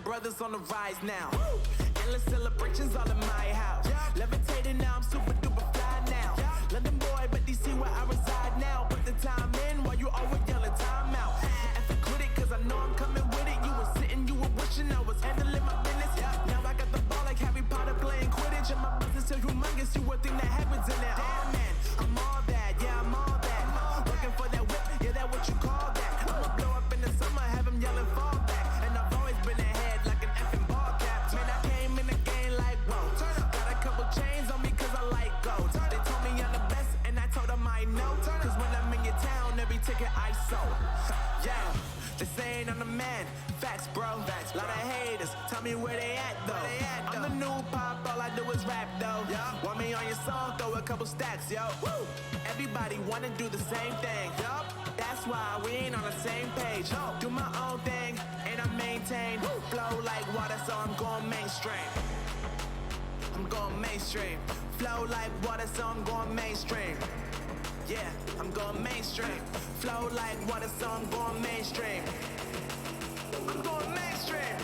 brothers on the rise now. Endless celebrations all in my house. Levitating now, I'm super duper fly now. London boy, but DC where I reside now. Put the time in while you always yelling time out. And for quit it, cause I know I'm coming with it. You were sitting, you were wishing I was handling my business. Now I got the ball like Harry Potter playing Quidditch. And my business so humongous, you would think that happens in there. Damn man, I'm all that, yeah, I'm all that. Looking for that whip, yeah, that what you call that. I'ma blow up in the summer, have him yelling fall back. And I've always been ahead like an effing ball cap. Man, I came in the game like, whoa. Got a couple chains on me cause I like gold. They told me I'm the best and I told them I know. Cause when I'm in your town, every ticket I sold. Yeah, they saying I'm the man. Facts, bro. Lot of haters, tell me where they at though. I'm the new pop, all I do is rap though. Want me on your song, throw a couple stacks, yo. Everybody wanna do the same thing. That's why we ain't on the same page. Do my own thing and I maintain. Flow like water, so I'm going mainstream. I'm going mainstream. Flow like water, so I'm going mainstream. Yeah, I'm going mainstream. Flow like water, so I'm going mainstream. I'm going mainstream.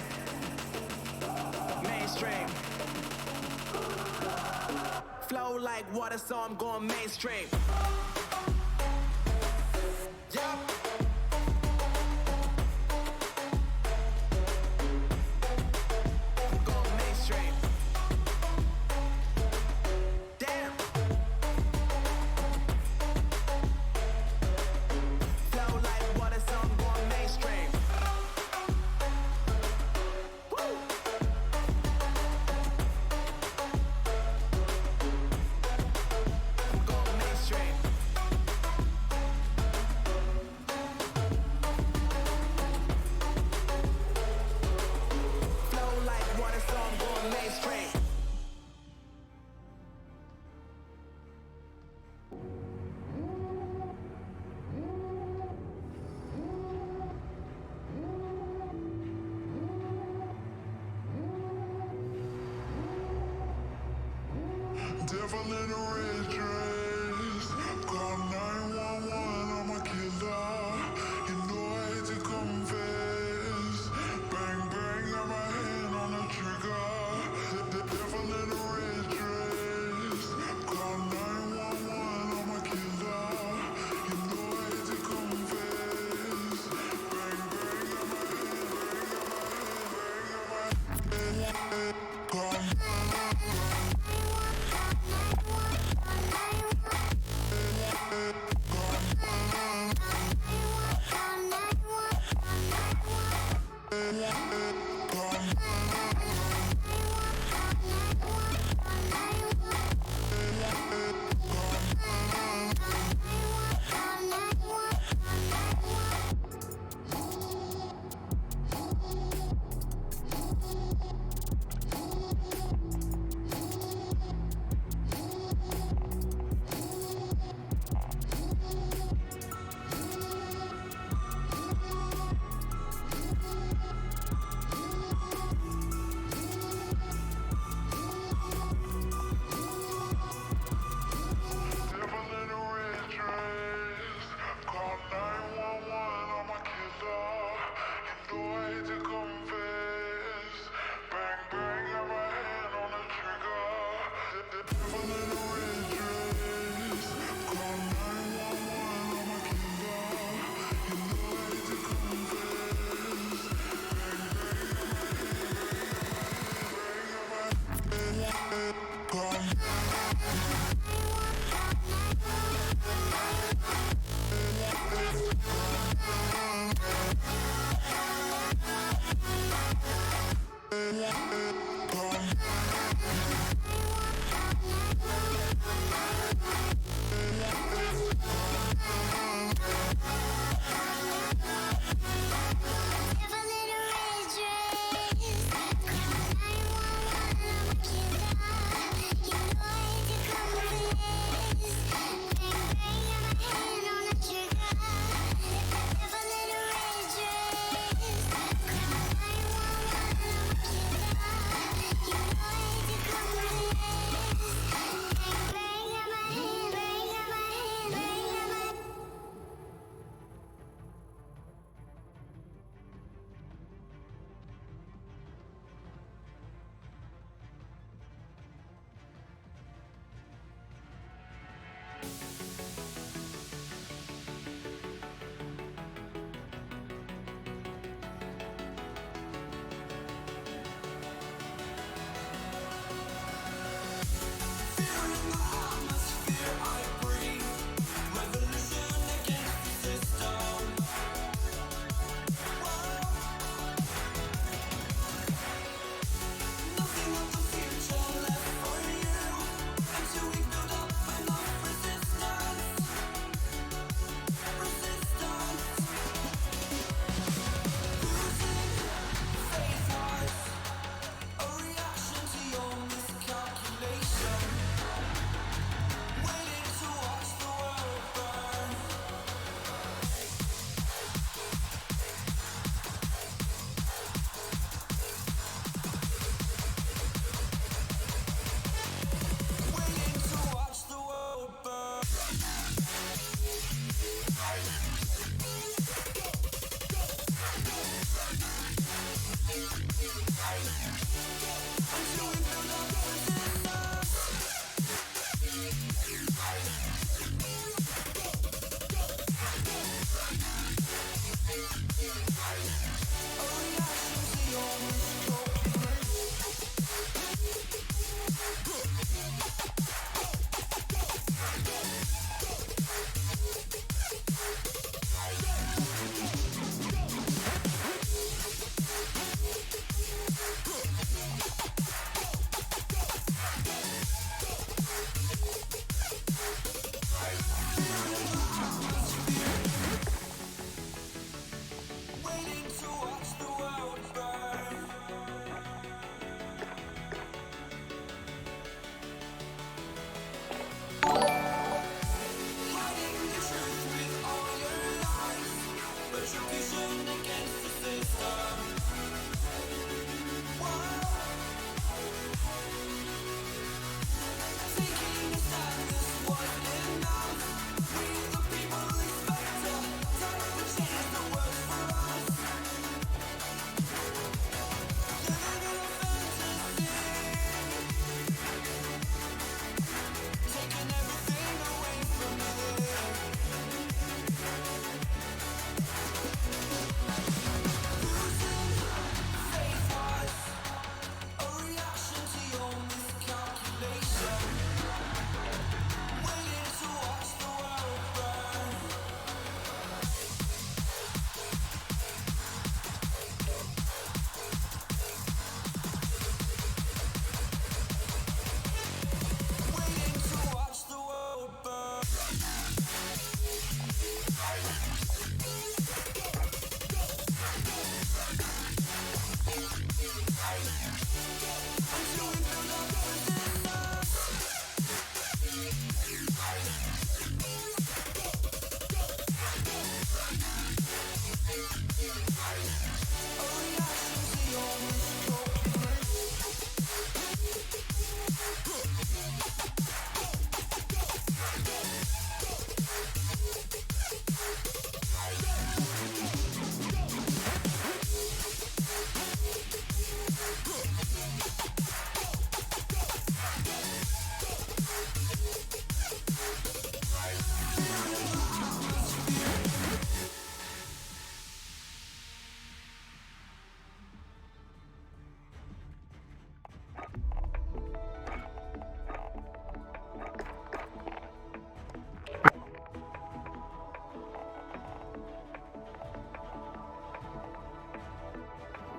Mainstream. Flow like water, so I'm going mainstream. Yeah. Devil in a red dress, call 911, I'm a killer. You know I hate to confess. Bang bang, got my hand on the trigger. The devil in a red dress, call 911, I'm a killer. You know I hate to confess. Bang bang, got my hand, call.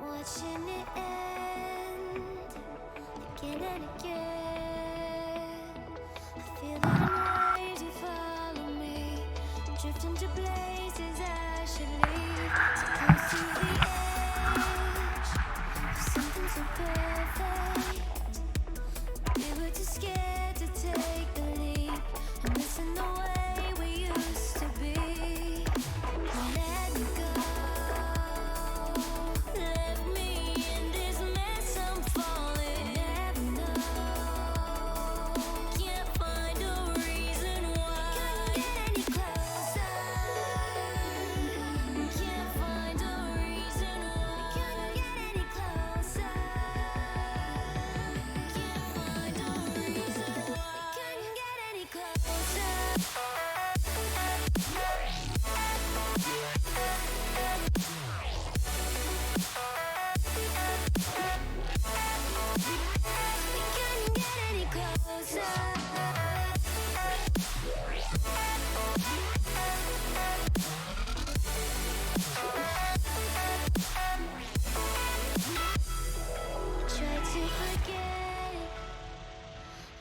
Watching it end again and again. I feel it in waves you follow me, drifting to places I should leave. So close to the edge of something so perfect. We were too scared to take the leap. I'm missing the way we used to be. Let me go. Left me in this mess I'm falling. Never know. Can't find a reason why. Can't get any closer. Can't find a reason why. Can't get any closer. Can't find a reason why. Can't get any closer. Can't get any closer. Try to forget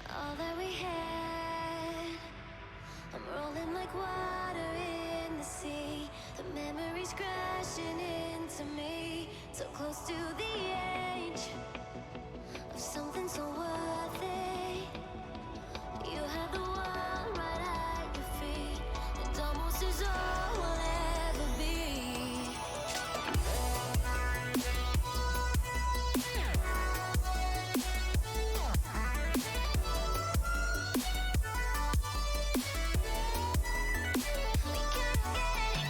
all that we had. I'm rolling like water in the sea. The memories crashing into me. So close to the edge of something so worth it. You have the world right at your feet. It almost is all we'll ever be. We can't get any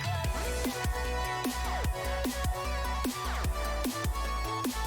closer.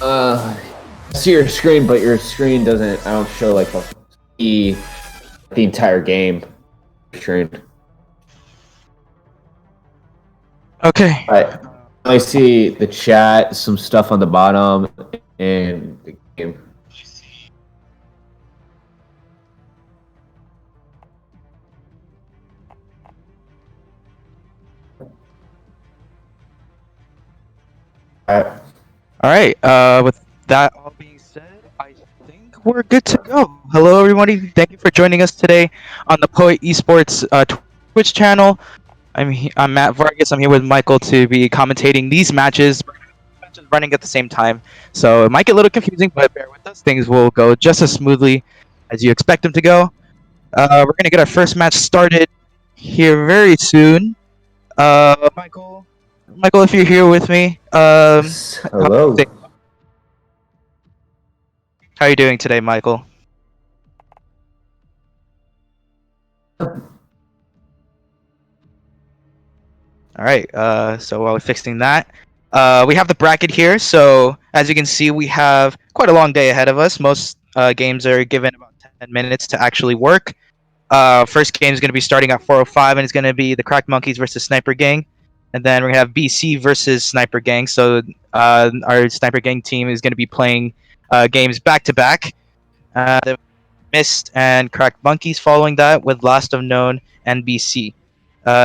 I see your screen, but your screen doesn't. I don't show like the entire game screen. Okay. I see the chat, some stuff on the bottom, and the game. Alright. All right. With that all being said, I think we're good to go. Hello, everybody. Thank you for joining us today on the Poet Esports Twitch channel. I'm Matt Vargas. I'm here with Michael to be commentating these matches. Matches running at the same time, so it might get a little confusing, but bear with us. Things will go just as smoothly as you expect them to go. We're gonna get our first match started here very soon. Michael, if you're here with me, Hello. how are you doing today, Michael? All right. So while we're fixing that, we have the bracket here. So as you can see, we have quite a long day ahead of us. Most games are given about 10 minutes to actually work. First game is going to be starting at 4:05, and it's going to be the Cracked Monkeys versus Sniper Gang, and then we're going to have BC versus Sniper Gang. So our Sniper Gang team is going to be playing games back to back. The Mist and Cracked Monkeys following that with Last of Known and BC.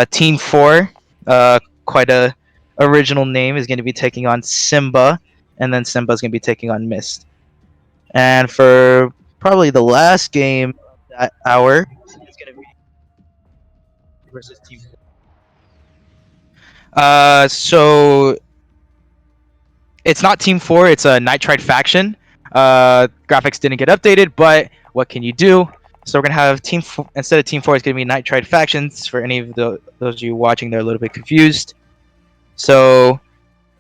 Team 4, quite a original name, is going to be taking on Simba, and then Simba is going to be taking on Mist. And for probably the last game of that hour, it's going to be versus Team 4. So it's not Team 4, it's a Nitride faction. Graphics didn't get updated, but what can you do? So we're gonna have instead of Team 4, it's gonna be Nitride factions. For any of those of you watching, they're a little bit confused. So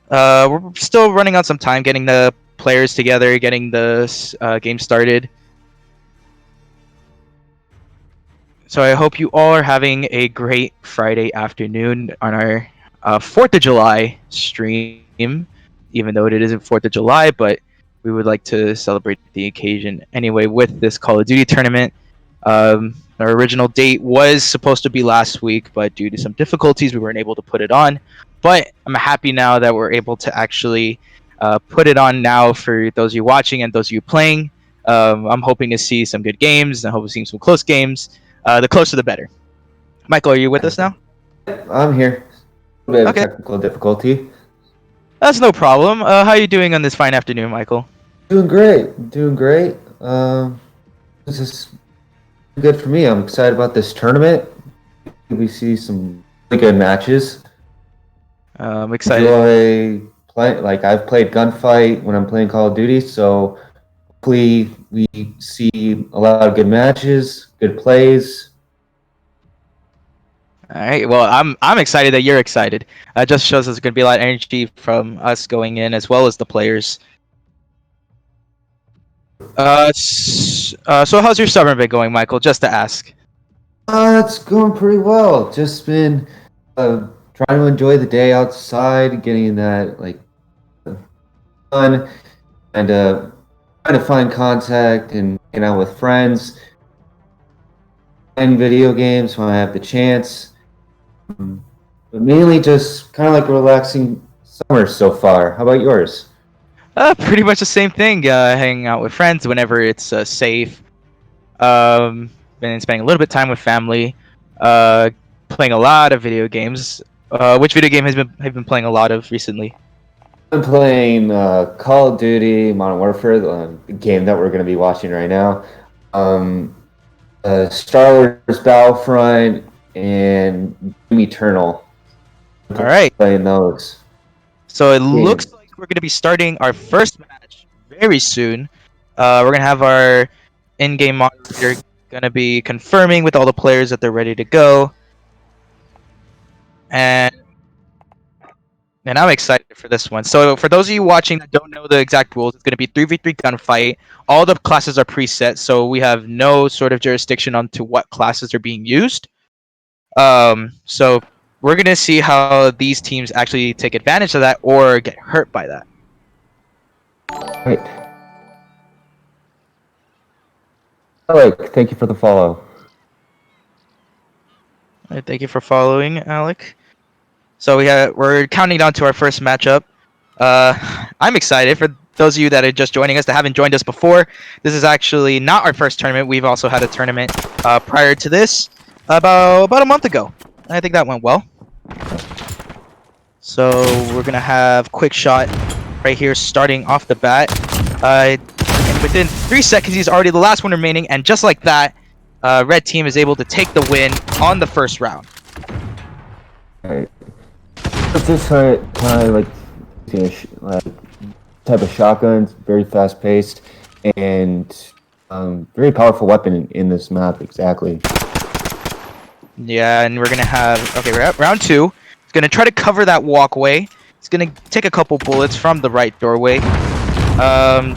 we're still running on some time getting the players together, getting the game started. So I hope you all are having a great Friday afternoon on our 4th of July stream, even though it isn't 4th of July, but we would like to celebrate the occasion anyway with this Call of Duty tournament. Our original date was supposed to be last week, but due to some difficulties, we weren't able to put it on. But I'm happy now that we're able to actually put it on now for those of you watching and those of you playing. I'm hoping to see some good games. I hope to see some close games. The closer the better. Michael, are you with us now? I'm here. A bit of Okay. technical difficulty. That's no problem. How are you doing on this fine afternoon, Michael? Doing great. Doing great. This is good for me. I'm excited about this tournament. We see some really good matches. I'm excited. Enjoy playing. Like I've played Gunfight when I'm playing Call of Duty, so hopefully we see a lot of good matches, good plays. All right. Well, I'm excited that you're excited. It just shows there's going to be a lot of energy from us going in as well as the players. So how's your summer been going, Michael? Just to ask. It's going pretty well. Just been trying to enjoy the day outside, getting that like fun, and trying to find contact and hang out with friends, playing video games when I have the chance. But mainly just kind of like a relaxing summer so far. How about yours? Pretty much the same thing. Hanging out with friends whenever it's safe. Been spending a little bit of time with family. Playing a lot of video games. Which video game have been playing a lot of recently? I'm playing Call of Duty Modern Warfare, the game that we're going to be watching right now. Star Wars Battlefront and Doom Eternal. All right. Playing those. So it looks like we're going to be starting our first match very soon. We're going to have our in-game moderator going to be confirming with all the players that they're ready to go. And I'm excited for this one. So for those of you watching that don't know the exact rules, it's going to be 3v3 gunfight. All the classes are preset, so we have no sort of jurisdiction onto what classes are being used. So we're going to see how these teams actually take advantage of that or get hurt by that. Right. Alec, thank you for the follow. All right, thank you for following, Alec. So we're counting down to our first matchup. I'm excited for those of you that are just joining us that haven't joined us before. This is actually not our first tournament. We've also had a tournament prior to this about a month ago. I think that went well. So we're gonna have quick shot right here starting off the bat. And within 3 seconds, he's already the last one remaining, and just like that, red team is able to take the win on the first round. Alright. It's this kind of like, like type of shotguns, very fast paced, and very powerful weapon in this map. Exactly. Yeah, and we're gonna have we're at round 2. He's gonna try to cover that walkway. He's gonna take a couple bullets from the right doorway.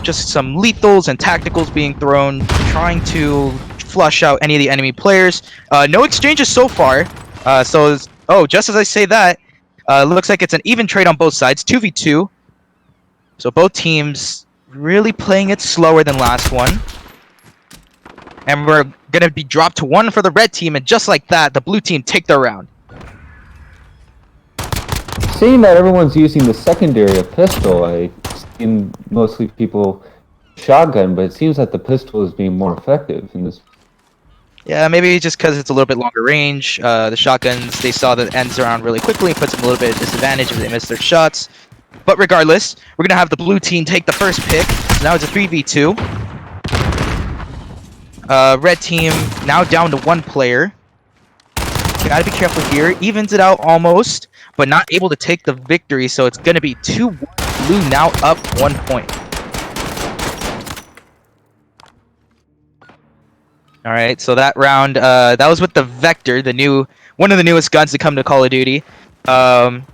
Just some lethals and tacticals being thrown, trying to flush out any of the enemy players. No exchanges so far. Just as I say that, looks like it's an even trade on both sides, 2v2. So both teams really playing it slower than last one. And we're gonna be dropped to 1 for the red team, and just like that, the blue team take their round. Seeing that everyone's using the secondary of pistol, I've seen mostly people shotgun, but it seems that the pistol is being more effective in this. Yeah, maybe just because it's a little bit longer range. The shotguns, they saw that it ends around really quickly, puts them a little bit of disadvantage if they miss their shots. But regardless, we're going to have the blue team take the first pick. So now it's a 3v2. Red team now down to 1 player. Gotta be careful here. Evens it out almost, but not able to take the victory. So it's going to be 2-1. Blue now up 1 point. All right, so that round, that was with the Vector, one of the newest guns to come to Call of Duty. Haven't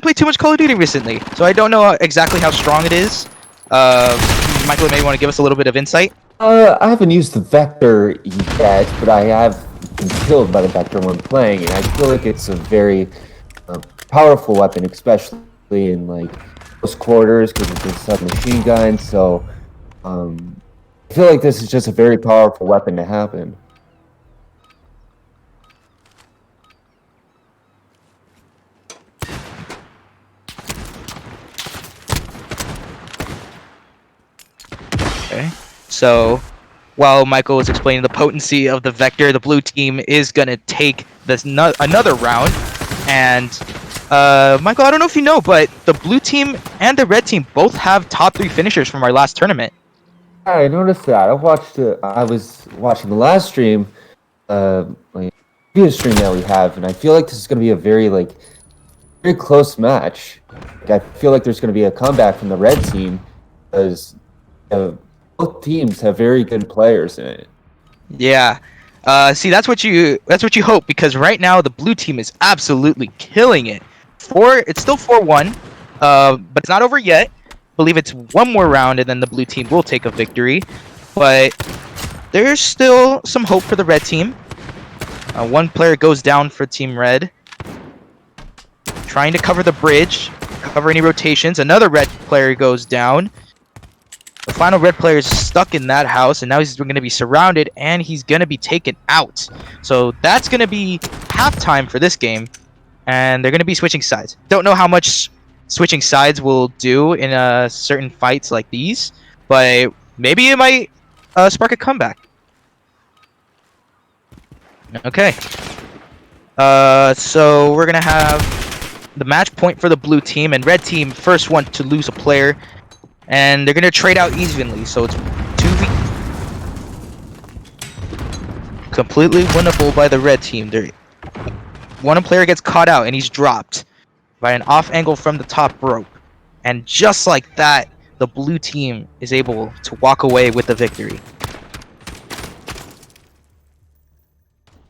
played too much Call of Duty recently, so I don't know exactly how strong it is. Michael, maybe want to give us a little bit of insight? I haven't used the Vector yet, but I have been killed by the Vector when playing, and I feel like it's a very powerful weapon, especially in like close quarters because it's a submachine gun. So I feel like this is just a very powerful weapon to happen. Okay. So, while Michael was explaining the potency of the Vector, the blue team is gonna take this another round. And Michael, I don't know if you know, but the blue team and the red team both have top 3 finishers from our last tournament. I noticed that. I was watching the last stream, like previous stream that we have, and I feel like this is going to be a very close match. Like, I feel like there's going to be a comeback from the red team because both teams have very good players in it. Yeah. See, that's what you hope, because right now the blue team is absolutely killing it. It's still 4-1, but it's not over yet. I believe it's 1 more round, and then the blue team will take a victory. But there's still some hope for the red team. 1 player goes down for Team Red, trying to cover the bridge, cover any rotations. Another red player goes down. The final red player is stuck in that house, and now he's going to be surrounded, and he's going to be taken out. So that's going to be halftime for this game, and they're going to be switching sides. Don't know how much switching sides will do in certain fights like these, but maybe it might spark a comeback. Okay. So we're going to have the match point for the blue team, and red team first one to lose a player. And they're going to trade out evenly, so it's 2v. Completely winnable by the red team. One player gets caught out, and he's dropped by an off angle from the top rope. And just like that, the blue team is able to walk away with the victory.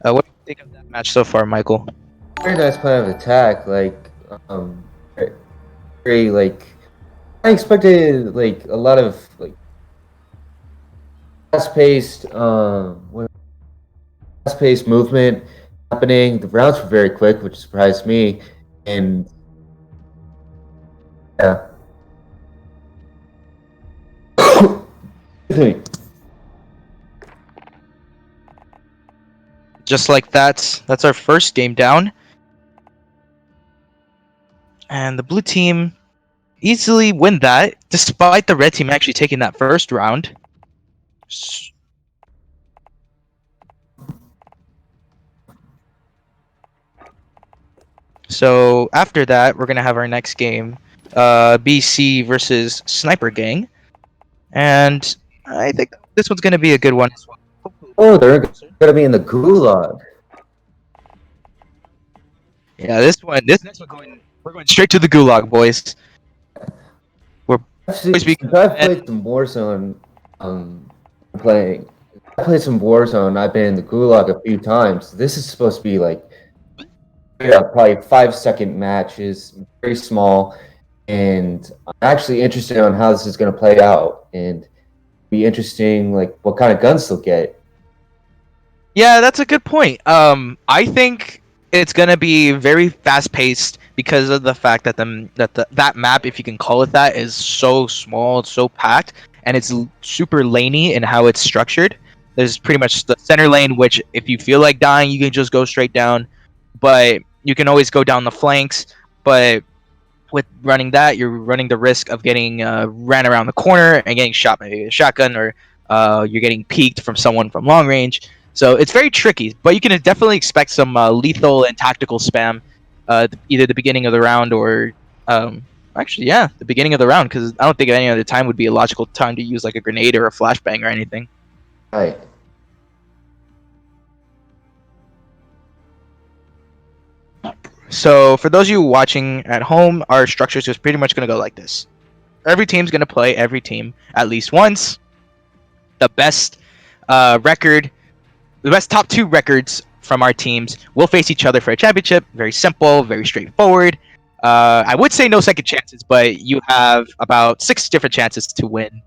What do you think of that match so far, Michael? Very nice plan of attack. Very I expected a lot of fast-paced movement happening. The rounds were very quick, which surprised me. And yeah, Excuse me. Just like that, that's our first game down. And the blue team easily win that, despite the red team actually taking that first round. So after that, we're gonna have our next game, BC versus Sniper Gang, and I think this one's gonna be a good one as well. Oh, they're gonna be in the gulag. Yeah, this next one we're going straight to the gulag, boys. We're Actually, boys since I've played some Warzone, um, playing. I played some Warzone. I've been in the gulag a few times. This is supposed to be like, yeah, probably 5 second matches, very small, and I'm actually interested on how this is going to play out, and be interesting like what kind of guns they'll get. Yeah, that's a good point. I think it's gonna be very fast paced because of the fact that that map, if you can call it that, is so small, it's so packed, and it's super laney in how it's structured. There's pretty much the center lane, which if you feel like dying, you can just go straight down, but you can always go down the flanks. But with running that, you're running the risk of getting ran around the corner and getting shot by a shotgun, or you're getting peeked from someone from long range. So it's very tricky, but you can definitely expect some lethal and tactical spam, either the beginning of the round or actually, yeah, the beginning of the round, because I don't think any other time would be a logical time to use like a grenade or a flashbang or anything. Right. So for those of you watching at home, our structure is just pretty much going to go like this. Every team's going to play every team at least once. The best record, the best top two records from our teams will face each other for a championship. Very simple, very straightforward. I would say no second chances, but you have about 6 different chances to win.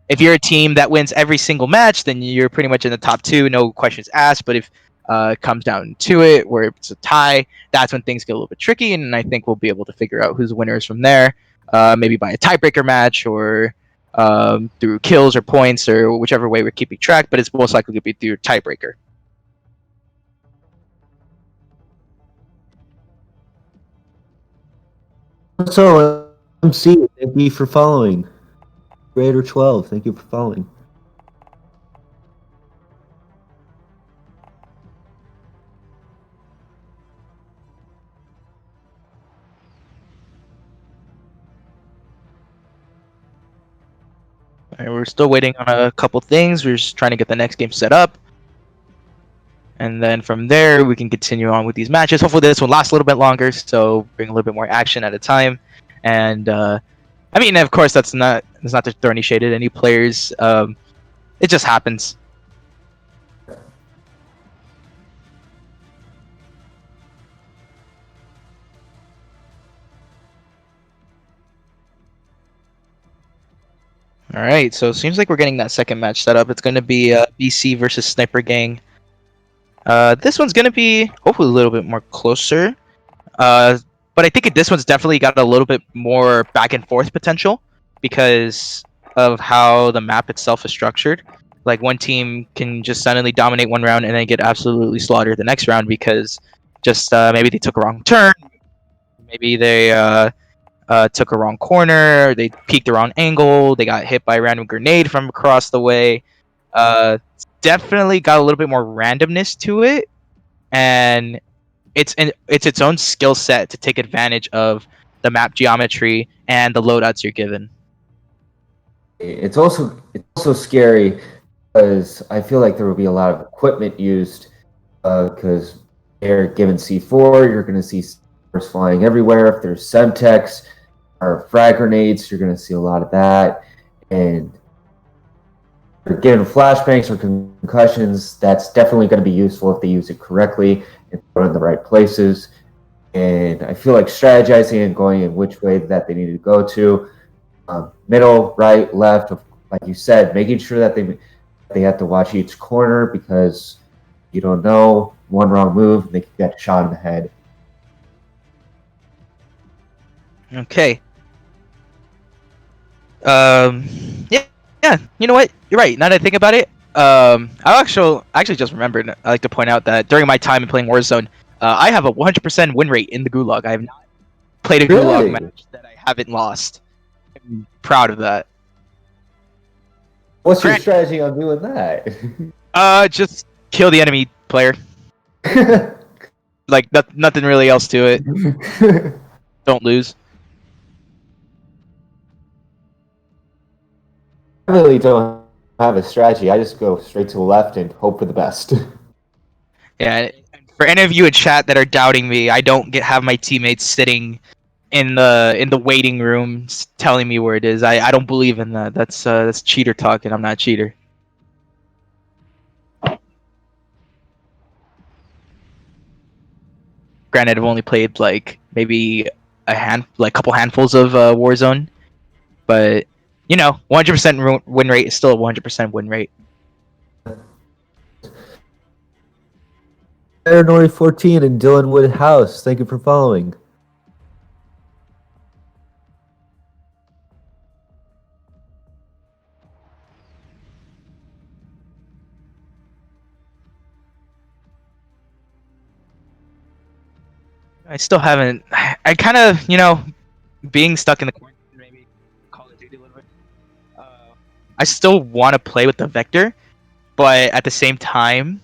If you're a team that wins every single match, then you're pretty much in the top 2, no questions asked. But if it comes down to it, where it's a tie, that's when things get a little bit tricky, and I think we'll be able to figure out who's winners from there. Maybe by a tiebreaker match, or through kills or points, or whichever way we're keeping track. But it's most likely to be through tiebreaker. So, MC, thank you for following. Raider 12, thank you for following. All right, we're still waiting on a couple things. We're just trying to get the next game set up. And then from there, we can continue on with these matches. Hopefully, this will last a little bit longer, so bring a little bit more action at a time. And I mean, of course, that's not to throw any shade at any players. It just happens. All right, so it seems like we're getting that second match set up. It's going to be BC versus Sniper Gang. This one's going to be hopefully a little bit more closer. But I think this one's definitely got a little bit more back and forth potential because of how the map itself is structured. Like one team can just suddenly dominate one round and then get absolutely slaughtered the next round because just maybe they took a wrong turn, maybe they took a wrong corner, they peeked the wrong angle, they got hit by a random grenade from across the way. Definitely got a little bit more randomness to it, and it's its own skill set to take advantage of the map geometry and the loadouts you're given. It's also scary because I feel like there will be a lot of equipment used because they're given C4, you're going to see C4s flying everywhere. If there's Semtex or frag grenades, you're going to see a lot of that. And they're given flashbangs or concussions, that's definitely going to be useful if they use it correctly and put it in the right places. And I feel like strategizing and going in which way that they need to go to, middle, right, left, like you said, making sure that they have to watch each corner because you don't know, one wrong move, they can get shot in the head. Okay. Yeah, Yeah, you know what? You're right. Now that I think about it, I actually just remembered. I like to point out that during my time in playing Warzone, I have a 100% win rate in the Gulag. I have not played a Gulag Really? match that I haven't lost. I'm proud of that. What's your Grant, strategy on doing that? just kill the enemy player. Like nothing really else to it. Don't lose. I really don't have a strategy. I just go straight to the left and hope for the best. Yeah. And for any of you in chat that are doubting me, I don't have my teammates sitting in the waiting room telling me where it is. I don't believe in that. That's cheater talk, and I'm not a cheater. Granted, I've only played like maybe like couple handfuls of Warzone, but 100% win rate is still a 100% win rate. Paranoid 14 in Dylanwood House. Thank you for following. I still haven't. I kind of being stuck in the quarantine, maybe Call of Duty a little bit. I still want to play with the Vector, but at the same time,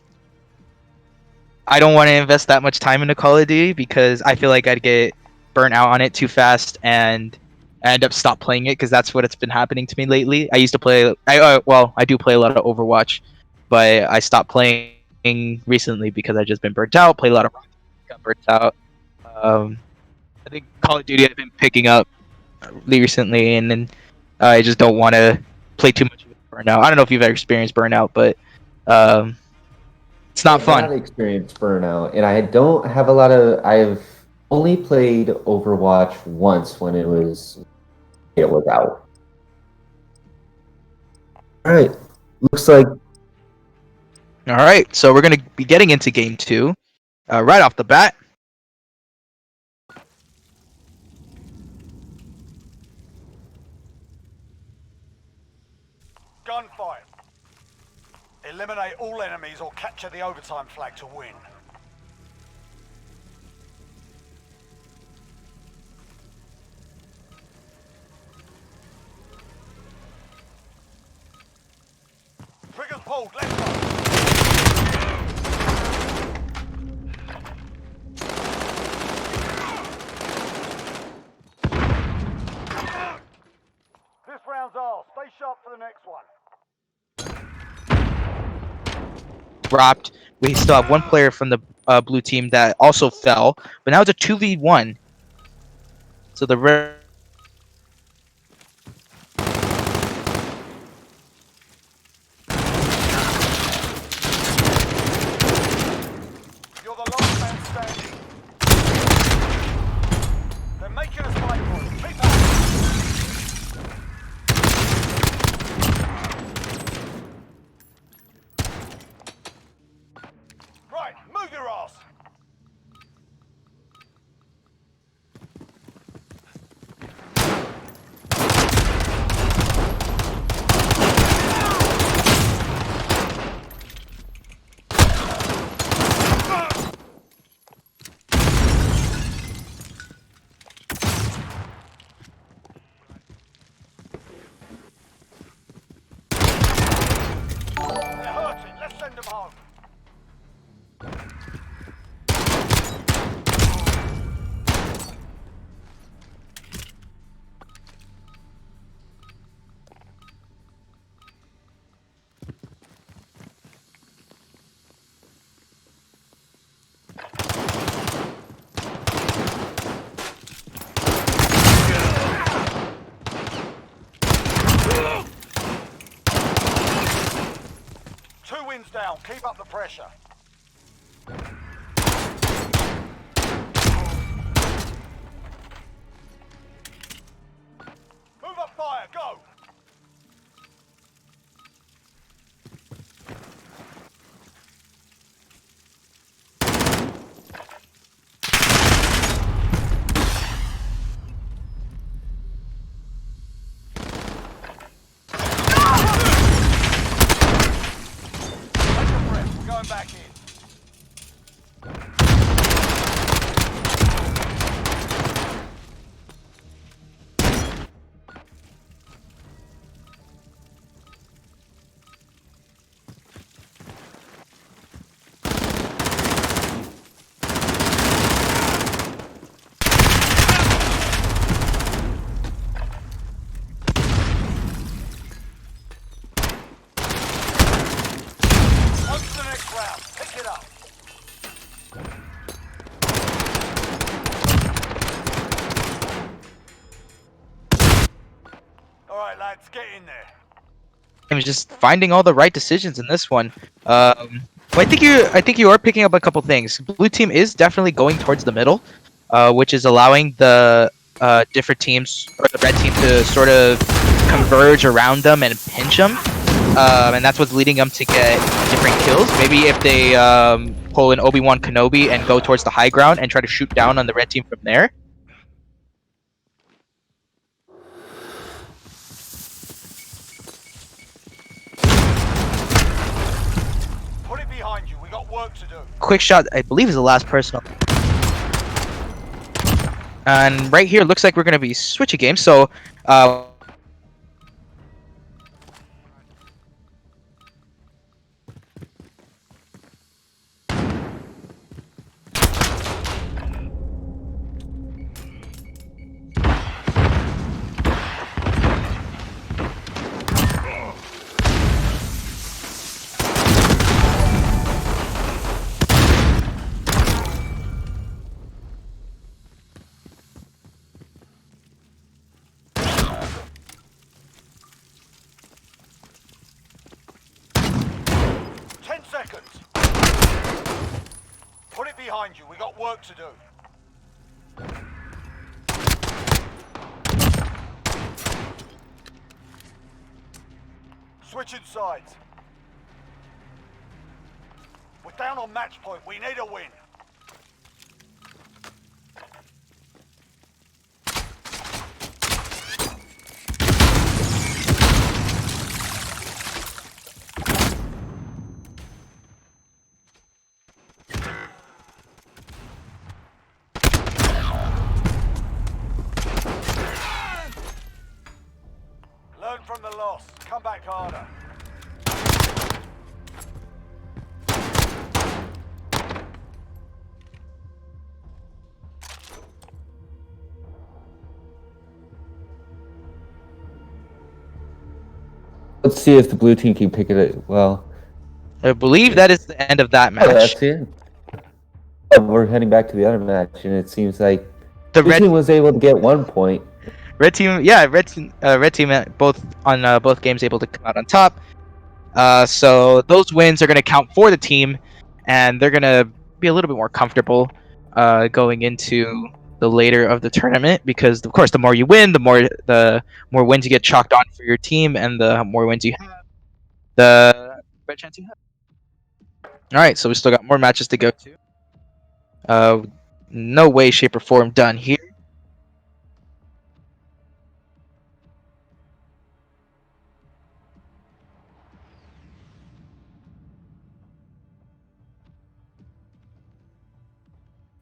I don't want to invest that much time into Call of Duty because I feel like I'd get burnt out on it too fast and I end up stop playing it because that's what it's been happening to me lately. I used to play. I do play a lot of Overwatch, but I stopped playing recently because I've just been burnt out. Played a lot of Rocket, got burnt out. Um, I think Call of Duty I've been picking up recently, and then I just don't want to play too much of it burnout. I don't know if you've ever experienced burnout, but um, it's not I've fun. not experienced burnout, and I don't have a lot of. I've only played Overwatch once when it was out. All right, looks like All right, so we're gonna be getting into game two, right off the bat. Gunfight. Eliminate all enemies or capture the overtime flag to win. Triggers pulled, let's go. This round's ours. Stay sharp for the next one. Dropped. We still have one player from the blue team that also fell, but now it's a 2v1. So the You're the last man standing. They're making us fight for it. Keep up. Right, move your ass. They're hurting. Let's send them home. Two wins down. Keep up the pressure. Move up fire. Go. going back in. On to the next round. Pick it up. All right, lads, get in there. I'm just finding all the right decisions in this one. Well, I think you are picking up a couple things. Blue team is definitely going towards the middle, which is allowing the different teams or the red team to sort of converge around them and pinch them, and that's what's leading them to get different kills. Maybe if they pull an Obi-Wan Kenobi and go towards the high ground and try to shoot down on the red team from there. Put it behind you. We got work to do. Quick shot, I believe, is the last person. And right here, looks like we're going to be switching games. So, 10 seconds. Put it behind you. We got work to do. Switching sides. We're down on match point. We need a win. Learn from the loss. Come back harder. Let's see if the blue team can pick it up. Well, I believe that is the end of that oh, match. that's it. Oh, we're heading back to the other match, and it seems like The blue team was able to get 1 point. red team, yeah, red team both on both games able to come out on top. So those wins are going to count for the team, and they're going to be a little bit more comfortable going into the later of the tournament, because of course the more you win, the more wins you get chalked on for your team, and the more wins you have, the better chance you have. All right, so we still got more matches to go to. No way, shape, or form done here.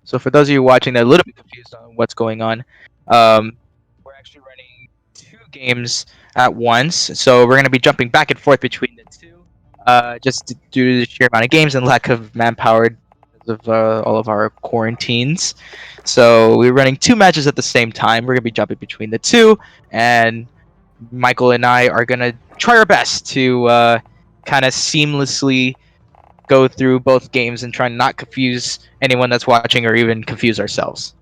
So for those of you watching that are a little bit confused on what's going on, we're actually running 2 games at once. So we're going to be jumping back and forth between the 2, just due to the sheer amount of games and lack of manpower because of all of our quarantines. So we're running 2 matches at the same time. We're going to be jumping between the 2, and Michael and I are going to try our best to kind of seamlessly go through both games and try and not confuse anyone that's watching or even confuse ourselves.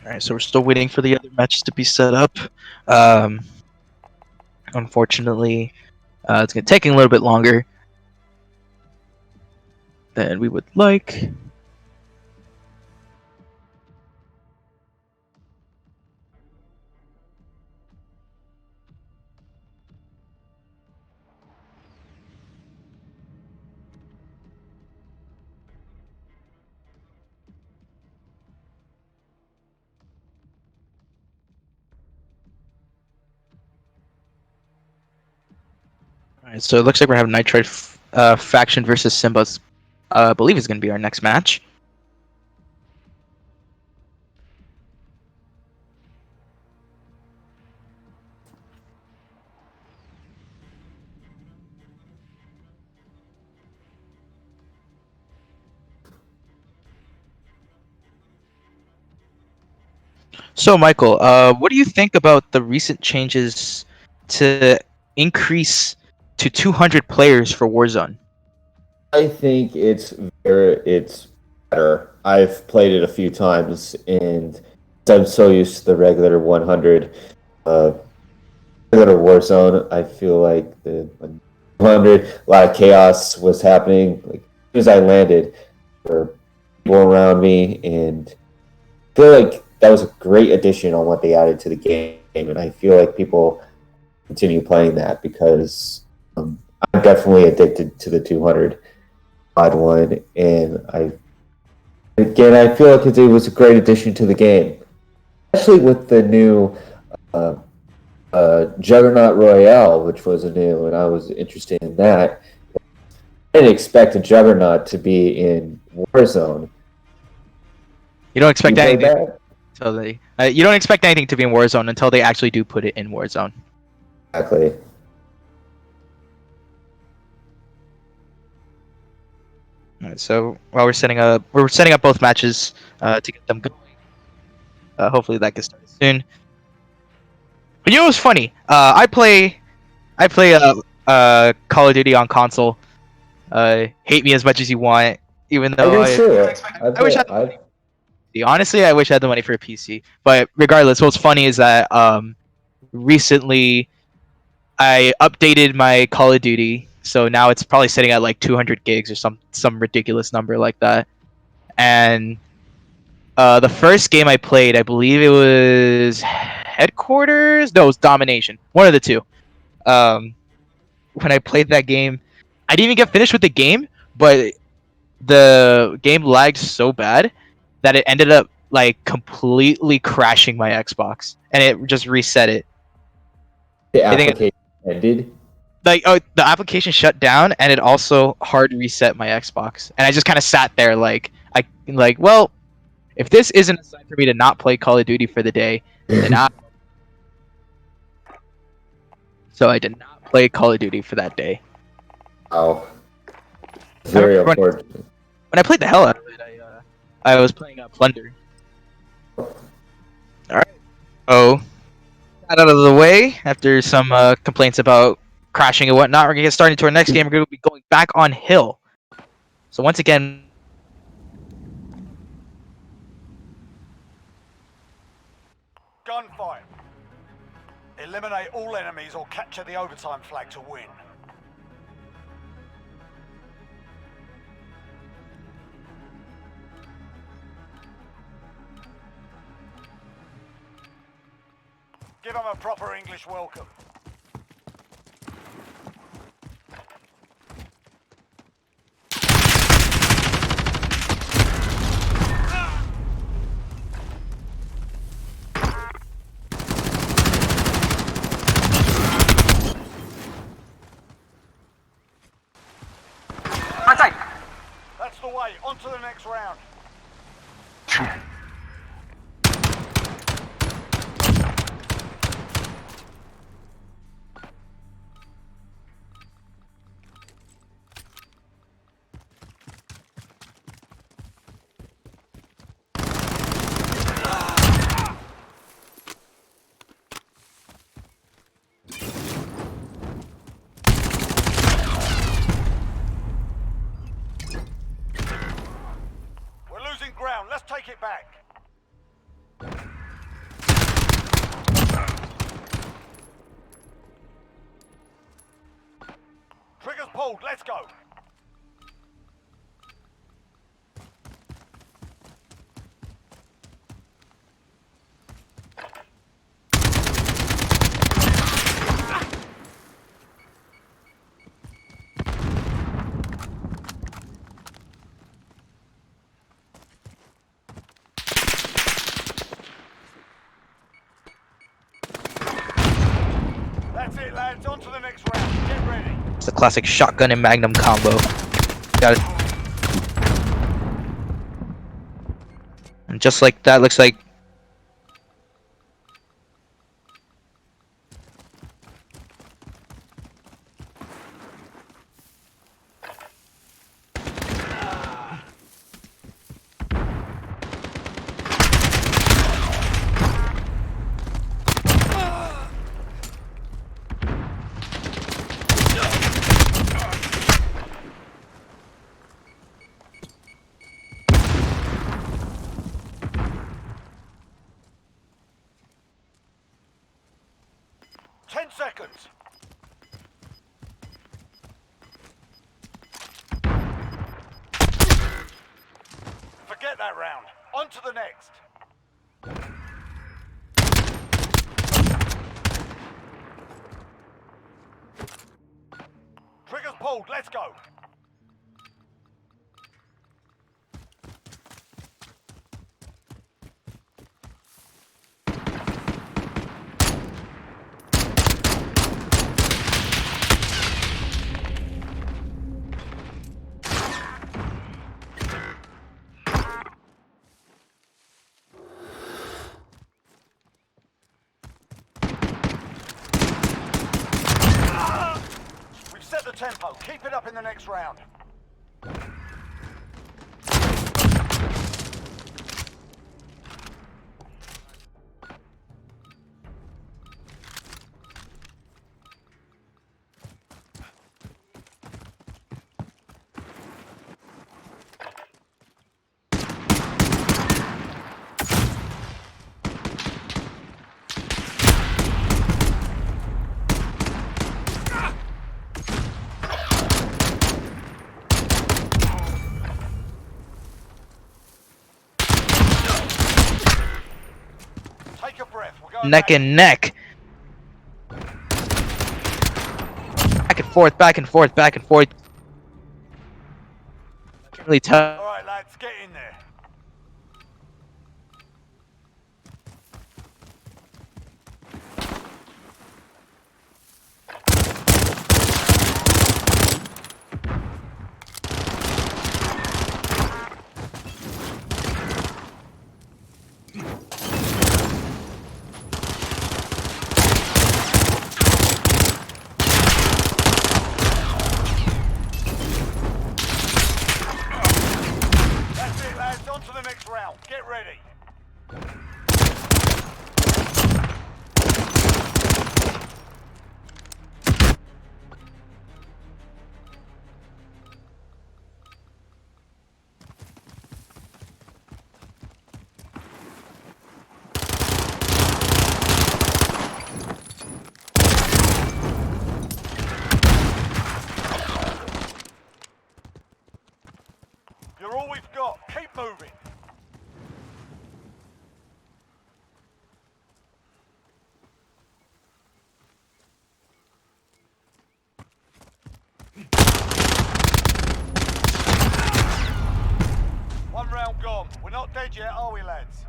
All right, so we're still waiting for the other matches to be set up. Unfortunately, it's going to take a little bit longer than we would like. Alright, so it looks like we're having Nitrite faction versus Simba's. I believe is going to be our next match. So, Michael, what do you think about the recent changes to increase to 200 players for Warzone? I think it's better. I've played it a few times, and I'm so used to the regular 100. Regular Warzone, I feel like the 100, a lot of chaos was happening. Like as soon as I landed, there were people around me, and I feel like that was a great addition on what they added to the game. And I feel like people continue playing that because I'm definitely addicted to the 200 odd one, and I feel like it was a great addition to the game, especially with the new uh, Juggernaut Royale, which was new, and I was interested in that. I didn't expect a Juggernaut to be in Warzone. You don't expect You heard anything that? until they. You don't expect anything to be in Warzone until they actually do put it in Warzone. Exactly. Alright, so while we're setting up both matches to get them going. Hopefully that gets started soon. But you know what's funny? I play Call of Duty on console. Hate me as much as you want, even I though do too. I wish I had the money. Honestly, I wish I had the money for a PC. But regardless, what's funny is that recently I updated my Call of Duty, so now it's probably sitting at like 200 gigs or some ridiculous number like that. And the first game I played, I believe it was Headquarters. No, it was Domination. One of the two. Um, when I played that game, I didn't even get finished with the game, but the game lagged so bad that it ended up like completely crashing my Xbox, and it just reset it. The I think application ended. like the application shut down, and it also hard reset my Xbox, and I just kind of sat there well, if this isn't a sign for me to not play Call of Duty for the day, then I. So I did not play Call of Duty for that day. Oh, very unfortunate. When I played the hell out of it, I was playing Plunder. All right. Oh, got out of the way after some complaints about crashing and whatnot. We're gonna get started into our next game. We're gonna be going back on hill. So once again. Gunfight. Eliminate all enemies or capture the overtime flag to win. Give them a proper English welcome. That's the way. On to the next round. We're losing ground. Let's take it back. Triggers pulled. Let's go. That's it, lads. On to the next round. Get ready. It's the classic shotgun and magnum combo. Got it. And just like that, looks like. Ten seconds. Forget that round. On to the next. Triggers pulled. Let's go. We've set the tempo. Keep it up in the next round. Take a breath. We're going Neck back. and neck. Back and forth, back and forth, back and forth. Really tough. All right, lads, get in there. That's it, lads. On to the next round. Get ready. You're all we've got. Keep moving. One round gone. We're not dead yet, are we, lads?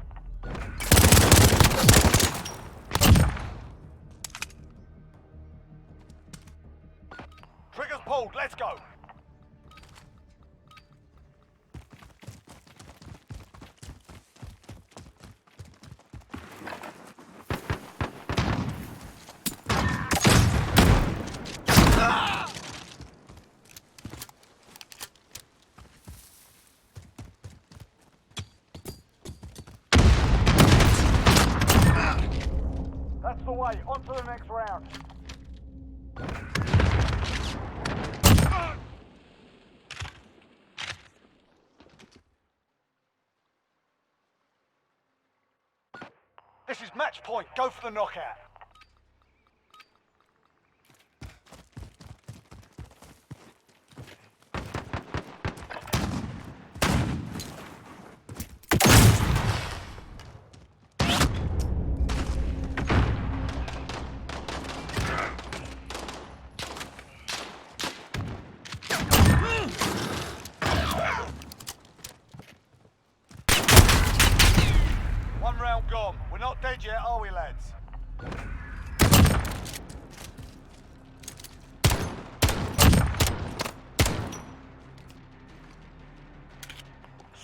Triggers pulled. Let's go. That's the way. On to the next round. This is match point. Go for the knockout. One round gone. We're not dead yet, are we, lads?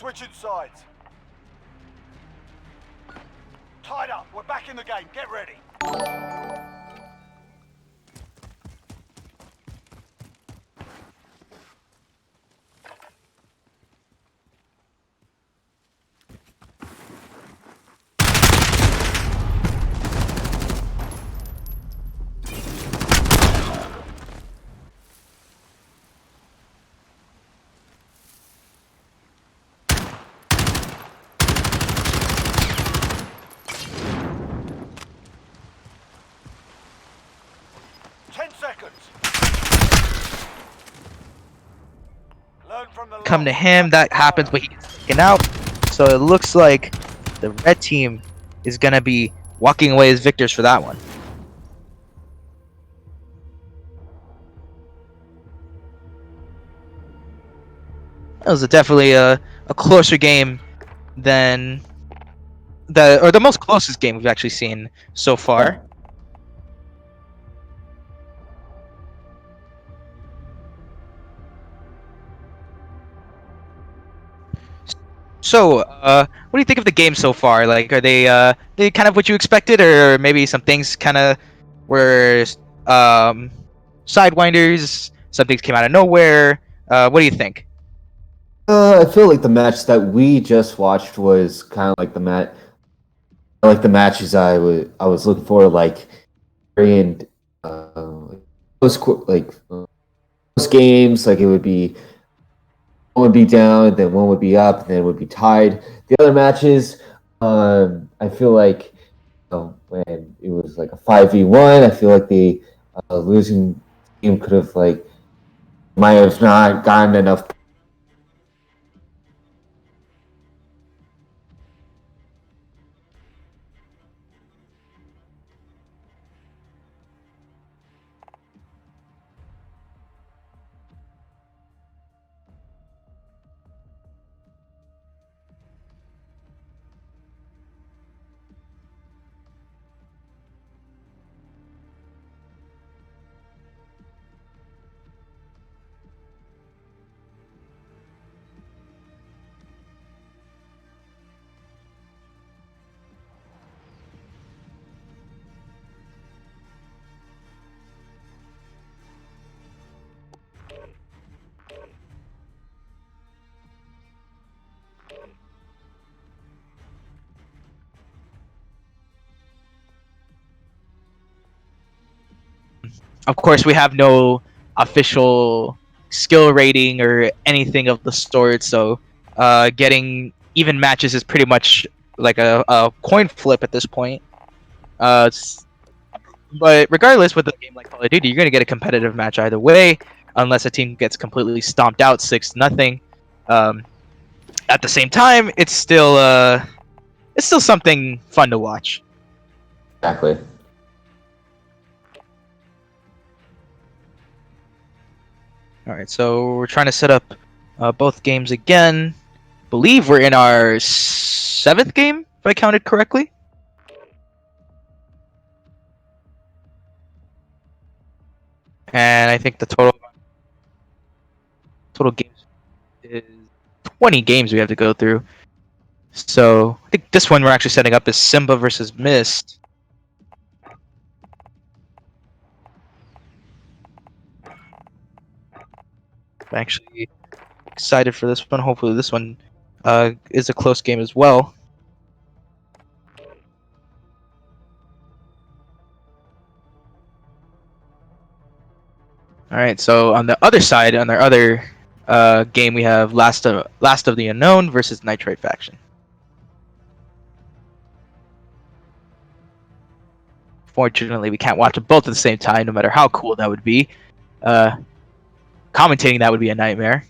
Switching sides. Tied up. We're back in the game. Get ready. 10 seconds. Learn from the Come to loss. him. That happens, but he gets taken out. So it looks like the red team is gonna be walking away as victors for that one. That was definitely a closer game than the most closest game we've actually seen so far. So, what do you think of the game so far? Like, are they kind of what you expected, or maybe some things kind of were um, sidewinders? Some things came out of nowhere. What do you think? I feel like the match that we just watched was kind of like the matches I was looking for, like very like close games. Like it would be one would be down, then one would be up, and then it would be tied. The other matches, I feel like when it was like a 5v1, I feel like the losing team could have like might have not gotten enough. Of course, we have no official skill rating or anything of the sort, so getting even matches is pretty much like a coin flip at this point. S- but regardless, with a game like Call of Duty, you're gonna get a competitive match either way, unless a team gets completely stomped out 6-0. Um, at the same time, it's still something fun to watch. Exactly. All right, so we're trying to set up both games again. Believe we're in our 7th game, if I counted correctly. And I think the total games is 20 games we have to go through. So I think this one we're actually setting up is Simba versus Mist. I'm actually excited for this one. Hopefully this one is a close game as well. All right, so on the other side, on our other game, we have Last of the Unknown versus Nitrate Faction. Fortunately, we can't watch them both at the same time, no matter how cool that would be. Uh, Commentating that would be a nightmare,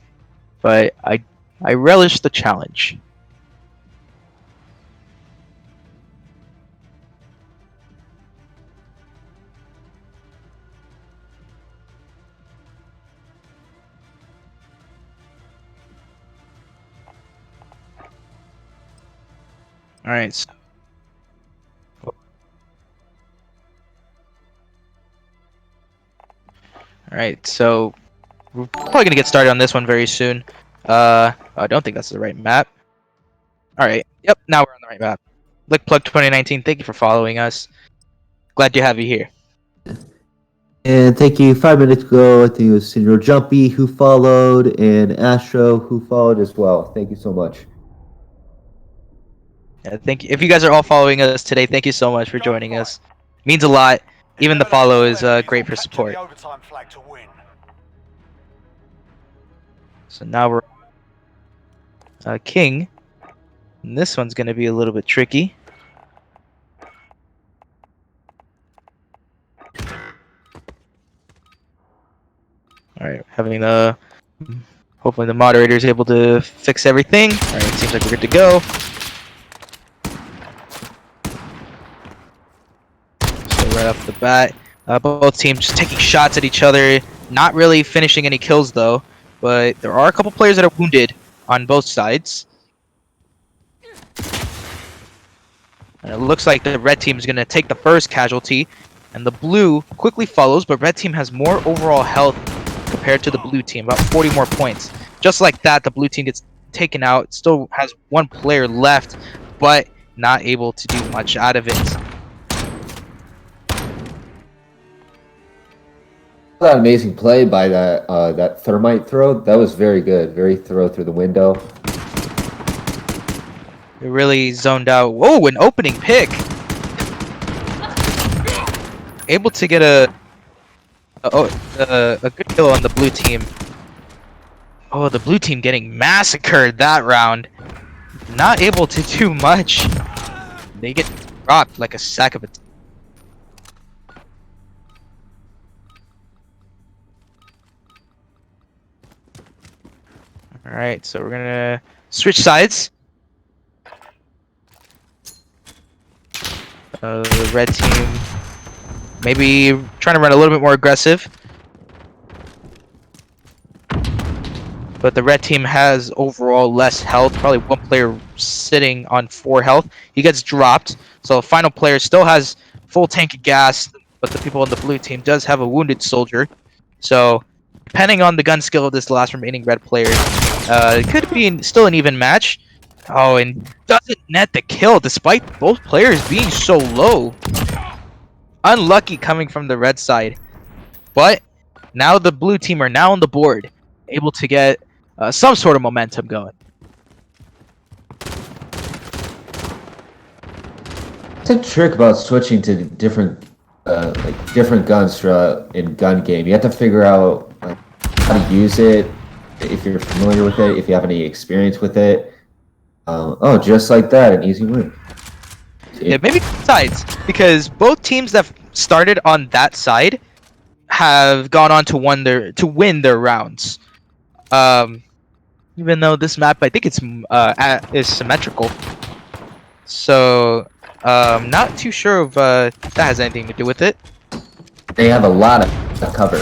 but I relish the challenge. All right. All right, so we're probably gonna get started on this one very soon. I don't think that's the right map. All right. Yep. Now we're on the right map. Lick Plug 2019. Thank you for following us. Glad to have you here. And thank you. 5 minutes ago, I think it was Senor Jumpy who followed, and Astro who followed as well. Thank you so much. Yeah, thank you. If you guys are all following us today, thank you so much for joining us. Means a lot. Even the Eliminate follow all is enemies great or for capture support. the overtime flag to win. So now we're King. And this one's going to be a little bit tricky. All right, having the hopefully the moderator is able to fix everything. All right, seems like we're good to go. So right off the bat, both teams just taking shots at each other, not really finishing any kills though. But there are a couple players that are wounded on both sides. And it looks like the red team is going to take the first casualty, and the blue quickly follows, but red team has more overall health compared to the blue team, about 40 more points. Just like that, the blue team gets taken out, still has one player left, but not able to do much out of it. That amazing play by that thermite throw. That was very good. Very throw through the window. It really zoned out. Whoa, an opening pick! Able to get a good kill on the blue team. Oh, the blue team getting massacred that round. Not able to do much. They get dropped like a sack of it. Alright, so we're gonna switch sides. The red team maybe trying to run a little bit more aggressive. But the red team has overall less health. Probably one player sitting on 4 health. He gets dropped. So the final player still has full tank of gas. But the people on the blue team does have a wounded soldier. So depending on the gun skill of this last remaining red player, it could be still an even match. Oh, and doesn't net the kill despite both players being so low. Unlucky coming from the red side. But now the blue team are now on the board, able to get some sort of momentum going. It's a trick about switching to different guns throughout in gun game. You have to figure out how to use it, if you're familiar with it, if you have any experience with it. Oh, just like that, an easy win. Yeah, maybe sides, because both teams that started on that side have gone on to win their rounds. Even though this map, I think it's is symmetrical, so not too sure if that has anything to do with it. They have a lot of cover.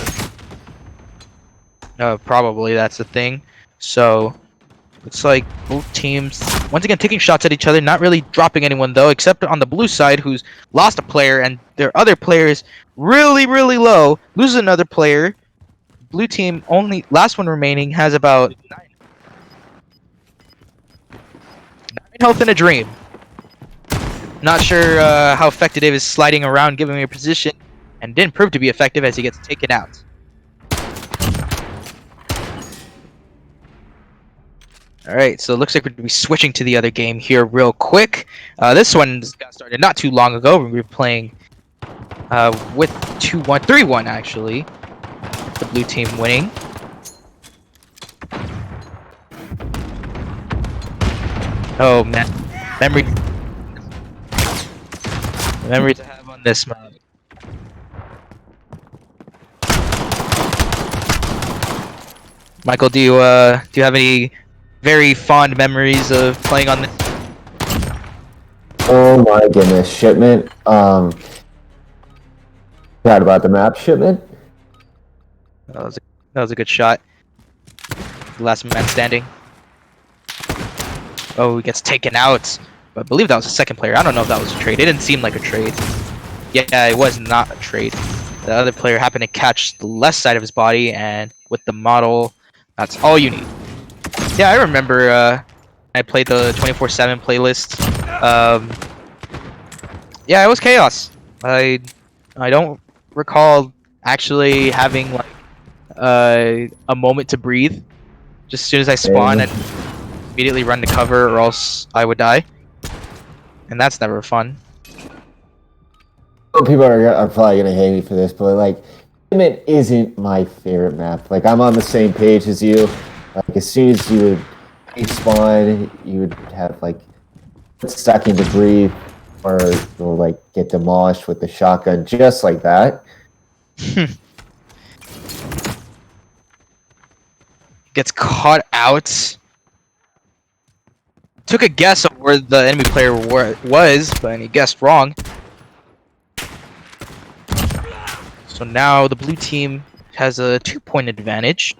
Probably that's the thing. So looks like both teams once again taking shots at each other, not really dropping anyone though, except on the blue side who's lost a player and their other player is really low, loses another player. Blue team only last one remaining has about 9 health in a dream. Not sure how effective is sliding around, giving me a position, and didn't prove to be effective as he gets taken out. Alright, so it looks like we're going to be switching to the other game here real quick. This one got started not too long ago. We were playing with 2-1, 3-1 actually. The blue team winning. Oh man, memory to have on this map. Michael, do you have any very fond memories of playing on this? Oh my goodness, shipment. Forgot about the map shipment. That was a good shot. Last man standing. Oh, he gets taken out. I believe that was the second player. I don't know if that was a trade. It didn't seem like a trade. Yeah, it was not a trade. The other player happened to catch the left side of his body, and with the model, that's all you need. Yeah, I remember I played the 24/7 playlist. Yeah, it was chaos. I don't recall actually having like a moment to breathe. Just as soon as I spawn, And I'd immediately run to cover, or else I would die, and that's never fun. people are probably gonna hate me for this, but like, Shipment isn't my favorite map. Like, I'm on the same page as you. Like, as soon as you would respawn, you would have like second to breathe, or you'll like get demolished with the shotgun, just like that. Gets caught out. Took a guess of where the enemy player was, but he guessed wrong. So now the blue team has a 2-point advantage.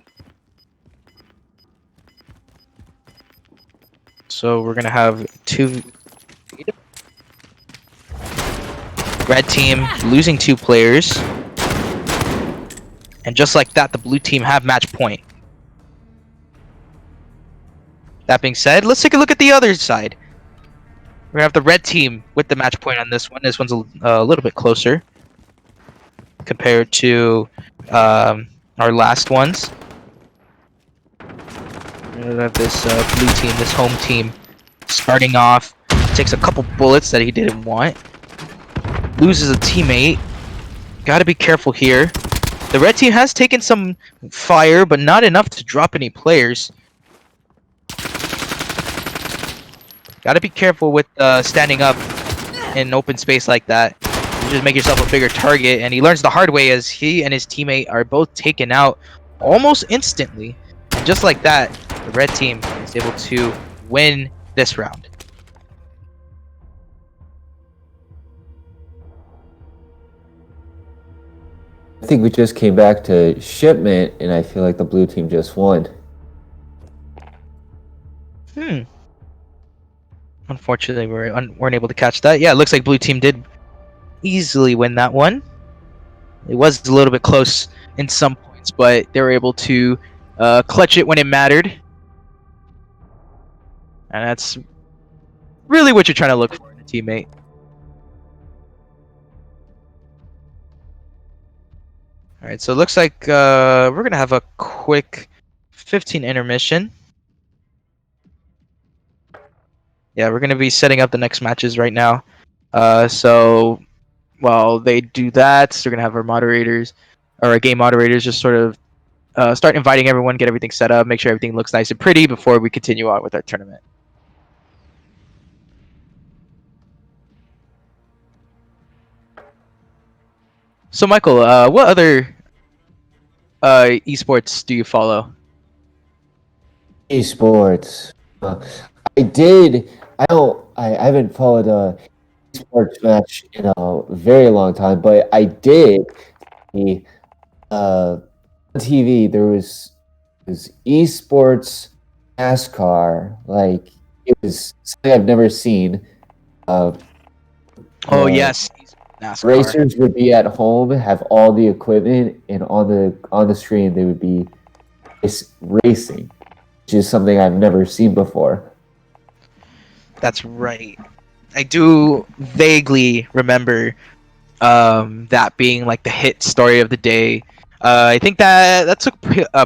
So we're gonna have two. Red team losing 2 players. And just like that, the blue team have match point. That being said, let's take a look at the other side. We're gonna have the red team with the match point on this one. This one's a little bit closer compared to our last ones. We're gonna have this blue team, this home team, starting off. Takes a couple bullets that he didn't want. Loses a teammate. Gotta be careful here. The red team has taken some fire, but not enough to drop any players. Gotta be careful with standing up in an open space like that. You just make yourself a bigger target, and he learns the hard way as he and his teammate are both taken out almost instantly. And just like that, the red team is able to win this round. I think we just came back to Shipment, and I feel like the blue team just won. Unfortunately, we weren't able to catch that. Yeah, it looks like blue team did easily win that one. It was a little bit close in some points, but they were able to clutch it when it mattered. And that's really what you're trying to look for in a teammate. All right, so it looks like we're going to have a quick 15 intermission. Yeah, we're going to be setting up the next matches right now. So while they do that, they're going to have our moderators, or our game moderators, just sort of start inviting everyone, get everything set up, make sure everything looks nice and pretty before we continue on with our tournament. So, Michael, what other esports do you follow? Esports. I did. I don't. I haven't followed a esports match in a very long time, but I did. The on TV there was esports NASCAR. Like, it was something I've never seen. Uh, Oh, the yes, NASCAR. racers would be at home, have all the equipment, and on the screen they would be racing, which is something I've never seen before. That's right. I do vaguely remember that being like the hit story of the day. I think that took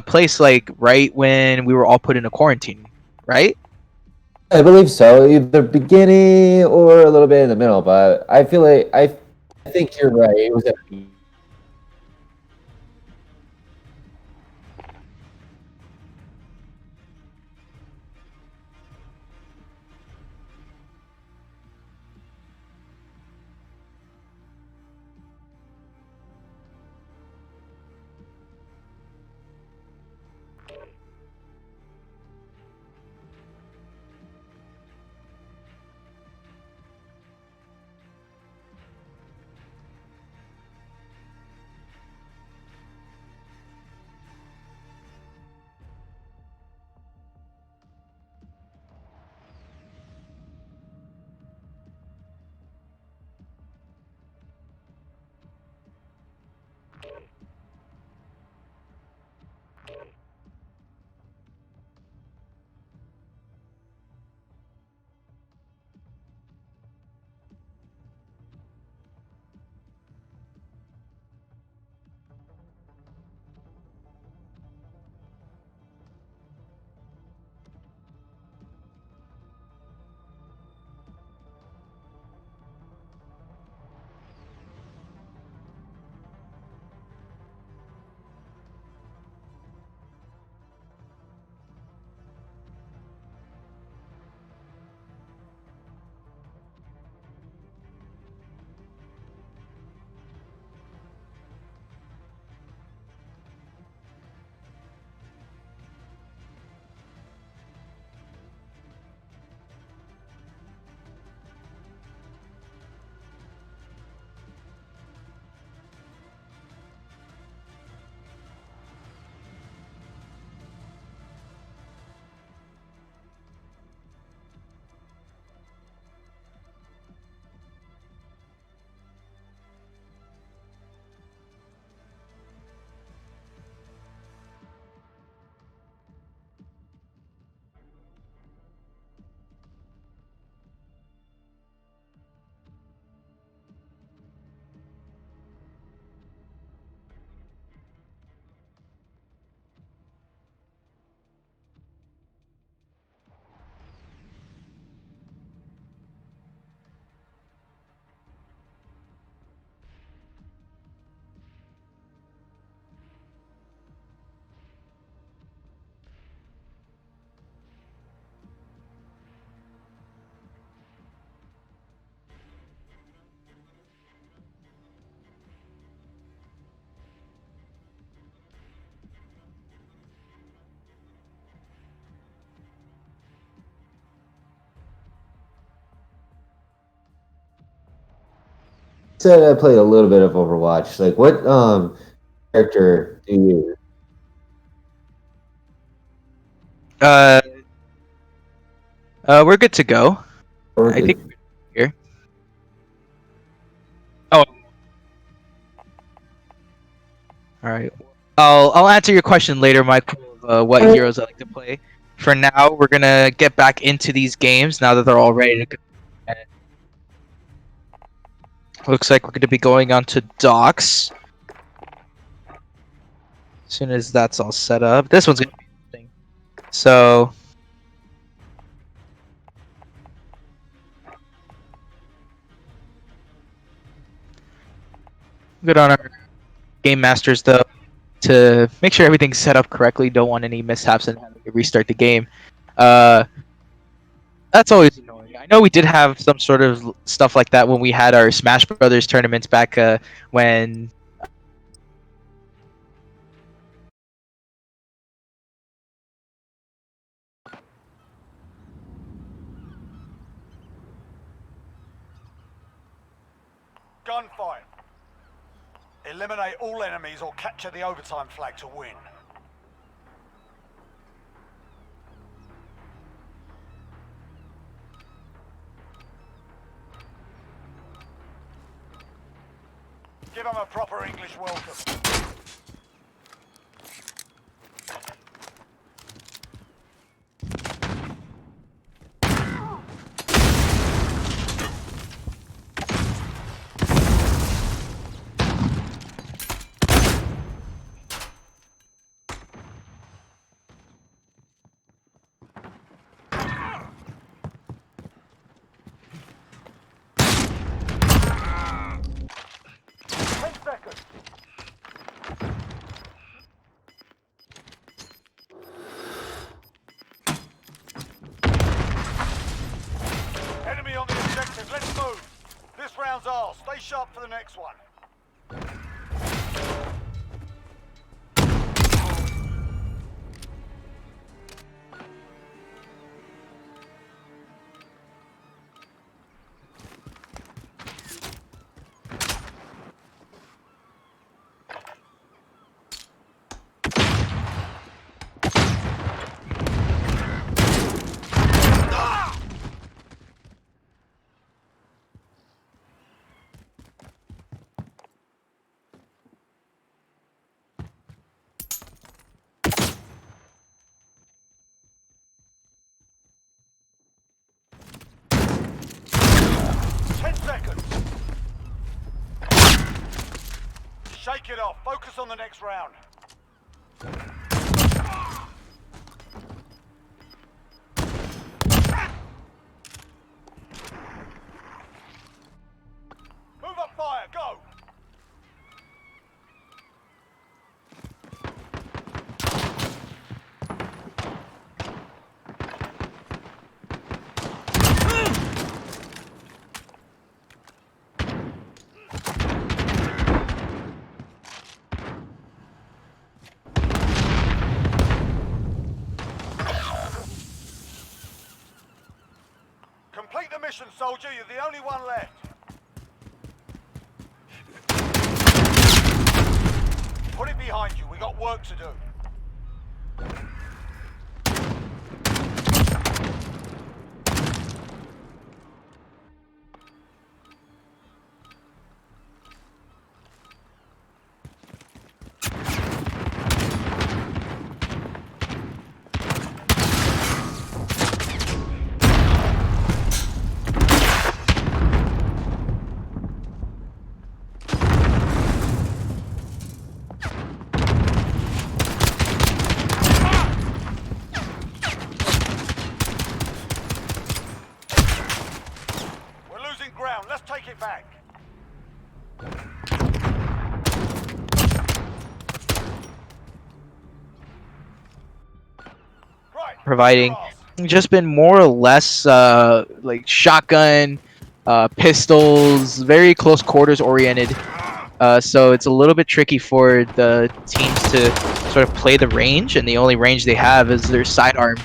place like right when we were all put into quarantine, right? I believe so, either beginning or a little bit in the middle, but I feel like I think you're right. It was at said I played a little bit of Overwatch. Like, what character do you use? Uh, we're good to go. Or I think good- we're here. Oh, all right. I'll answer your question later, Michael. What heroes I like to play. For now, we're gonna get back into these games now that they're all ready to go. Looks like we're gonna be going on to docks. As soon as that's all set up, this one's gonna be interesting. So, good on our game masters though to make sure everything's set up correctly. Don't want any mishaps and having to restart the game. Uh, that's always annoying. I know we did have some sort of stuff like that when we had our Smash Brothers tournaments back when. Gunfight. Eliminate all enemies or capture the overtime flag to win. Give them a proper English welcome. Enemy on the objective, let's move. This round's ours. Stay sharp for the next one. Shake it off. Focus on the next round. Move up fire. Go. Complete the mission, soldier. You're the only one left. Put it behind you. We got work to do. Ground. Let's take it back. Right. Providing just been more or less like shotgun, pistols, very close quarters oriented. So it's a little bit tricky for the teams to sort of play the range, and the only range they have is their sidearm,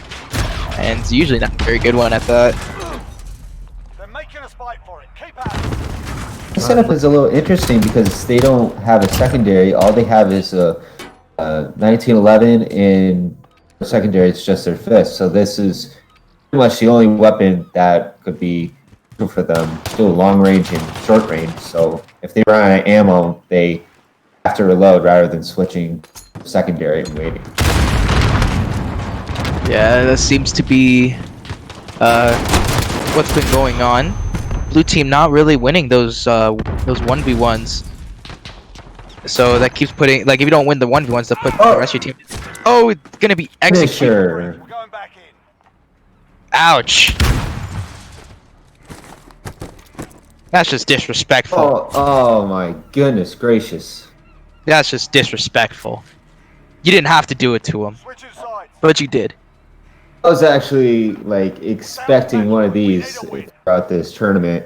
and it's usually not a very good one at that. They're making us fight for it. Keep at it. setup is a little interesting because they don't have a secondary. All they have is a 1911, and the secondary is just their fist. So this is pretty much the only weapon that could be good for them. Still long range and short range. So if they run out of ammo, they have to reload rather than switching secondary and waiting. Yeah, that seems to be what's been going on. Blue team not really winning those 1v1s. So that keeps putting, like, if you don't win the 1v1s, that put the rest of your team. Oh, it's gonna be executed. Finisher. We're going back in. Ouch. That's just disrespectful. Oh my goodness gracious. That's just disrespectful. You didn't have to do it to him, Switching sides. but you did. I was actually like expecting one of these throughout this tournament.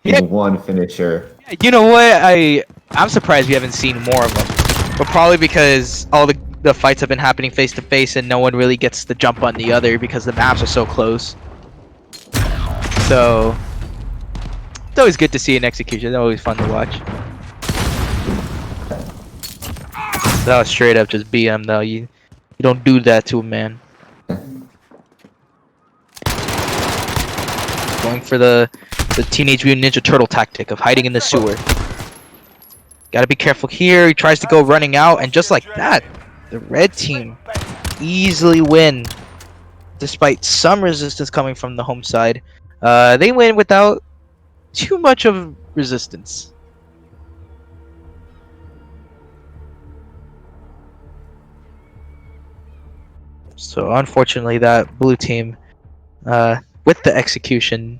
Yeah. One finisher. You know what? I'm surprised we haven't seen more of them. But probably because all the fights have been happening face to face and no one really gets the jump on the other because the maps are so close. So it's always good to see an execution. It's always fun to watch. That was straight up just BM though. You don't do that to a man. Going for the Teenage Mutant Ninja Turtle tactic of hiding in the sewer. Gotta be careful here. He tries to go running out, and just like that, the red team easily win. Despite some resistance coming from the home side, they win without too much of resistance. So unfortunately, that blue team, with the execution,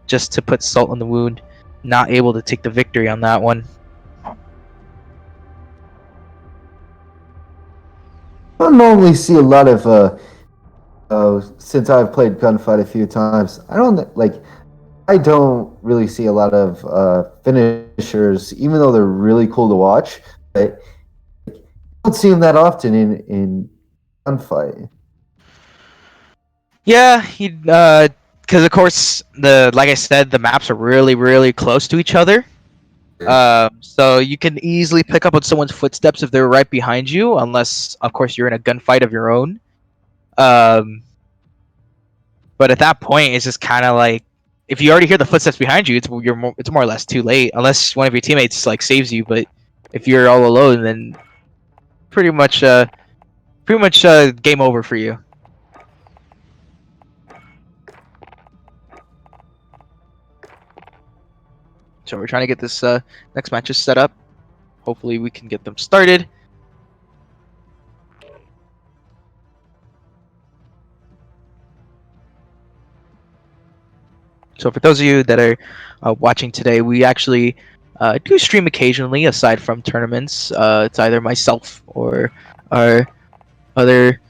just to put salt in the wound, not able to take the victory on that one. I don't normally see a lot of since I've played Gunfight a few times. I don't really see a lot of finishers, even though they're really cool to watch. But I don't see them that often in Gunfight. Yeah, because of course like I said, the maps are really close to each other. So you can easily pick up on someone's footsteps if they're right behind you, unless of course you're in a gunfight of your own. But at that point, it's just kind of like if you already hear the footsteps behind you, it's more or less too late, unless one of your teammates like saves you. But if you're all alone, then pretty much game over for you. So we're trying to get this next matches set up. Hopefully we can get them started. So for those of you that are watching today, we actually do stream occasionally aside from tournaments. It's either myself or our other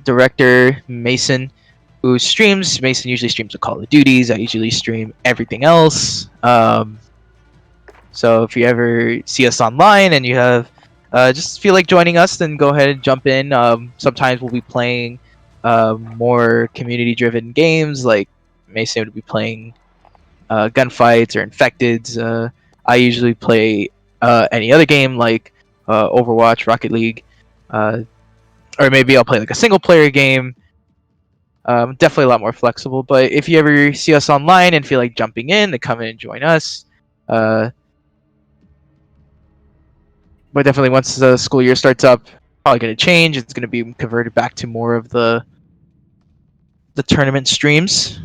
director, Mason, who streams. Mason usually streams the Call of Duties. I usually stream everything else. So if you ever see us online and you have just feel like joining us, then go ahead and jump in. Sometimes we'll be playing more community-driven games, like Mason would be playing gunfights or infecteds. I usually play any other game like Overwatch, Rocket League, or maybe I'll play like a single-player game. Definitely a lot more flexible. But if you ever see us online and feel like jumping in, then come in and join us. But definitely once the school year starts up, probably going to change. It's going to be converted back to more of the tournament streams.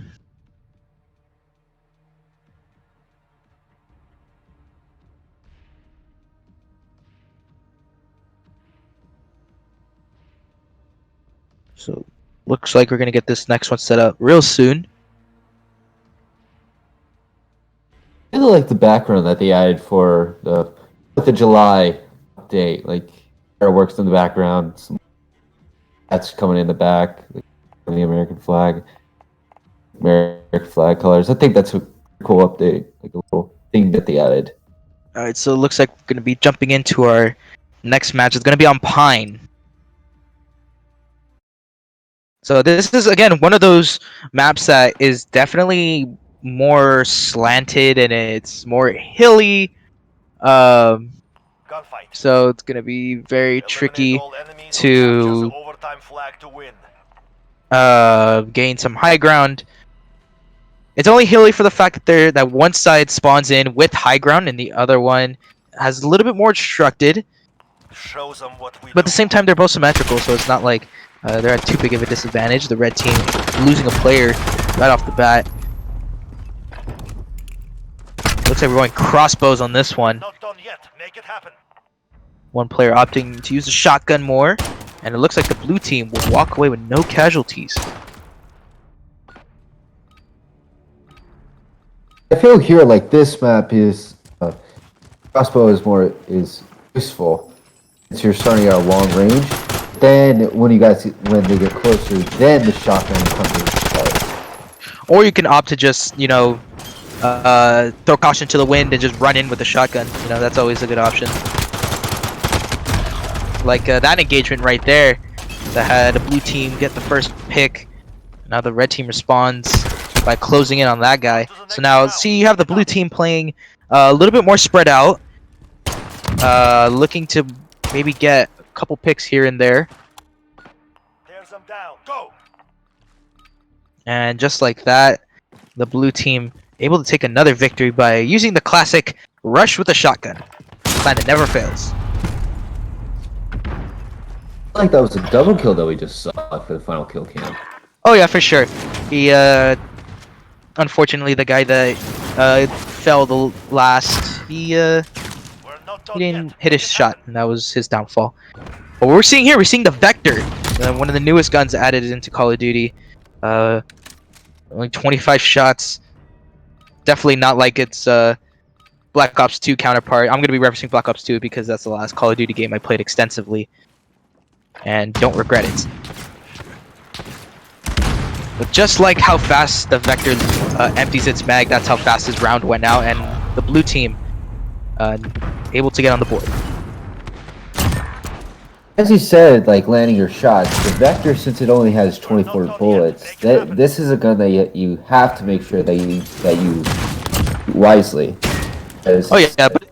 So looks like we're going to get this next one set up real soon. I really like the background that they added for the 4th of July update. Like fireworks in the background, some that's coming in the back, like, the American flag colors. I think that's a cool update, like a little thing that they added. All right, so it looks like we're going to be jumping into our next match. It's going to be on Pine. So this is, again, one of those maps that is definitely more slanted and it's more hilly. Um, Gunfight. so it's gonna be very Eliminate tricky all enemies or capture to the overtime flag to win. gain some high ground. It's only hilly for the fact that one side spawns in with high ground and the other one has a little bit more obstructed. Show them what we But at do. the same time, they're both symmetrical, so it's not like they're at too big of a disadvantage. The red team losing a player right off the bat. Looks like we're going crossbows on this one. Not done yet. Make it happen. One player opting to use the shotgun more, and it looks like the blue team will walk away with no casualties. I feel here like this map is crossbow is useful since you're starting at a long range. Then when they get closer, then the shotgun comes into play. Or you can opt to just, throw caution to the wind and just run in with the shotgun. That's always a good option. Like that engagement right there that had the blue team get the first pick. Now the red team responds by closing in on that guy. So now, see, you have the blue team playing a little bit more spread out. Looking to maybe get a couple picks here and there. Tears them down. Go. And just like that, the blue team able to take another victory by using the classic rush with a shotgun. Plan that never fails. I like that was a double kill that we just saw for the final kill cam. Oh yeah, for sure. He, unfortunately, the guy that fell the last, he We're not done didn't yet. hit his Make it shot, happen. and that was his downfall. But what we're seeing here, we're seeing the Vector, one of the newest guns added into Call of Duty. Only 25 shots. Definitely not like its Black Ops 2 counterpart. I'm going to be referencing Black Ops 2 because that's the last Call of Duty game I played extensively. And don't regret it. But just like how fast the Vector empties its mag, that's how fast his round went out, and the blue team able to get on the board. As you said, like landing your shots, the Vector, since it only has 24 bullets, this is a gun that you have to make sure that you use wisely. Oh yeah, but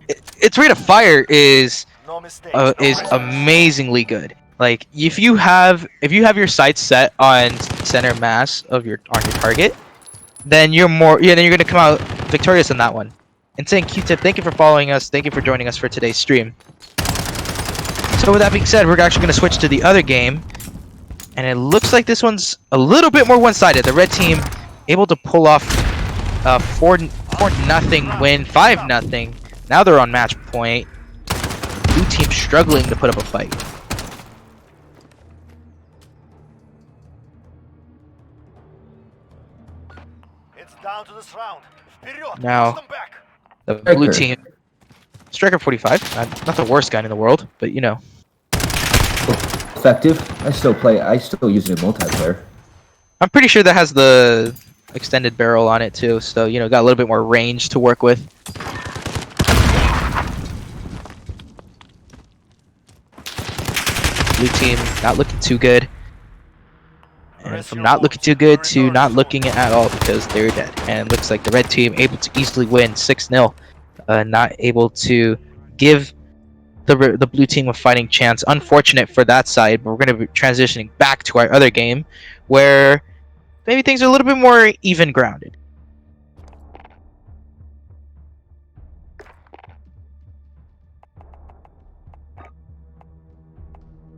its rate of fire is No mistakes. No mistakes. amazingly good. Like if you have your sights set on center mass on your target, then you're gonna come out victorious in that one. And saying Q-Tip, thank you for following us, thank you for joining us for today's stream. So with that being said, we're actually gonna switch to the other game, and it looks like this one's a little bit more one-sided. The red team able to pull off 4-0 win, 5-0. Now they're on match point. Blue team struggling to put up a fight. It's down to this round. Вперед. Now- Push them back. The blue Striker. team, Striker 45, not the worst gun in the world, but Effective. I still use it in multiplayer. I'm pretty sure that has the extended barrel on it too, so got a little bit more range to work with. Blue team not looking too good. And from not looking too good to not looking at all because they're dead. And it looks like the red team able to easily win 6-0. Not able to give the blue team a fighting chance. Unfortunate for that side, but we're going to be transitioning back to our other game where maybe things are a little bit more even grounded.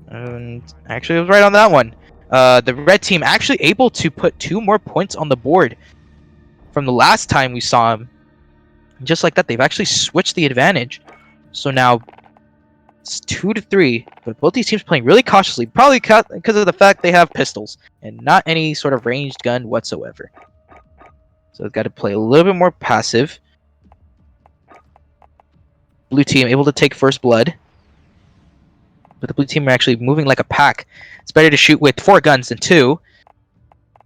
And actually, I was right on that one. The red team actually able to put 2 more points on the board from the last time we saw them. Just like that, they've actually switched the advantage. So now it's 2-3, but both these teams playing really cautiously, probably because of the fact they have pistols and not any sort of ranged gun whatsoever. So they've got to play a little bit more passive. Blue team able to take first blood. But the blue team are actually moving like a pack. It's better to shoot with 4 guns than 2.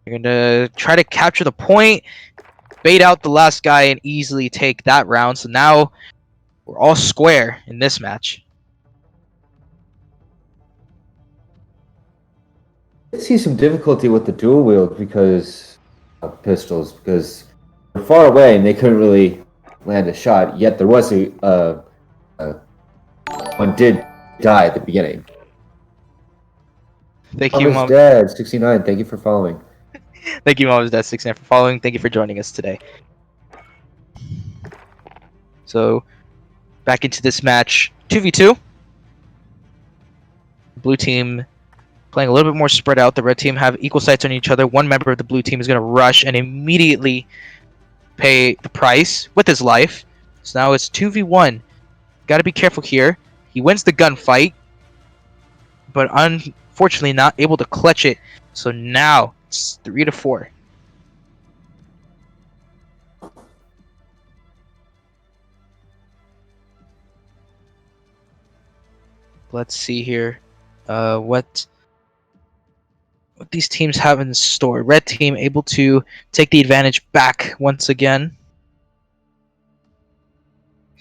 You're going to try to capture the point, bait out the last guy, and easily take that round. So now we're all square in this match. I see some difficulty with the dual wield because of pistols, because were far away and they couldn't really land a shot. Yet there was one did die at the beginning. Thank you, Mama's Mom. Dad 69. Thank you for following. Thank you, Mom's Dad 69 for following. Thank you for joining us today. So, back into this match, 2v2. Blue team playing a little bit more spread out. The red team have equal sights on each other. One member of the blue team is going to rush and immediately pay the price with his life. So now it's 2v1. Got to be careful here. He wins the gunfight, but unfortunately not able to clutch it. So now it's 3-4. Let's see here. What these teams have in store. Red team able to take the advantage back once again.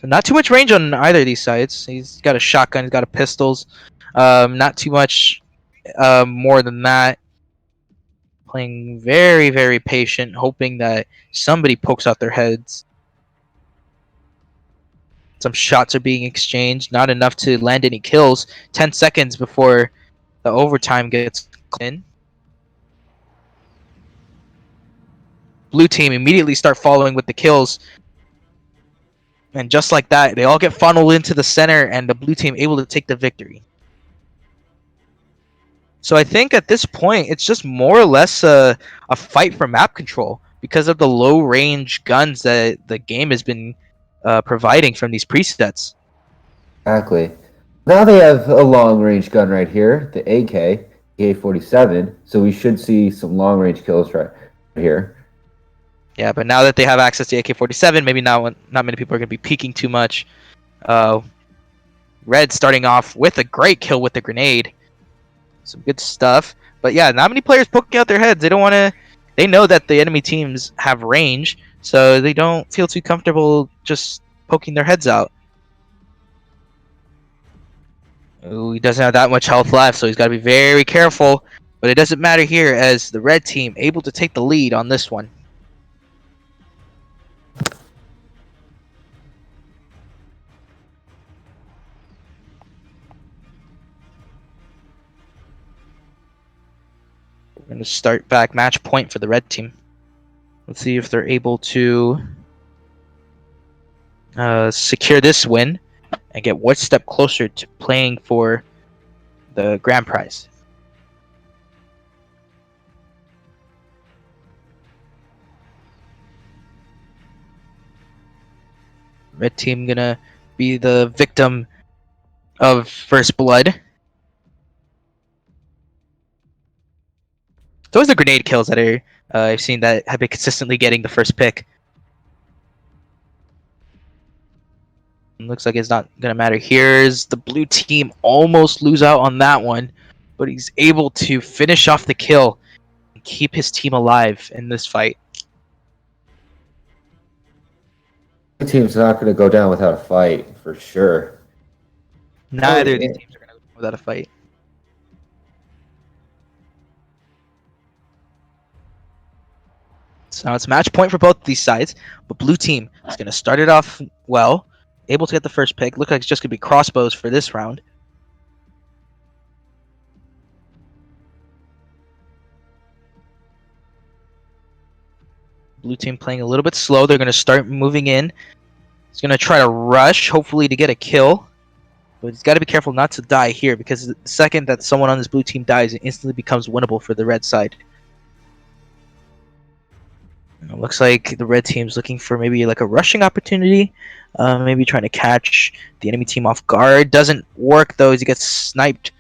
So not too much range on either of these sides. He's got a shotgun, he's got a pistols. Not too much more than that. Playing very, very patient, hoping that somebody pokes out their heads. Some shots are being exchanged, not enough to land any kills. 10 seconds before the overtime gets in. Blue team immediately start following with the kills. And just like that, they all get funneled into the center, and the blue team able to take the victory. So I think at this point, it's just more or less a fight for map control because of the low-range guns that the game has been providing from these presets. Exactly. Now they have a long-range gun right here, the AK-47. So we should see some long-range kills right here. Yeah, but now that they have access to AK-47, maybe not many people are going to be peeking too much. Red starting off with a great kill with the grenade. Some good stuff. But yeah, not many players poking out their heads. They don't want to. They know that the enemy teams have range, so they don't feel too comfortable just poking their heads out. Ooh, he doesn't have that much health left, so he's got to be very careful. But it doesn't matter here, as the red team able to take the lead on this one. We're going to start back match point for the red team. Let's see if they're able to secure this win and get one step closer to playing for the grand prize. Red team gonna be the victim of first blood. It's always the grenade kills that are I've seen that have been consistently getting the first pick. Looks like it's not gonna matter. Here's the blue team almost lose out on that one, but he's able to finish off the kill and keep his team alive in this fight. The team's not going to go down without a fight, for sure. Neither of these teams are gonna go without a fight. So now it's match point for both these sides, but blue team is gonna start it off well, able to get the first pick. Looks like it's just gonna be crossbows for this round. Blue team playing a little bit slow. They're going to start moving in. He's going to try to rush, hopefully to get a kill. But he's got to be careful not to die here, because the second that someone on this blue team dies, it instantly becomes winnable for the red side. It looks like the red team's looking for maybe like a rushing opportunity. Maybe trying to catch the enemy team off guard. Doesn't work though, as he gets sniped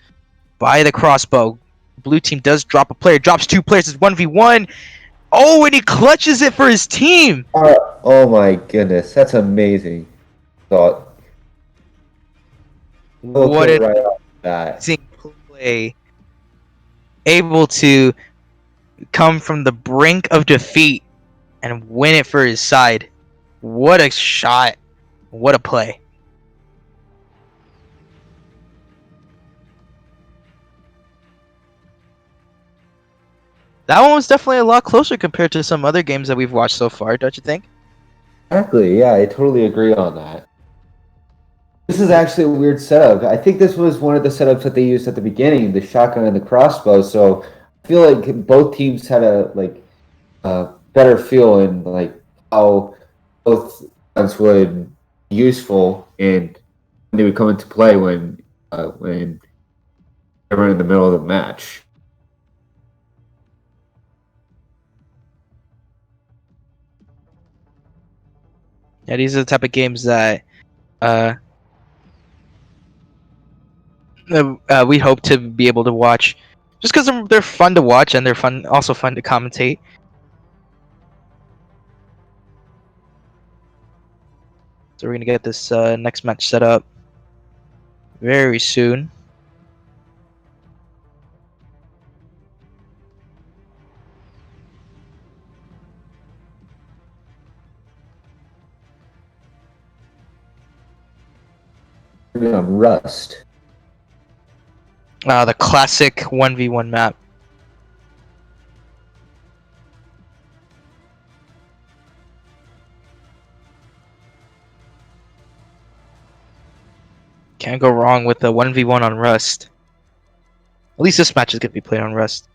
by the crossbow. Blue team does drop a player. Drops two players. It's 1v1. Oh, and he clutches it for his team. Oh my goodness, that's amazing. Thought. What an right off that. amazing play. Able to come from the brink of defeat and win it for his side. What a shot. What a play. That one was definitely a lot closer compared to some other games that we've watched so far, don't you think? Exactly. Yeah, I totally agree on that. This is actually a weird setup. I think this was one of the setups that they used at the beginning, the shotgun and the crossbow. So I feel like both teams had a better feel in like how both guns would be useful and when they would come into play when they were in the middle of the match. Yeah, these are the type of games that uh, we hope to be able to watch, just because they're fun to watch and they're also fun to commentate. So we're gonna get this next match set up very soon. Rust. The classic 1v1 map. Can't go wrong with the 1v1 on Rust. At least this match is gonna be played on Rust.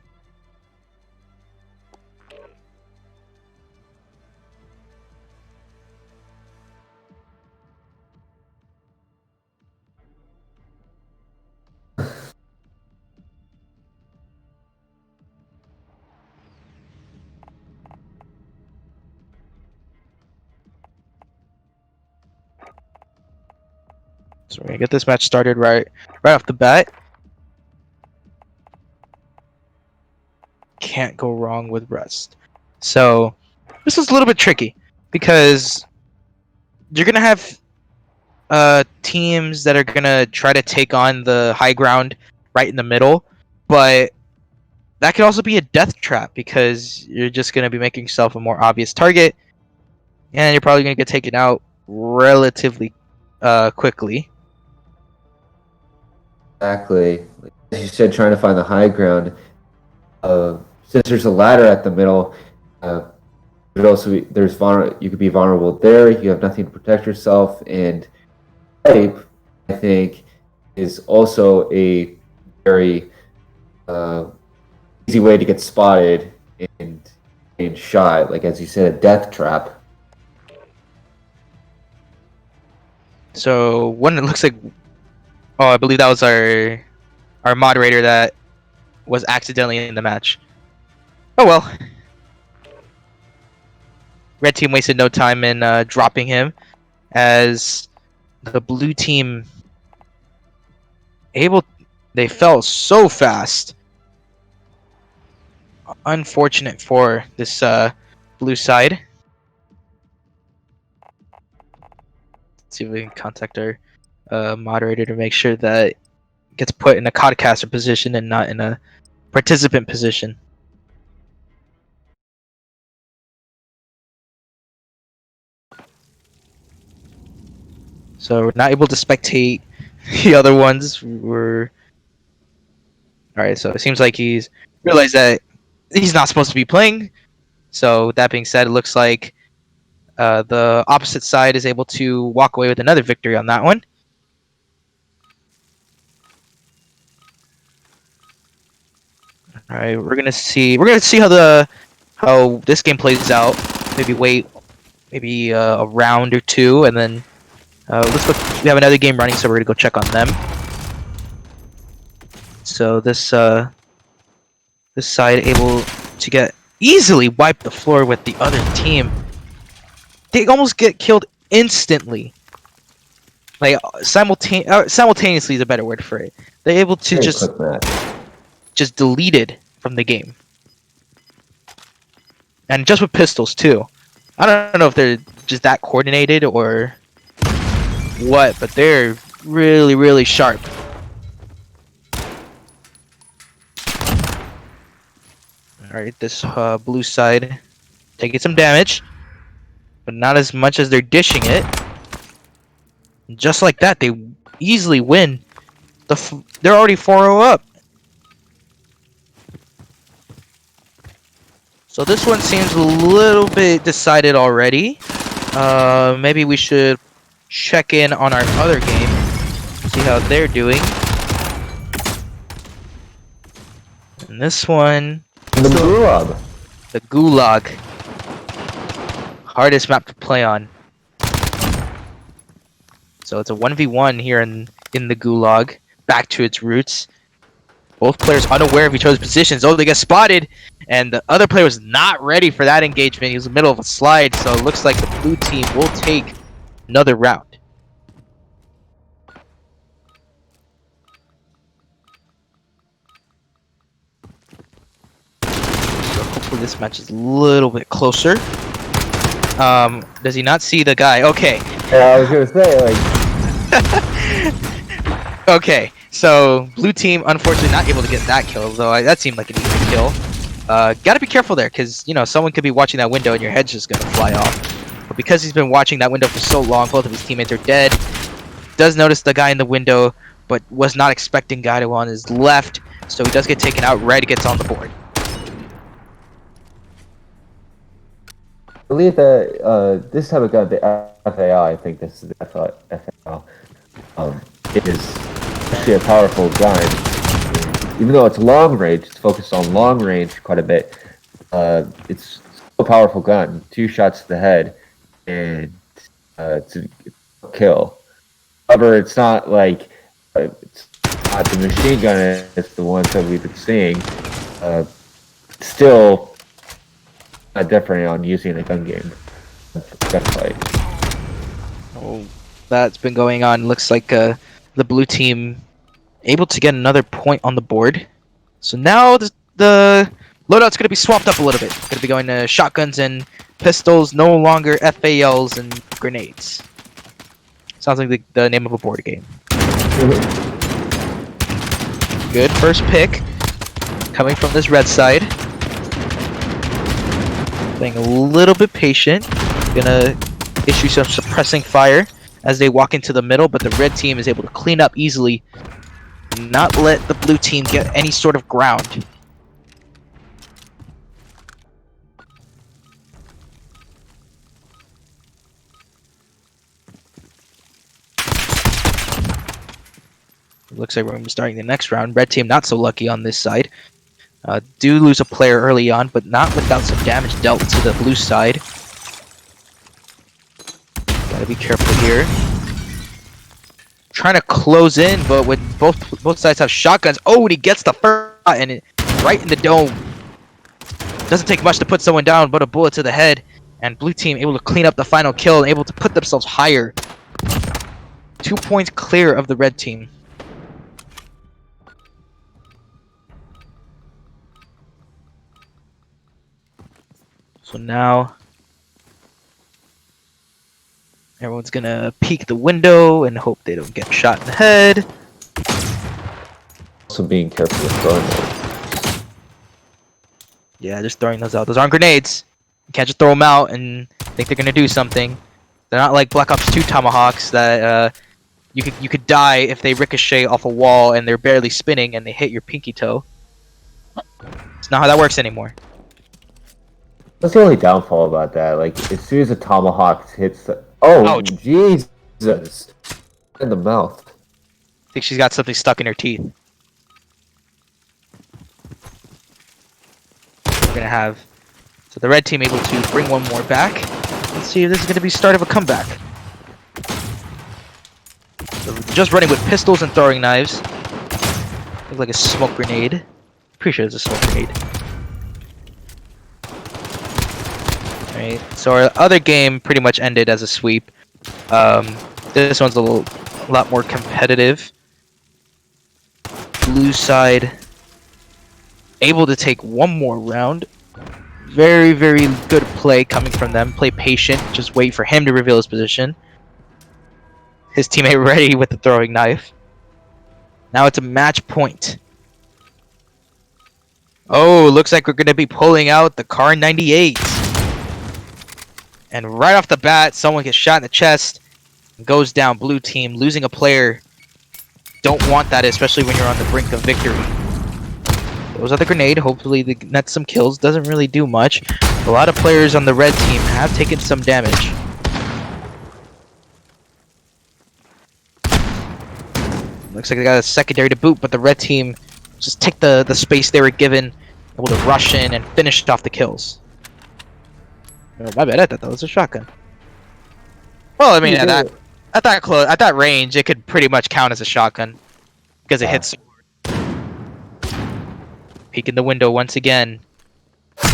So we're gonna get this match started right off the bat. Can't go wrong with Rust. So this is a little bit tricky because you're gonna have teams that are gonna try to take on the high ground right in the middle, but that could also be a death trap because you're just gonna be making yourself a more obvious target, and you're probably gonna get taken out relatively quickly. Exactly. Like, as you said, trying to find the high ground. Since there's a ladder at the middle, but also you could be vulnerable there. You have nothing to protect yourself, and pipe, I think, is also a very uh, easy way to get spotted and shot. Like as you said, a death trap. So one, it looks like, oh, I believe that was our moderator that was accidentally in the match. Oh well. Red team wasted no time in dropping him, as the blue team able they fell so fast. Unfortunate for this blue side. Let's see if we can contact our moderator to make sure that it gets put in a codcaster position and not in a participant position. So we're not able to spectate the other ones. We're alright, so it seems like he's realized that he's not supposed to be playing. So with that being said, it looks like the opposite side is able to walk away with another victory on that one. All right, we're gonna see. We're gonna see how this game plays out. Maybe wait, maybe a round or two, and then let's go. We have another game running, so we're gonna go check on them. So this side able to get easily wipe the floor with the other team. They almost get killed instantly. Like simultaneously is a better word for it. They're able to Very quick match. just deleted from the game. And just with pistols too. I don't know if they're just that coordinated or what, but they're really, really sharp. Alright, this blue side taking some damage, but not as much as they're dishing it. And just like that, they easily win. They're already 4-0 up. So this one seems a little bit decided already. Maybe we should check in on our other game, see how they're doing. And this one, The Gulag. the Gulag. Hardest map to play on. So it's a 1v1 here in the Gulag. Back to its roots. Both players unaware of each other's positions. Oh, they get spotted! And the other player was not ready for that engagement. He was in the middle of a slide, so it looks like the blue team will take another round. So hopefully this match is a little bit closer. Does he not see the guy? Okay. Yeah, I was gonna say, like, Okay, so blue team unfortunately not able to get that kill, though that seemed like an easy kill. Gotta be careful there, because, you know, someone could be watching that window and your head's just gonna fly off. But because he's been watching that window for so long, both of his teammates are dead. Does notice the guy in the window, but was not expecting guy to on his left, so he does get taken out. Red gets on the board. I believe that this time it got the FAI. I think this is the FAI. Is actually a powerful gun. Even though it's long range, it's focused on long range quite a bit. It's a powerful gun. 2 shots to the head, and it's a kill. However, it's not like it's not the machine gun. It's the ones that we've been seeing. Still, different on using a gun game. Gunfight. Oh, that's been going on. Looks like the blue team able to get another point on the board. So now the loadout's going to be swapped up a little bit. Going to be going to shotguns and pistols, no longer FALs and grenades. Sounds like the name of a board game. Good first pick coming from this red side. Playing a little bit patient. Gonna issue some suppressing fire as they walk into the middle, but the red team is able to clean up easily. Not let the blue team get any sort of ground. Looks like we're going to be starting the next round. Red team not so lucky on this side. Do lose a player early on, but not without some damage dealt to the blue side. Gotta be careful here. Trying to close in, but with both sides have shotguns. Oh, and he gets the first shot, and right in the dome. Doesn't take much to put someone down, but a bullet to the head. And blue team able to clean up the final kill and able to put themselves higher. 2 points clear of the red team. So now everyone's gonna peek the window and hope they don't get shot in the head. Also being careful with throwing those. Yeah, just throwing those out. Those aren't grenades. You can't just throw them out and think they're gonna do something. They're not like Black Ops 2 tomahawks that you could die if they ricochet off a wall and they're barely spinning and they hit your pinky toe. It's not how that works anymore. That's the only downfall about that. Like, as soon as a tomahawk hits the... Oh, Ouch. Jesus! In the mouth. I think she's got something stuck in her teeth. We're gonna have... So the red team able to bring one more back. Let's see if this is gonna be start of a comeback. So just running with pistols and throwing knives. Looks like a smoke grenade. Pretty sure it's a smoke grenade. Right. So our other game pretty much ended as a sweep. This one's a lot more competitive. Blue side able to take one more round. Very, very good play coming from them. Play patient. Just wait for him to reveal his position. His teammate ready with the throwing knife. Now it's a match point. Oh, looks like we're going to be pulling out the Car 98. And right off the bat, someone gets shot in the chest. Goes down. Blue team losing a player. Don't want that, especially when you're on the brink of victory. Those are the grenade. Hopefully they net some kills. Doesn't really do much. A lot of players on the red team have taken some damage. Looks like they got a secondary to boot, but the red team just take the space they were given, able to rush in and finish off the kills. Oh, my bad, I thought that was a shotgun. Well, I mean, at that range, it could pretty much count as a shotgun because it hits. Peek in the window once again.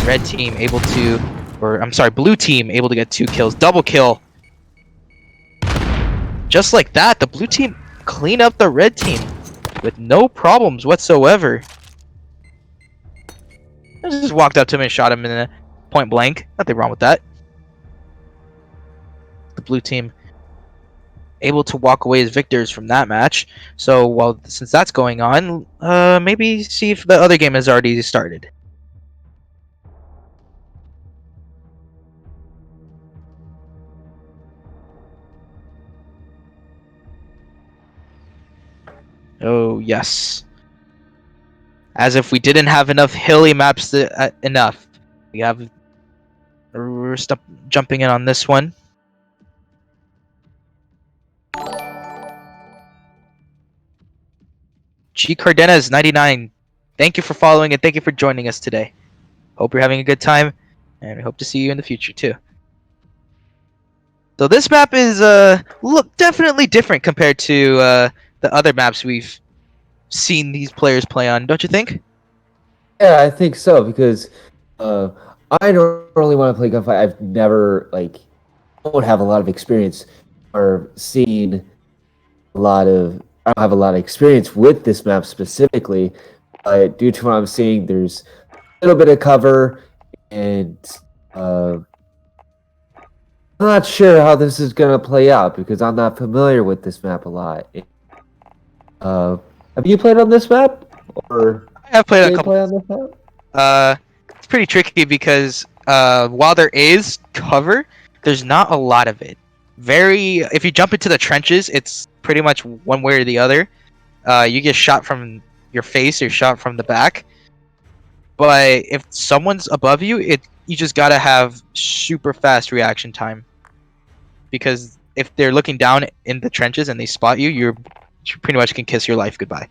Red team able to, or I'm sorry, blue team able to get 2 kills, double kill. Just like that, the blue team clean up the red team with no problems whatsoever. I just walked up to him and shot him in a point blank. Nothing wrong with that. The blue team able to walk away as victors from that match. So, well, since that's going on, maybe see if the other game has already started. Oh, yes. As if we didn't have enough hilly maps enough. We're jumping in on this one. G Cardenas 99. Thank you for following and thank you for joining us today. Hope you're having a good time, and we hope to see you in the future too. So this map is look definitely different compared to the other maps we've seen these players play on, don't you think? Yeah, I think so because I don't really want to play Gunfight. I've never don't have a lot of experience or seen a lot of. I don't have a lot of experience with this map specifically, but due to what I'm seeing, there's a little bit of cover, and I'm not sure how this is gonna play out because I'm not familiar with this map a lot. Have you played on this map, or I have played a play couple. on this map? It's pretty tricky because while there is cover, there's not a lot of it. If you jump into the trenches, it's pretty much one way or the other. You get shot from your face or shot from the back. But if someone's above you, you just gotta have super fast reaction time. Because if they're looking down in the trenches and they spot you, you pretty much can kiss your life goodbye.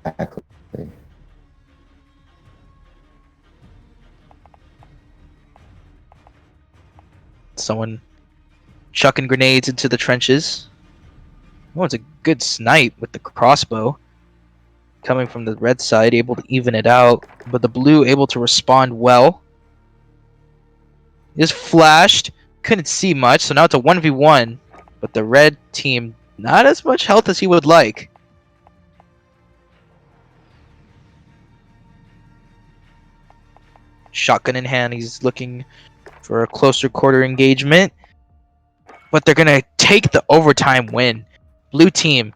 Exactly. Someone chucking grenades into the trenches. Oh, it's a good snipe with the crossbow. Coming from the red side, able to even it out. But the blue able to respond well. Just flashed. Couldn't see much, so now it's a 1v1. But the red team, not as much health as he would like. Shotgun in hand, he's looking for a closer quarter engagement. But they're going to take the overtime win. Blue team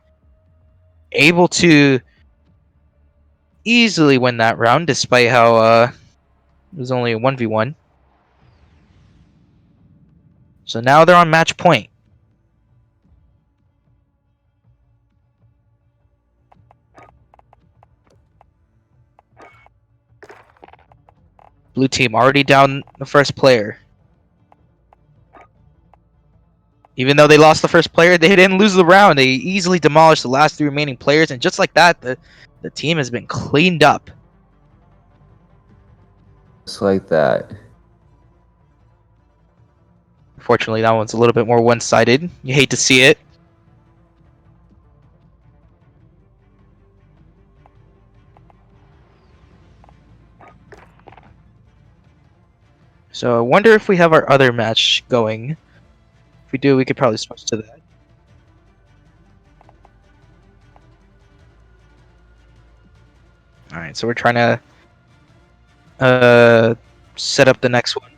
able to easily win that round despite how it was only a 1v1. So now they're on match point. Blue team already down the first player. Even though they lost the first player, they didn't lose the round. They easily demolished the last 3 remaining players, and just like that, the team has been cleaned up. Just like that. Unfortunately, that one's a little bit more one-sided. You hate to see it. So I wonder if we have our other match going. If we do, we could probably switch to that. Alright, so we're trying to set up the next one.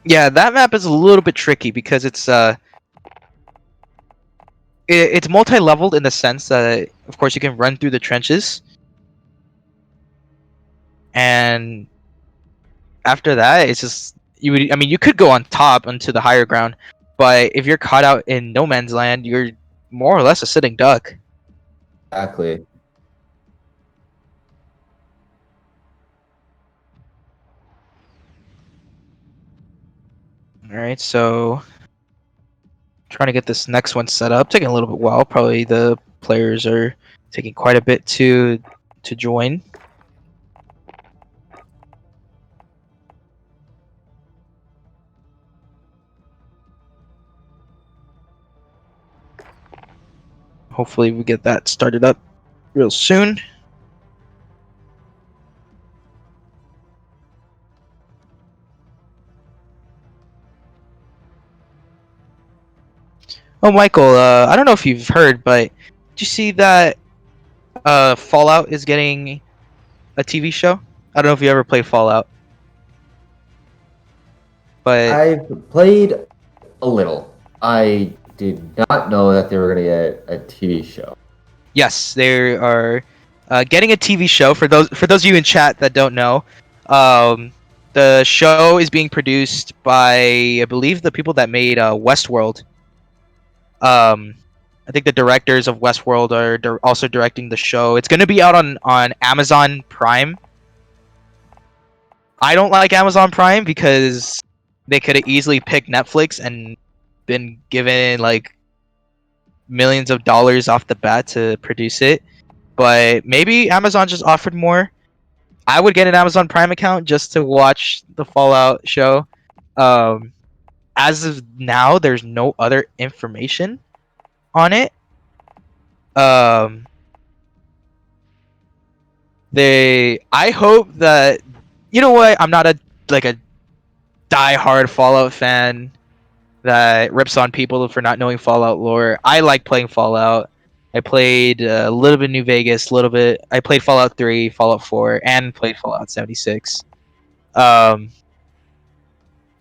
Yeah, that map is a little bit tricky because it's multi-leveled in the sense that, of course, you can run through the trenches. and after that, it's just you would. I mean, you could go on top onto the higher ground, but if you're caught out in no man's land, you're more or less a sitting duck. Exactly. All right, so trying to get this next one set up, taking a little bit while. Probably the players are taking quite a bit to join. Hopefully, we get that started up real soon. Oh, Michael, I don't know if you've heard, but did you see that Fallout is getting a TV show? I don't know if you ever played Fallout, but I've played a little. I did not know that they were going to get a TV show. yes, they are getting a TV show. For those of you in chat that don't know, um, the show is being produced by, I believe, the people that made Westworld. Um, I think the directors of Westworld are also directing the show. It's going to be out on Amazon Prime. I don't like Amazon Prime because they could have easily picked Netflix and been given like millions of dollars off the bat to produce it. But maybe Amazon just offered more. I would get an Amazon Prime account just to watch the Fallout show. Um, as of now, there's no other information on it. Um, I hope that, you know what? I'm not a die-hard Fallout fan that rips on people for not knowing Fallout lore. I like playing Fallout. I played a little bit New Vegas, a little bit. I played Fallout 3, Fallout 4, and played Fallout 76. Um,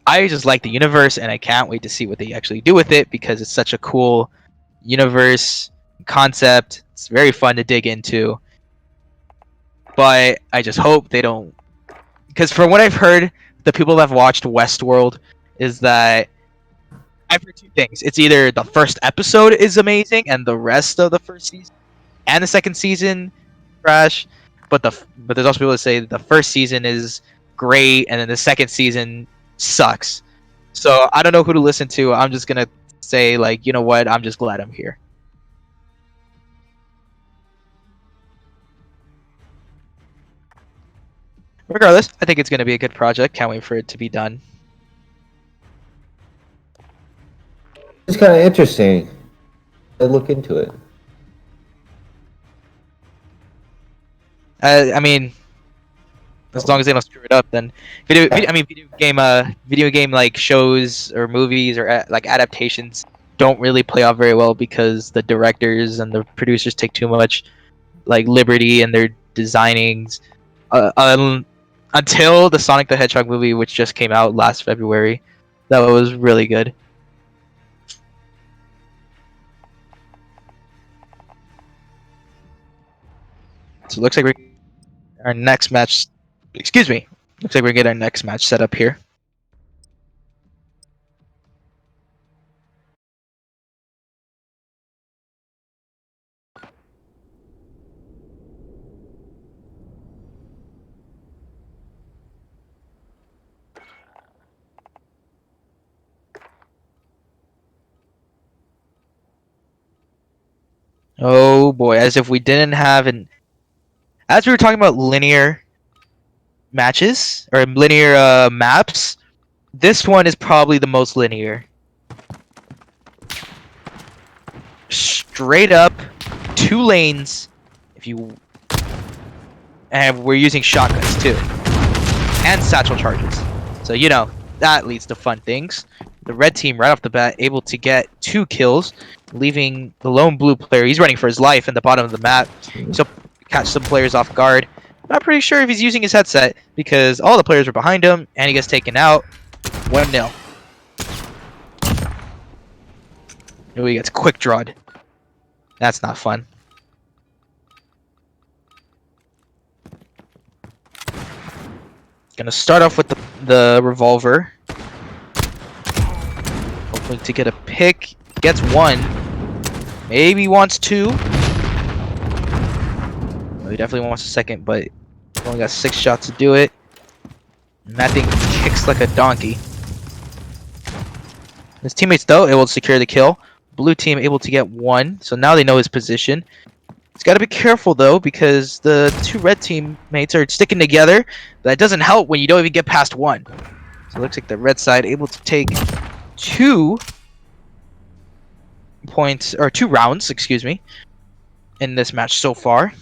I just like the universe, and I can't wait to see what they actually do with it because it's such a cool universe concept. It's very fun to dig into. But I just hope they don't, because from what I've heard, the people that have watched Westworld is that I've heard two things. It's either the first episode is amazing and the rest of the first season and the second season trash, but there's also people that say the first season is great and then the second season sucks. So I don't know who to listen to. I'm just gonna say, like, you know what? I'm just glad I'm here. Regardless, I think it's gonna be a good project. Can't wait for it to be done. It's kind of interesting. I look into it. I mean, as long as they don't screw it up, then video game like shows or movies or like adaptations don't really play off very well because the directors and the producers take too much like liberty in their designings. Until the Sonic the Hedgehog movie, which just came out last February, that was really good. So it looks like our next match. Excuse me. Looks like we're getting our next match set up here. Oh boy, as if we didn't have an. As we were talking about linear matches or linear maps, this one is probably the most linear. Straight up, 2 lanes. If you and we're using shotguns too, and satchel charges. So you know that leads to fun things. The red team right off the bat able to get 2 kills, leaving the lone blue player. He's running for his life in the bottom of the map. So catch some players off guard. Not pretty sure if he's using his headset because all the players are behind him and he gets taken out. 1-0. Oh, he gets quick drawed. That's not fun. Gonna start off with the revolver. Hoping to get a pick. Gets one. Maybe wants two. No, he definitely wants a second, but only got 6 shots to do it. And that thing kicks like a donkey. His teammates, though, able to secure the kill. Blue team able to get one, so now they know his position. He's got to be careful, though, because the 2 red teammates are sticking together. That doesn't help when you don't even get past 1. So it looks like the red side able to take 2 points, or 2 rounds, excuse me, in this match so far.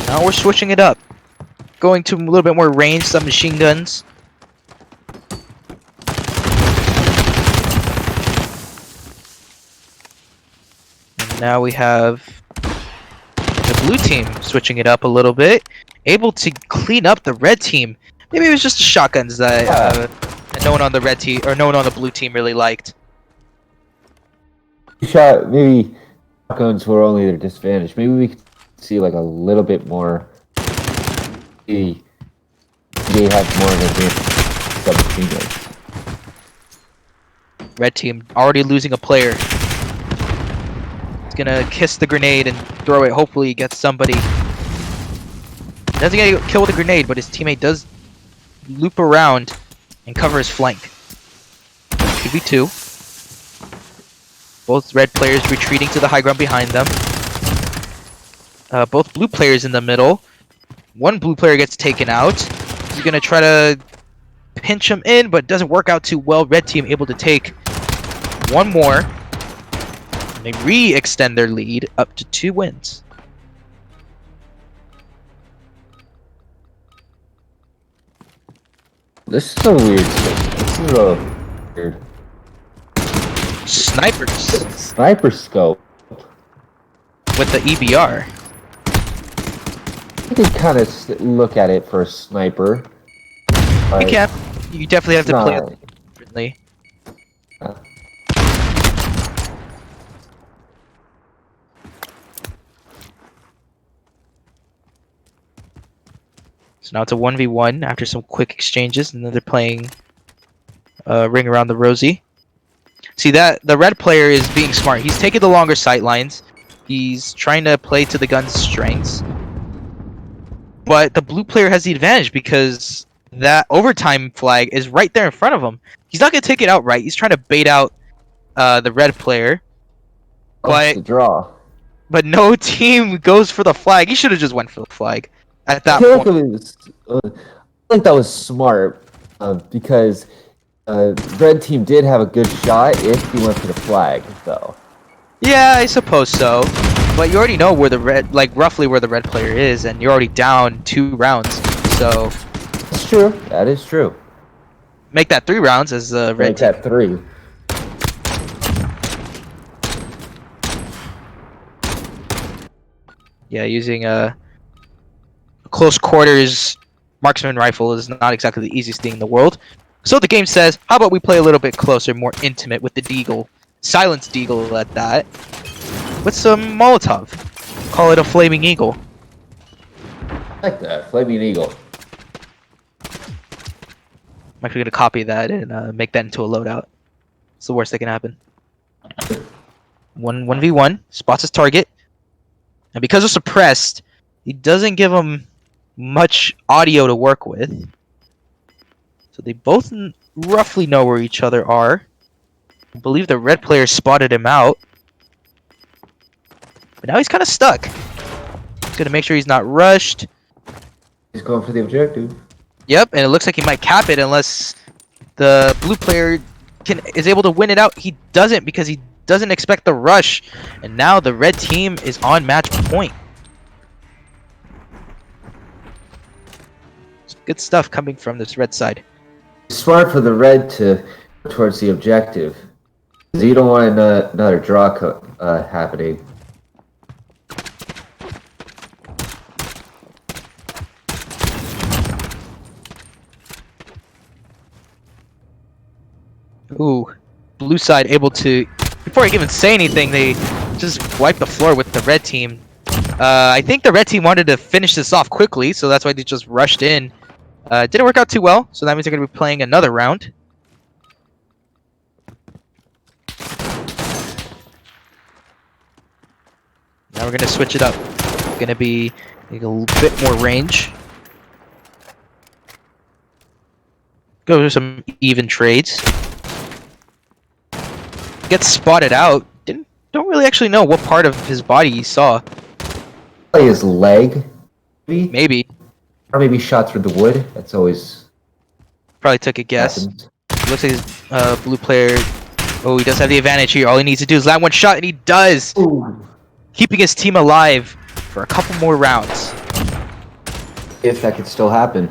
Now we're switching it up. Going to a little bit more range, some machine guns. And now we have the blue team switching it up a little bit. Able to clean up the red team. Maybe it was just the shotguns that no one on the red team, or no one on the blue team really liked. Maybe shotguns were only their disadvantage. Maybe we could see like a little bit more. They have more of a submachine guns. Red team already losing a player. He's gonna kiss the grenade and throw it. Hopefully he gets somebody. Doesn't get a kill with a grenade, but his teammate does loop around and cover his flank. 2v2. Both red players retreating to the high ground behind them. Both blue players in the middle. One blue player gets taken out. He's gonna try to pinch him in, but doesn't work out too well. Red team able to take one more. And they re-extend their lead up to 2 wins. This is a weird thing. This is a weird Snipers sniper scope. with the EBR. You can kind of look at it for a sniper. You can't. You definitely have to play it differently. So now it's a 1v1 after some quick exchanges, and then they're playing Ring Around the Rosie. See that the red player is being smart. He's taking the longer sight lines. He's trying to play to the gun's strengths. But the blue player has the advantage because that overtime flag is right there in front of him. He's not going to take it outright. He's trying to bait out the red player. The draw. But no team goes for the flag. He should have just went for the flag at that I point. think that was smart because red team did have a good shot if he went for the flag, though. Yeah, I suppose so. But you already know where the red, like roughly where the red player is, and you're already down 2 rounds. So That's true. That is true. make that 3 rounds as the red Make team. that 3. Yeah, using a close quarters marksman rifle is not exactly the easiest thing in the world. So the game says, how about we play a little bit closer, more intimate with the deagle. Silence deagle at that. With some Molotov. Call it a flaming eagle. I like that. Flaming Eagle. I'm actually gonna copy that and make that into a loadout. It's the worst that can happen. 1v1, spots his target. And because it's suppressed, he doesn't give him much audio to work with. So they both roughly know where each other are. I believe the red player spotted him out. But now he's kind of stuck. He's gonna make sure he's not rushed. He's going for the objective. Yep, and it looks like he might cap it unless the blue player is able to win it out. He doesn't because he doesn't expect the rush. And now the red team is on match point. Some good stuff coming from this red side. It's smart for the red to go towards the objective. Because you don't want another draw happening. Ooh, blue side able to, before I can even say anything, they just wipe the floor with the red team. I think the red team wanted to finish this off quickly, so that's why they just rushed in. It didn't work out too well, so that means they're going to be playing another round. Now we're going to switch it up. Going to be like a little bit more range. Go to some even trades. Gets spotted out. Don't really actually know what part of his body he saw. Probably his leg, Maybe. or maybe shot through the wood. That's always Probably took a guess. happens. Looks like his blue player. Oh, he does have the advantage here. All he needs to do is land one shot, and he does. Ooh. Keeping his team alive for a couple more rounds. If that could still happen.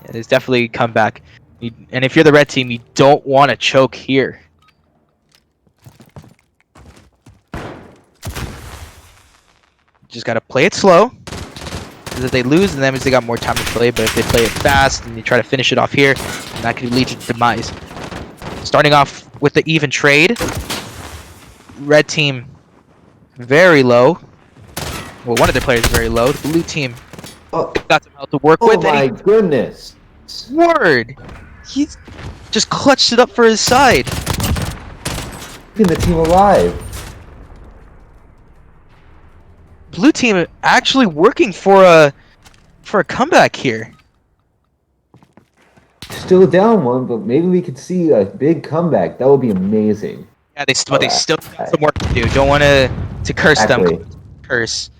Yeah, there's definitely a comeback. And if you're the red team, you don't want to choke here. Just gotta play it slow. Because if they lose, then that means they got more time to play. But if they play it fast and they try to finish it off here, that could lead to demise. Starting off with the even trade. Red team very low. Well, one of their players is very low. The blue team Oh, got some health to work oh with. my And goodness. word! He's just clutched it up for his side. Keeping the team alive. Blue team actually working for a comeback here. Still down one, but maybe we could see a big comeback. That would be amazing. Yeah, but they still have some work to do. Don't want to curse Exactly. them. Curse.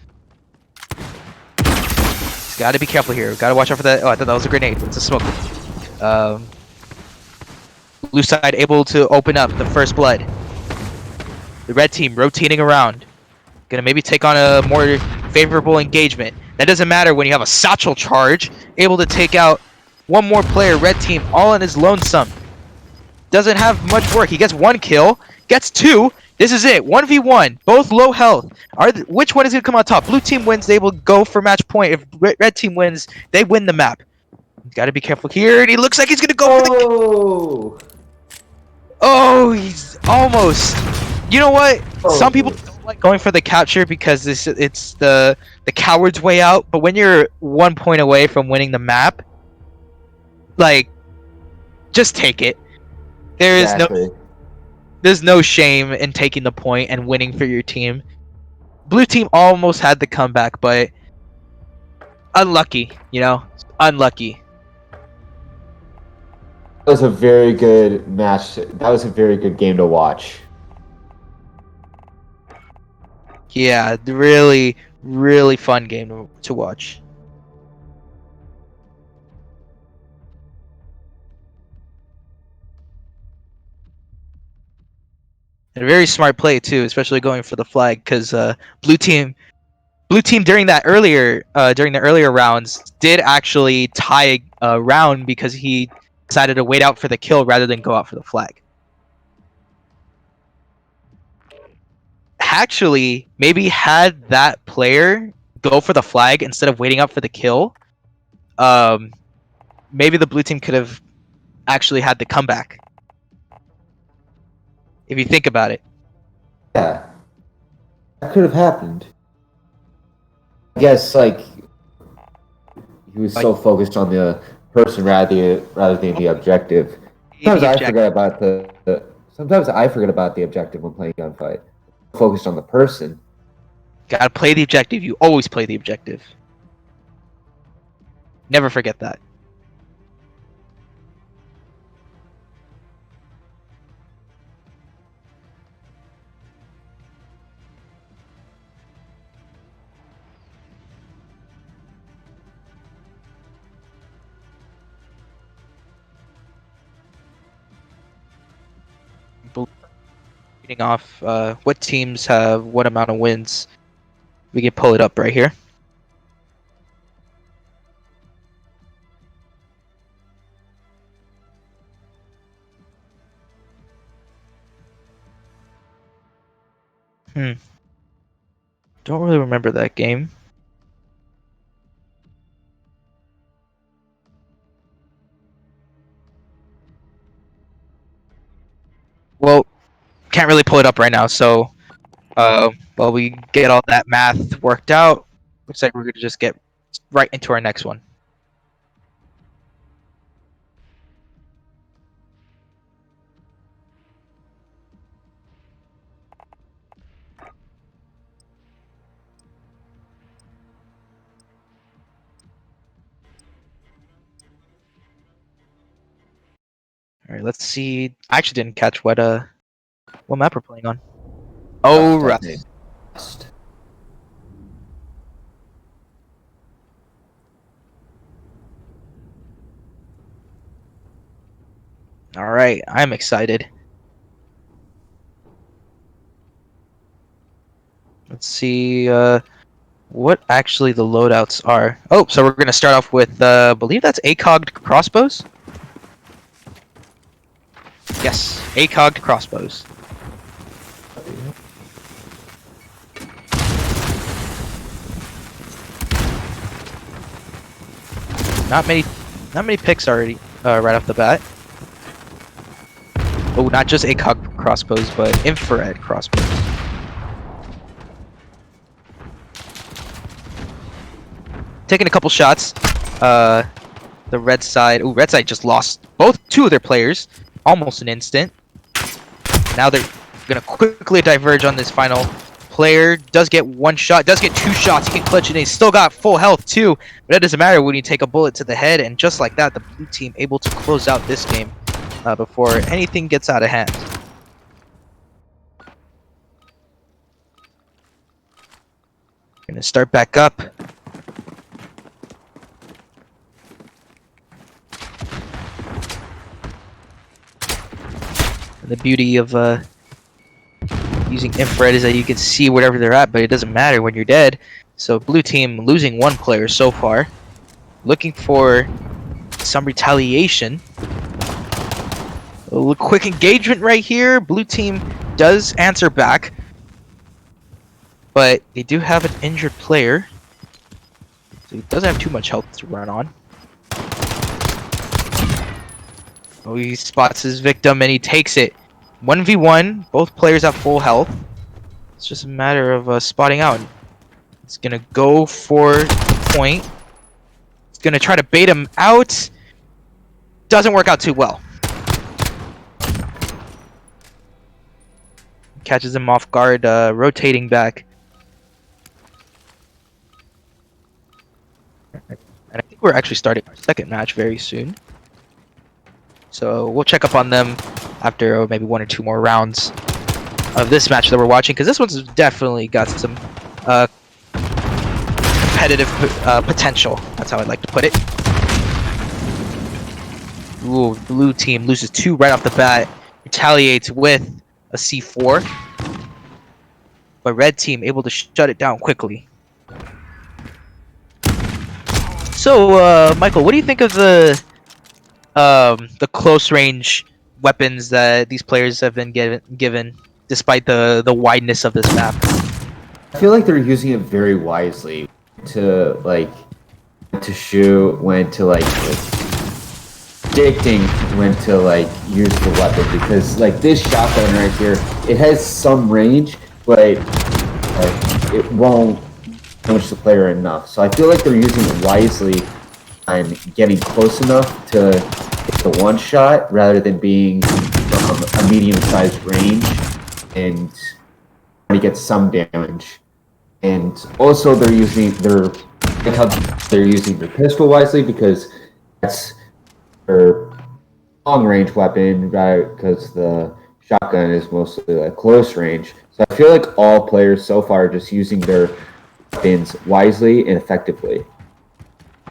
Got to be careful here. Got to watch out for that. Oh, I thought that was a grenade. It's a smoke. Blue side able to open up the first blood. The red team rotating around. Gonna maybe take on a more favorable engagement. That doesn't matter when you have a satchel charge. Able to take out one more player, red team, all in his lonesome. Doesn't have much work. He gets one kill. Gets two. This is it. 1v1. Both low health. Which one is going to come on top? Blue team wins. They will go for match point. If red team wins, they win the map. Got to be careful here. And he looks like he's going to go for the... Oh! Oh, he's almost. You know what? Oh. Some people don't like going for the capture because it's the coward's way out. But when you're 1 point away from winning the map, like, just take it. Exactly. There's no shame in taking the point and winning for your team. Blue team almost had the comeback, but unlucky, unlucky. That was a very good match. That was a very good game to watch. Yeah, really, really fun game to watch. And a very smart play too, especially going for the flag, because blue team during the earlier rounds did actually tie a round because he decided to wait out for the kill rather than go out for the flag. Actually, maybe had that player go for the flag instead of waiting out for the kill, maybe the blue team could have actually had the comeback. If you think about it. Yeah. That could have happened. I guess, like, he was so focused on the person rather than the objective. Sometimes I forget about sometimes I forget about the objective when playing Gunfight. Focused on the person. Gotta play the objective. You always play the objective. Never forget that. Reading off what teams have what amount of wins. We can pull it up right here. Don't really remember that game. Well, can't really pull it up right now, so While we get all that math worked out, looks like we're gonna just get right into our next one. All right, let's see. I actually didn't catch what map we're playing on. Oh, I right. think. All right, I'm excited. Let's see what actually the loadouts are. Oh, so we're gonna start off with I believe that's ACOG crossbows. Yes, ACOG crossbows. Not many picks already right off the bat. Oh, not just ACOG crossbows, but infrared crossbows. Taking a couple shots. The red side. Ooh, red side just lost two of their players, almost an instant. Now they're gonna quickly diverge on this final player. Does get one shot, does get two shots. He can clutch it, and he's still got full health too. But that doesn't matter when you take a bullet to the head, and just like that, the blue team able to close out this game before anything gets out of hand. Gonna start back up. And the beauty of using infrared is that you can see wherever they're at, but it doesn't matter when you're dead. So blue team losing one player so far. Looking for some retaliation. A quick engagement right here. Blue team does answer back. But they do have an injured player. So he doesn't have too much health to run on. Oh, he spots his victim and he takes it. 1v1, both players have full health. It's just a matter of spotting out. It's gonna go for the point. It's gonna try to bait him out. Doesn't work out too well. Catches him off guard, rotating back. And I think we're actually starting our second match very soon. So we'll check up on them after maybe one or two more rounds of this match that we're watching, because this one's definitely got some competitive potential. That's how I'd like to put it. Ooh, blue team loses two right off the bat. Retaliates with a C4. But red team able to shut it down quickly. So, Michael, what do you think of the close range weapons that these players have been given despite the wideness of this map? I feel like they're using it very wisely to to shoot, when to predicting when to use the weapon, because this shotgun right here, it has some range, but it won't damage the player enough. So I feel like they're using it wisely and getting close enough to get the one shot rather than being from a medium-sized range and trying to get some damage. And also they're using their pistol wisely, because that's their long-range weapon, right? Because the shotgun is mostly close range. So I feel like all players so far are just using their weapons wisely and effectively.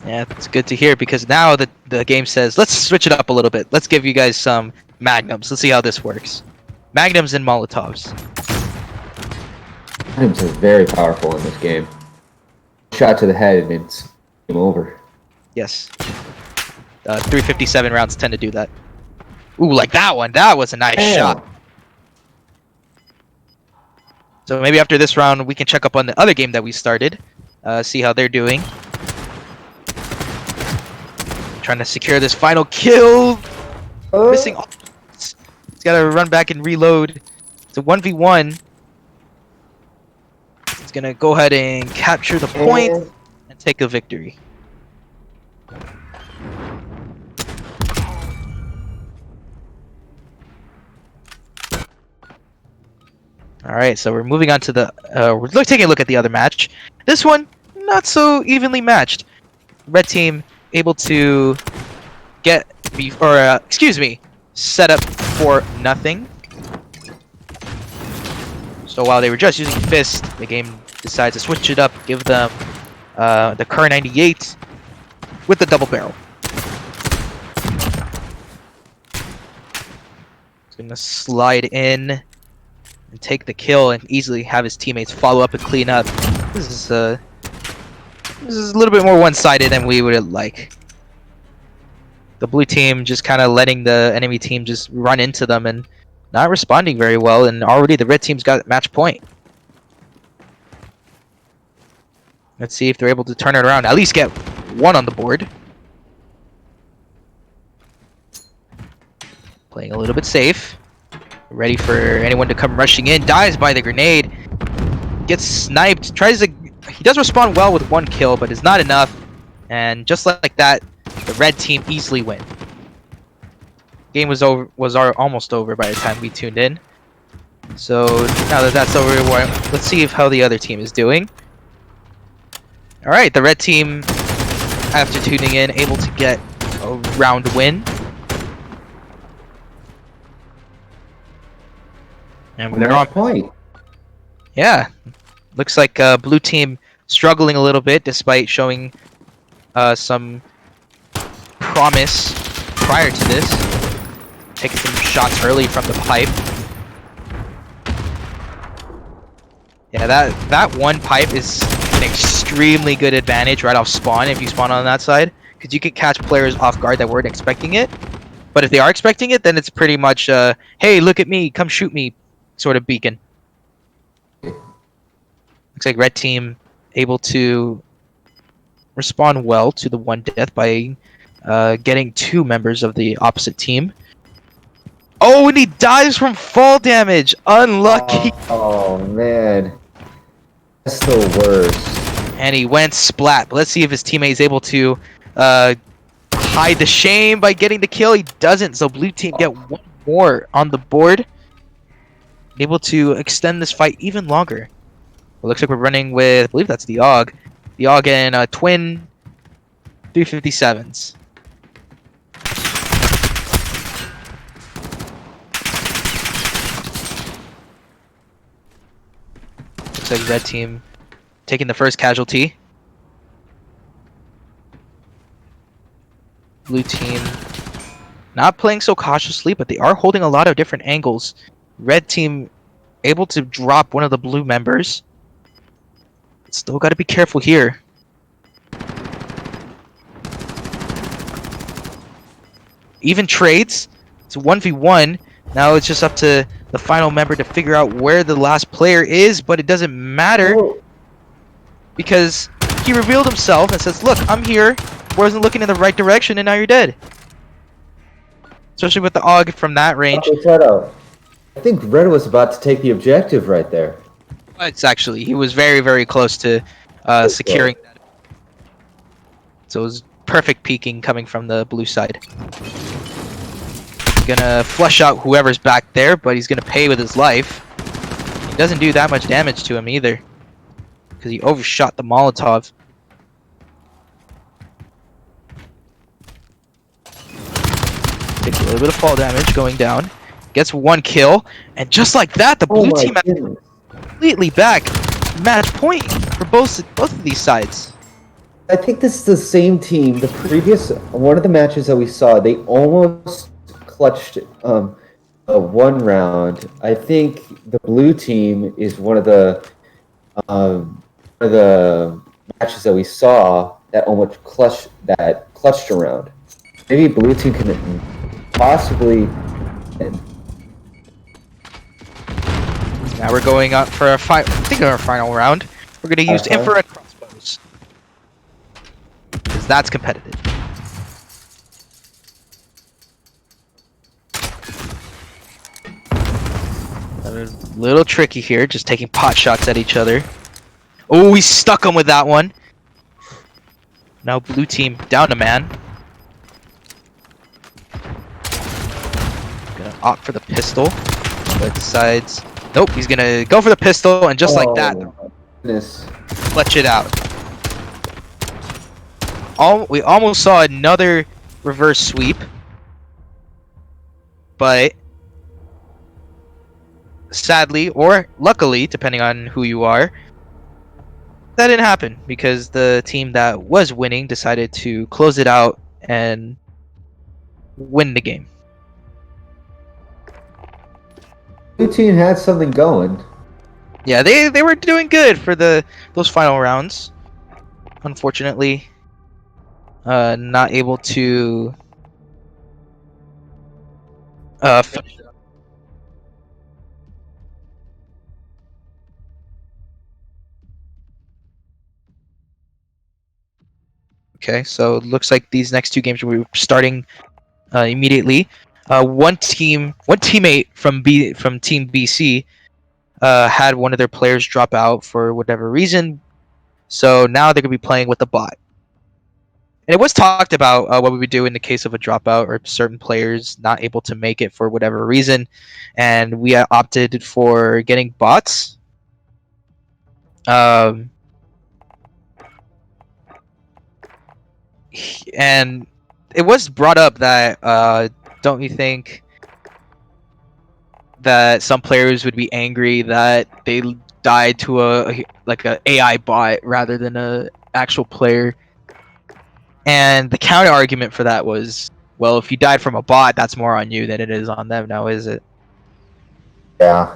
Yeah, it's good to hear, because now the game says, let's switch it up a little bit. Let's give you guys some magnums. Let's see how this works. Magnums and Molotovs. Magnums are very powerful in this game. Shot to the head and it's game over. Yes. 357 rounds tend to do that. Ooh, like that one. That was a nice shot. So maybe after this round, we can check up on the other game that we started. See how they're doing. Trying to secure this final kill. Missing all. He's got to run back and reload. It's a 1v1. He's gonna go ahead and capture the point and take a victory. All right, so we're moving on to the. Taking a look at the other match. This one not so evenly matched. Red team able to set up for nothing. So while they were just using fist, the game decides to switch it up, give them the Kar 98 with the double barrel. He's gonna slide in and take the kill and easily have his teammates follow up and clean up. This is a little bit more one-sided than we would like. The blue team just kind of letting the enemy team just run into them and not responding very well, and already the red team's got match point. Let's see if they're able to turn it around, at least get one on the board. Playing a little bit safe. Ready for anyone to come rushing in. Dies by the grenade. Gets sniped. He does respond well with one kill, but it's not enough. And just like that, the red team easily win. Game was almost over by the time we tuned in. So now that that's over, let's see how the other team is doing. All right, the red team, after tuning in, able to get a round win. And they're on point. Yeah, looks like blue team struggling a little bit despite showing some promise prior to this. Taking some shots early from the pipe. Yeah, that one pipe is an extremely good advantage right off spawn if you spawn on that side, because you can catch players off guard that weren't expecting it. But if they are expecting it, then it's pretty much hey, look at me, come shoot me sort of beacon. Looks like red team able to respond well to the one death by getting two members of the opposite team. Oh, and he dies from fall damage. Unlucky. Oh man, that's the worst. And he went splat. But let's see if his teammate is able to hide the shame by getting the kill. He doesn't. So blue team get one more on the board, able to extend this fight even longer. Well, looks like we're running with, I believe that's the AUG. The AUG and twin 357s. Looks like red team taking the first casualty. Blue team not playing so cautiously, but they are holding a lot of different angles. Red team able to drop one of the blue members. Still got to be careful here. Even trades. It's 1v1. Now it's just up to the final member to figure out where the last player is, but it doesn't matter because he revealed himself and says, look, I'm here. Wasn't looking in the right direction, and now you're dead. Especially with the AUG from that range. I think red was about to take the objective right there. It's actually, he was very, very close to securing that. So it was perfect peeking coming from the blue side. Gonna flush out whoever's back there, but he's gonna pay with his life. He doesn't do that much damage to him either, because he overshot the Molotov. Takes a little bit of fall damage going down. Gets one kill, and just like that, the blue team has completely back match point for both of these sides. I think this is the same team. The previous one of the matches that we saw, they almost clutched one round. I think the blue team is one of the matches that we saw that almost clutched around. Maybe blue team can possibly. Now we're going up for our final round. We're going to use infrared crossbows, because that's competitive. A little tricky here, just taking pot shots at each other. Oh, we stuck him with that one. Now blue team down a man. Gonna opt for the pistol, but decides nope. He's gonna go for the pistol, and just like that, Goodness. clutch it out. We almost saw another reverse sweep, but sadly or luckily, depending on who you are, that didn't happen because the team that was winning decided to close it out and win the game. Blue team had something going. Yeah, they were doing good for those final rounds. Unfortunately, not able to finish it up. Okay, so it looks like these next two games will be starting immediately. One teammate from Team BC had one of their players drop out for whatever reason, so now they're gonna be playing with the bot. And it was talked about what we would do in the case of a dropout or certain players not able to make it for whatever reason, and we opted for getting bots. Um, and it was brought up that don't you think that some players would be angry that they died to a AI bot rather than a actual player? And the counter argument for that was, well, if you died from a bot, that's more on you than it is on them now, is it? Yeah.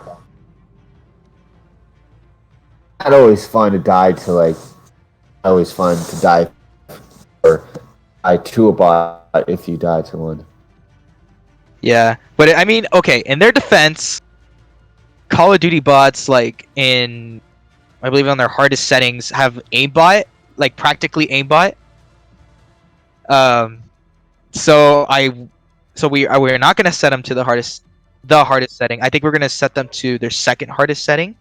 Not always fun to die to like. Always fun to die or die to a bot if you die to one. Yeah, but I mean, okay, in their defense, Call of Duty bots, like in, I believe on their hardest settings, have aimbot, like practically aimbot. Um, so we're not gonna set them to the hardest setting. I think we're gonna set them to their second hardest setting.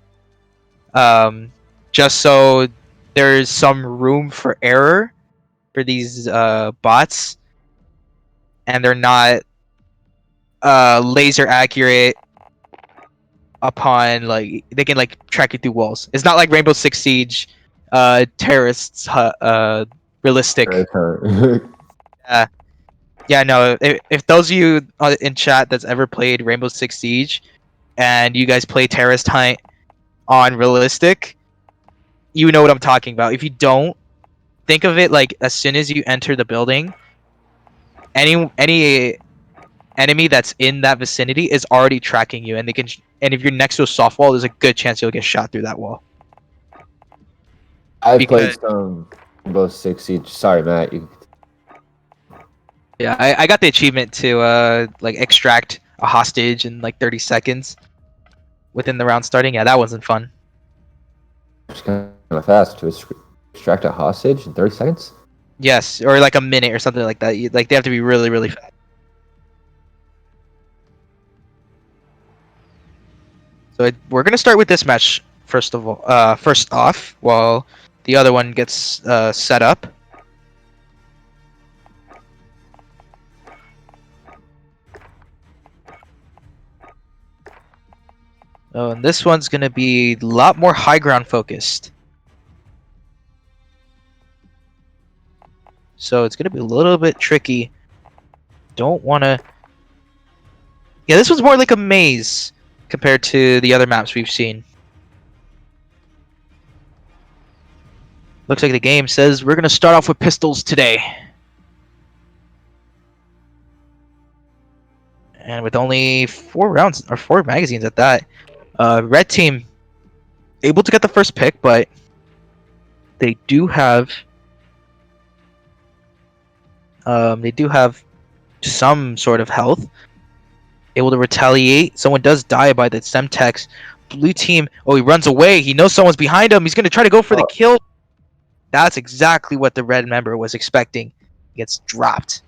Just so there's some room for error for these bots, and they're not laser accurate upon like they can like track you through walls. It's not like Rainbow Six Siege terrorists realistic. Yeah, yeah, no. If those of you in chat that's ever played Rainbow Six Siege and you guys play Terrorist Hunt on realistic, you know what I'm talking about. If you don't, think of it like as soon as you enter the building, any enemy that's in that vicinity is already tracking you, and they can. And if you're next to a soft wall, there's a good chance you'll get shot through that wall. I played Because some Rainbow Six Siege. Sorry, Matt. yeah, I got the achievement to like extract a hostage in like 30 seconds within the round starting. Yeah, that wasn't fun. It's kind of fast to extract a hostage in 30 seconds. Yes, or like a minute or something like that. Like they have to be really, really fast. So we're gonna start with this match first of all. First off, while the other one gets set up. Oh, and this one's gonna be a lot more high ground focused. So it's gonna be a little bit tricky. Don't wanna. Yeah, this one's more like a maze compared to the other maps we've seen. Looks like the game says we're gonna start off with pistols today. And with only 4 rounds or 4 magazines at that, red team able to get the first pick, but they do have some sort of health. Able to retaliate. Someone does die by the Semtex. Blue team. Oh, he runs away. He knows someone's behind him. He's gonna try to go for the kill. That's exactly what the red member was expecting. He gets dropped.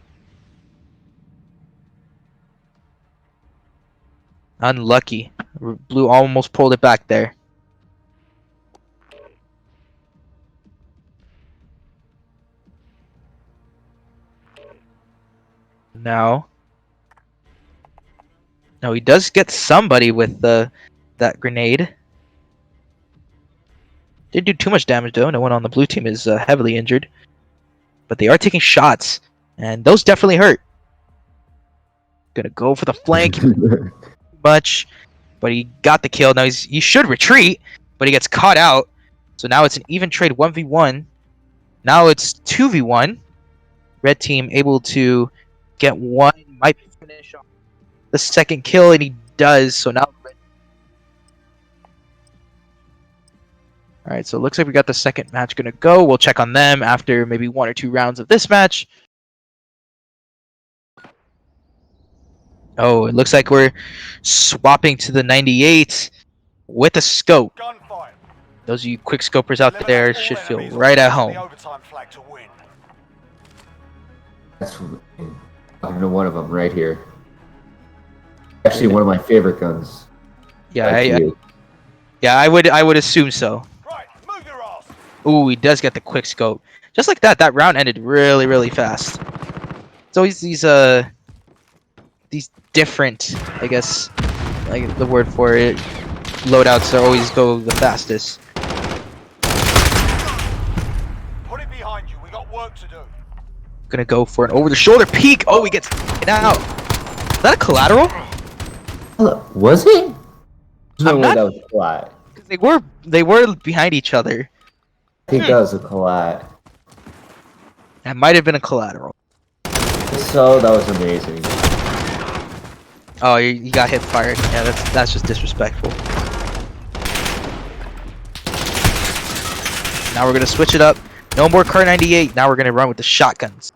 Unlucky. Blue almost pulled it back there. now. No, he does get somebody with that grenade. Didn't do too much damage though. No one on the blue team is heavily injured, but they are taking shots, and those definitely hurt. Gonna go for the flank, much, but he got the kill. Now he should retreat, but he gets caught out. So now it's an even trade 1v1. Now it's 2v1. Red team able to get one, might finish off the second kill, and he does. So now, all right. So it looks like we got the second match gonna go. We'll check on them after maybe 1 or 2 rounds of this match. Oh, it looks like we're swapping to the 98 with a scope. Gunfight. Those of you quick scopers out Eliminate there all should feel enemies or right at capture home. the overtime flag to win. That's one of them right here. Actually, one of my favorite guns. Yeah, Like you. I would assume so. Right, move your ass. Ooh, he does get the quick scope. Just like that, that round ended really, really fast. It's always these different, I guess, like the word for it, loadouts that always go the fastest. Put it behind you. We got work to do. Gonna go for an over-the-shoulder peek. Oh, he gets taken out. Is that a collateral? Was it? No I'm way not- that was a collat. They were behind each other. I think that was a collat. That might have been a collateral. So that was amazing. Oh, you got hip fired. Yeah, that's just disrespectful. Now we're gonna switch it up. No more Car 98. Now we're gonna run with the shotguns.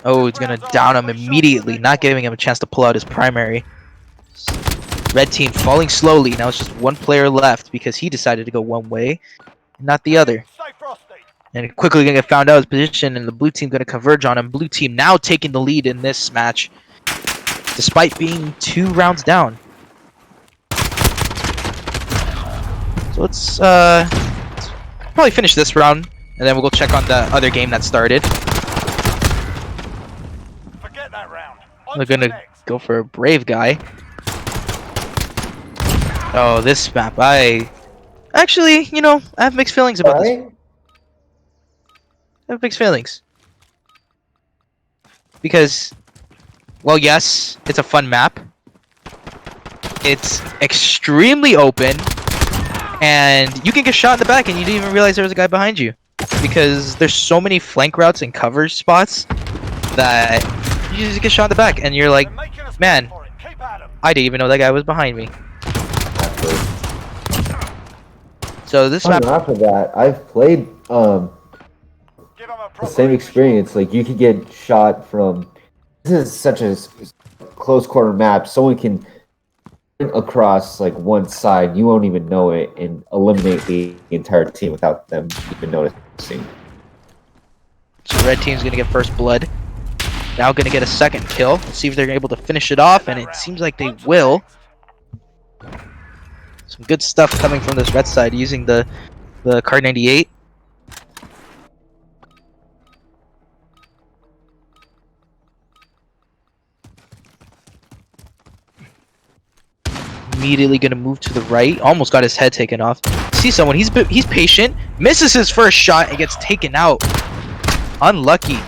Oh, he's gonna down him immediately, not giving him a chance to pull out his primary. Red team falling slowly. Now it's just one player left because he decided to go one way, not the other. Stay frosty. And quickly gonna get found out his position, and the blue team gonna converge on him. Blue team now taking the lead in this match, despite being 2 rounds down. So let's probably finish this round, and then we'll go check on the other game that started. Forget that round. On We're to the gonna next. go for a brave guy. Oh, this map, I actually, I have mixed feelings about this. Right? I have mixed feelings. Because, well, yes, it's a fun map. It's extremely open, and you can get shot in the back and you didn't even realize there was a guy behind you. Because there's so many flank routes and cover spots that you just get shot in the back, and you're like, They're making us man, pay for it. Keep at 'em. I didn't even know that guy was behind me. So this map, On top of that, I've played Give 'em a the proper same experience. Like you could get shot from. This is such a close quarter map. Someone can across like one side, you won't even know it, and eliminate the entire team without them even noticing. so red team's gonna get first blood. Now gonna get a second kill. Let's see if they're able to finish it off, and it seems like they On to the will. next. Some good stuff coming from this red side using the Card 98. Immediately gonna move to the right. Almost got his head taken off. See someone. He's patient. Misses his first shot and gets taken out. Unlucky.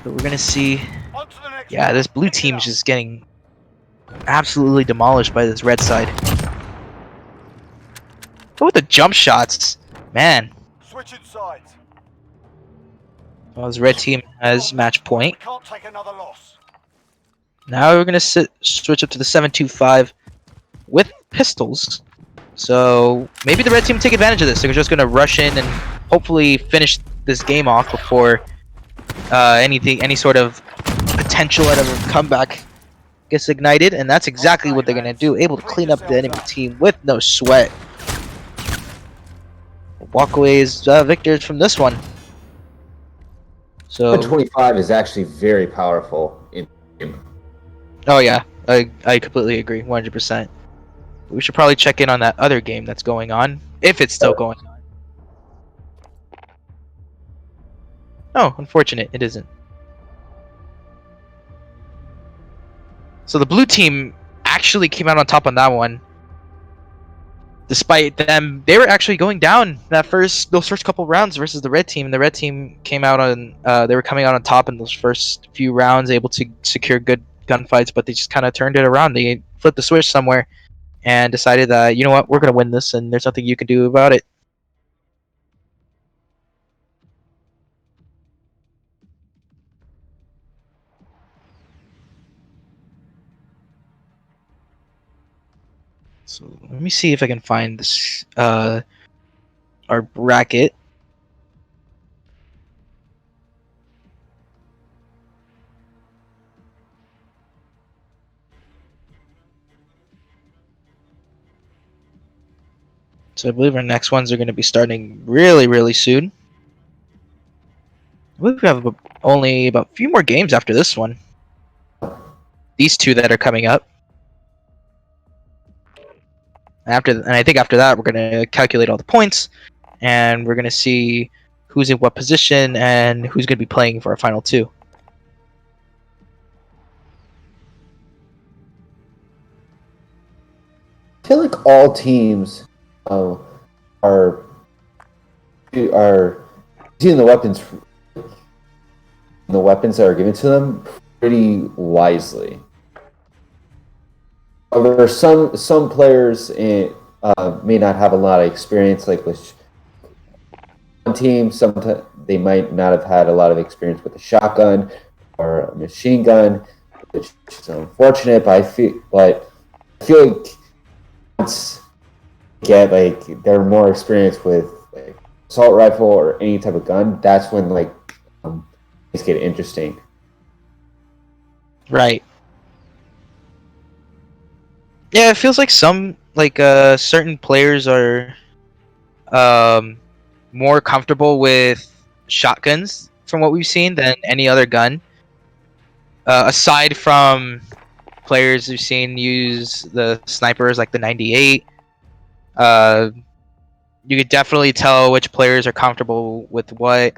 So we're gonna see. On to the next Yeah, round. this blue Pick it team's up. just getting absolutely demolished by this red side. Go with the jump shots, man. Switching sides. Well, this red team has match point. We can't take another loss. Now we're gonna switch up to the 7.25 with pistols. So maybe the red team take advantage of this. They're just gonna rush in and hopefully finish this game off before any sort of potential out of a comeback gets ignited, and that's exactly what they're gonna do. Able to clean up the enemy team with no sweat. Walkaways, victors from this one. So 25 is actually very powerful in game. oh yeah, I completely agree, 100%. We should probably check in on that other game that's going on, if it's still going on. Oh, unfortunate, it isn't. So the blue team actually came out on top on that one. Despite them, they were actually going down those first couple rounds versus the red team. The red team came out on, they were coming out on top in those first few rounds, able to secure good gunfights, but they just kind of turned it around. They flipped the switch somewhere and decided that, you know what, we're gonna win this, and there's nothing you can do about it. So let me see if I can find this our bracket. So I believe our next ones are going to be starting really, really soon. I believe we have only about a few more games after this one. These two that are coming up. And I think after that, we're going to calculate all the points, and we're going to see who's in what position and who's going to be playing for our final two. I feel like all teams are using the weapons that are given to them pretty wisely. However, some players may not have a lot of experience, like with one team. Sometimes they might not have had a lot of experience with a shotgun or a machine gun, which is unfortunate. But I feel like once they get like they're more experienced with like assault rifle or any type of gun, that's when like things get interesting. Right. Yeah, it feels like certain players are more comfortable with shotguns from what we've seen than any other gun. Aside from players we've seen use the snipers like the 98, you could definitely tell which players are comfortable with what,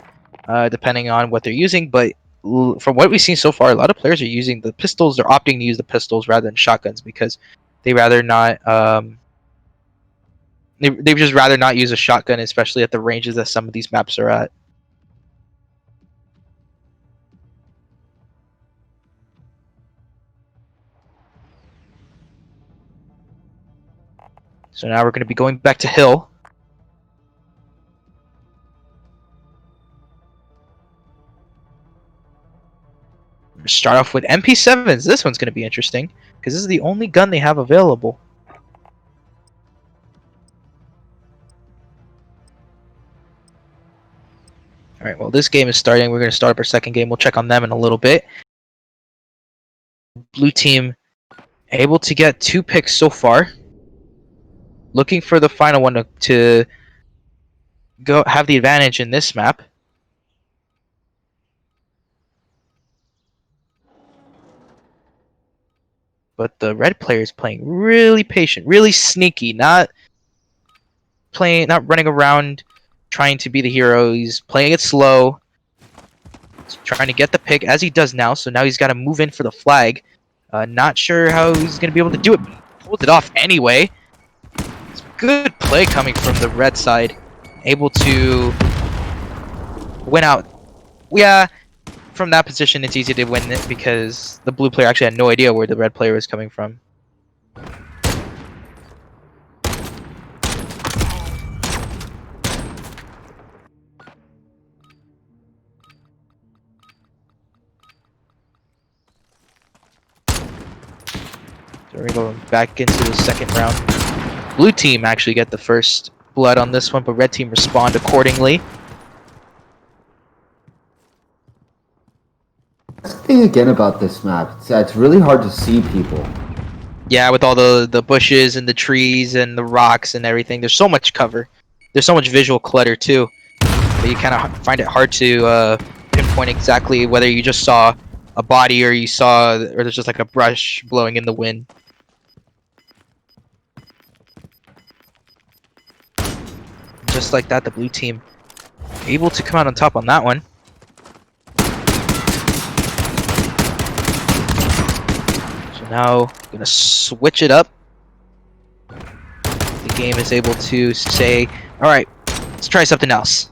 depending on what they're using. But from what we've seen so far, a lot of players are using the pistols. They're opting to use the pistols rather than shotguns because they rather not. They'd just rather not use a shotgun, especially at the ranges that some of these maps are at. So now we're going to be going back to Hill. Start off with MP7s. This one's going to be interesting because this is the only gun they have available. All right, well, this game is starting. We're going to start up our second game. We'll check on them in a little bit. Blue team able to get 2 picks so far. Looking for the final one to go have the advantage in this map. But the red player is playing really patient, really sneaky, not running around trying to be the hero. He's playing it slow. He's trying to get the pick as he does now. So now he's got to move in for the flag. Not sure how he's going to be able to do it. But he pulled it off anyway. It's good play coming from the red side. Able to win out. Yeah, from that position, it's easy to win it because the blue player actually had no idea where the red player was coming from. So we're going back into the second round. Blue team actually get the first blood on this one, but red team respond accordingly. That's the thing again about this map. It's really hard to see people. Yeah, with all the bushes and the trees and the rocks and everything, there's so much cover. There's so much visual clutter too, that you kind of find it hard to pinpoint exactly whether you just saw a body or there's just like a brush blowing in the wind. Just like that, the blue team able to come out on top on that one. now gonna switch it up. The game is able to say, all right, let's try something else.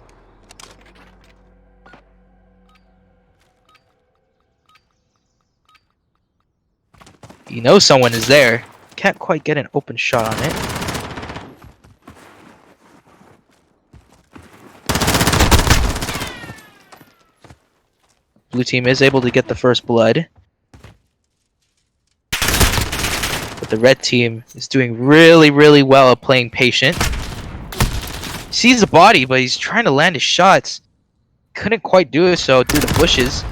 You know someone is there. Can't quite get an open shot on it. Blue team is able to get the first blood. But the red team is doing really, really well at playing patient. He sees the body, but he's trying to land his shots. Couldn't quite do it so through the bushes.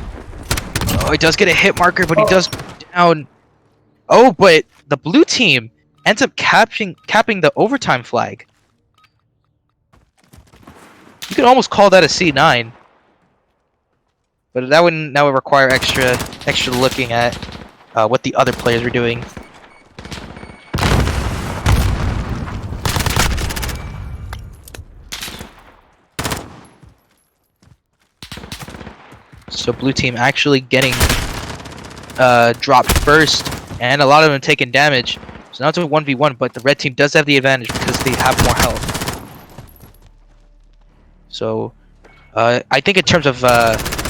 Oh, he does get a hit marker, but he does go down. Oh, but the blue team ends up capping the overtime flag. You could almost call that a C9. But that would require extra looking at what the other players were doing. So blue team actually getting dropped first, and a lot of them taking damage. So now it's a 1v1, but the red team does have the advantage because they have more health. So I think in terms of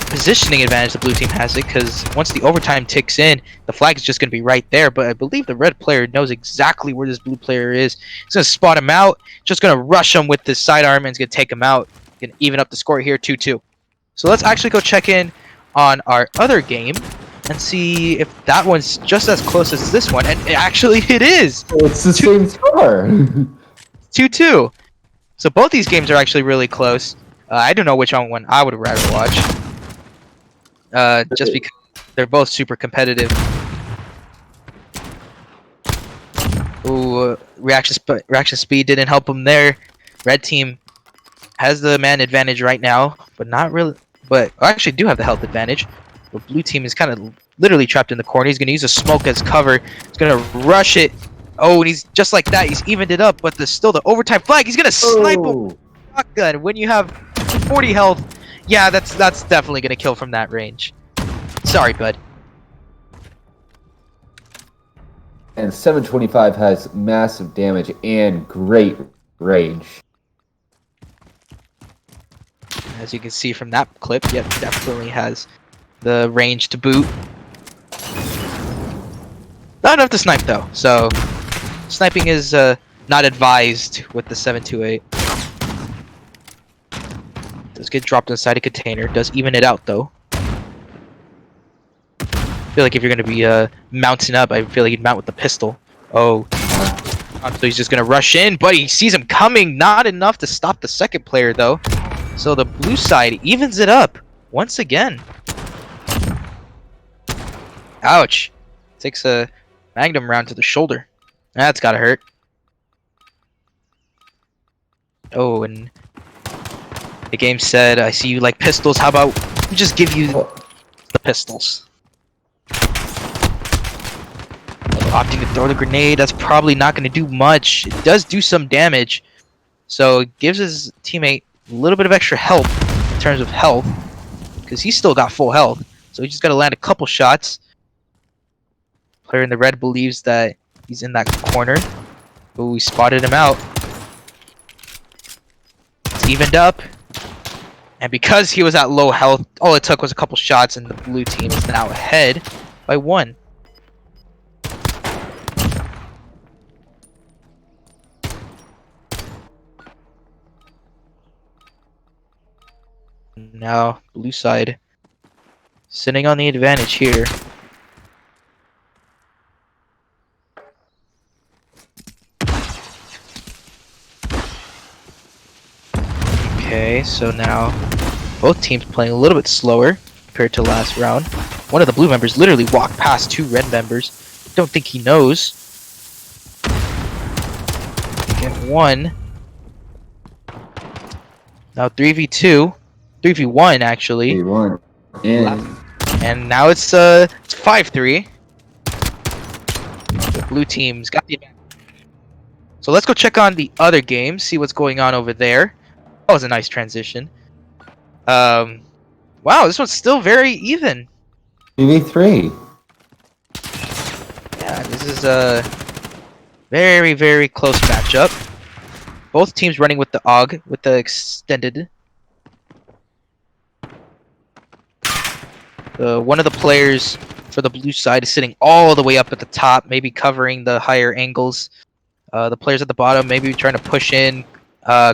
positioning advantage, the blue team has it, because once the overtime ticks in, the flag is just going to be right there. But I believe the red player knows exactly where this blue player is. He's going to spot him out, just going to rush him with this sidearm, and he's going to take him out. Going to even up the score here, 2-2. So let's actually go check in on our other game and see if that one's just as close as this one. And actually it is! It's the same score. 2-2. So both these games are actually really close. I don't know which one I would rather watch. Just because they're both super competitive. Ooh, reaction speed didn't help them there. Red team has the man advantage right now, but not really. But actually do have the health advantage. But blue team is kind of literally trapped in the corner. He's gonna use a smoke as cover. He's gonna rush it. Oh, and he's just like that. He's evened it up, but there's still the overtime flag. He's gonna snipe him. Shotgun when you have 40 health. Yeah, that's definitely gonna kill from that range. Sorry, bud. And 725 has massive damage and great range. As you can see from that clip, yep, definitely has the range to boot. Not enough to snipe though, so sniping is not advised with the 728. Does get dropped inside a container, does even it out though. I feel like if you're gonna be mounting up, I feel like you'd mount with the pistol. Oh. So he's just gonna rush in, but he sees him coming, not enough to stop the second player though. So the blue side evens it up once again. Ouch. Takes a magnum round to the shoulder. That's gotta hurt. Oh, and the game said, I see you like pistols. How about we just give you the pistols? Opting to throw the grenade. That's probably not going to do much. It does do some damage. So it gives his teammate a little bit of extra help in terms of health, because he's still got full health. So he just got to land a couple shots. Player in the red believes that he's in that corner. But we spotted him out. It's evened up. And because he was at low health, all it took was a couple shots, and the blue team is now ahead by 1. Now, blue side sitting on the advantage here. Okay, so now both teams playing a little bit slower compared to last round. One of the blue members literally walked past 2 red members. Don't think he knows. Get 1. Now 3v2. 3v1 actually. 3v1. And now it's 5-3. The blue team's got the advantage. So let's go check on the other game, see what's going on over there. That was a nice transition. Wow, this one's still very even. 3v3. Yeah. is a very, very close matchup. Both teams running with the AUG, with the extended. One of the players for the blue side is sitting all the way up at the top, maybe covering the higher angles. The players at the bottom maybe trying to push in,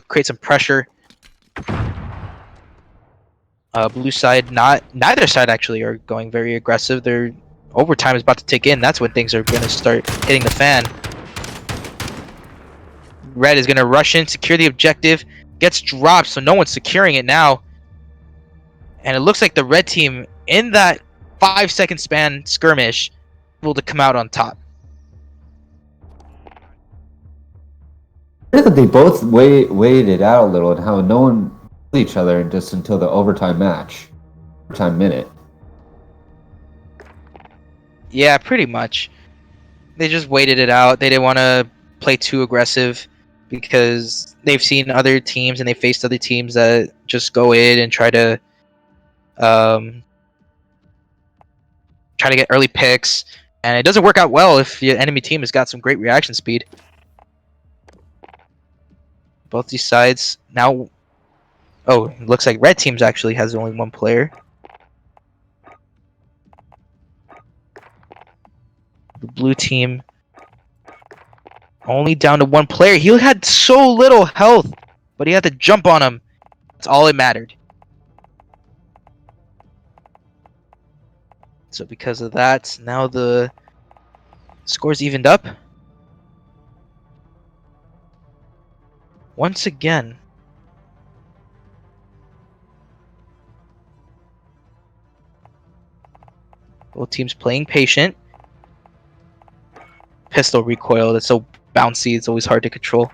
create some pressure. Blue side, neither side actually are going very aggressive. Their overtime is about to tick in. That's when things are going to start hitting the fan. Red is going to rush in, secure the objective, gets dropped, so no one's securing it now. And it looks like the red team, in that 5-second span skirmish, able to come out on top. I think they both waited it out a little and how no one killed each other just until the overtime match, overtime minute. Yeah, pretty much. They just waited it out. They didn't want to play too aggressive because they've seen other teams and they faced other teams that just go in and try to get early picks, and it doesn't work out well if your enemy team has got some great reaction speed. Both these sides now. Oh, it looks like red teams actually has only one player. The blue team only down to one player. He had so little health, but he had to jump on him. That's all it mattered. So because of that, now the score's evened up. Once again. Both teams playing patient. Pistol recoil, that's so bouncy, it's always hard to control.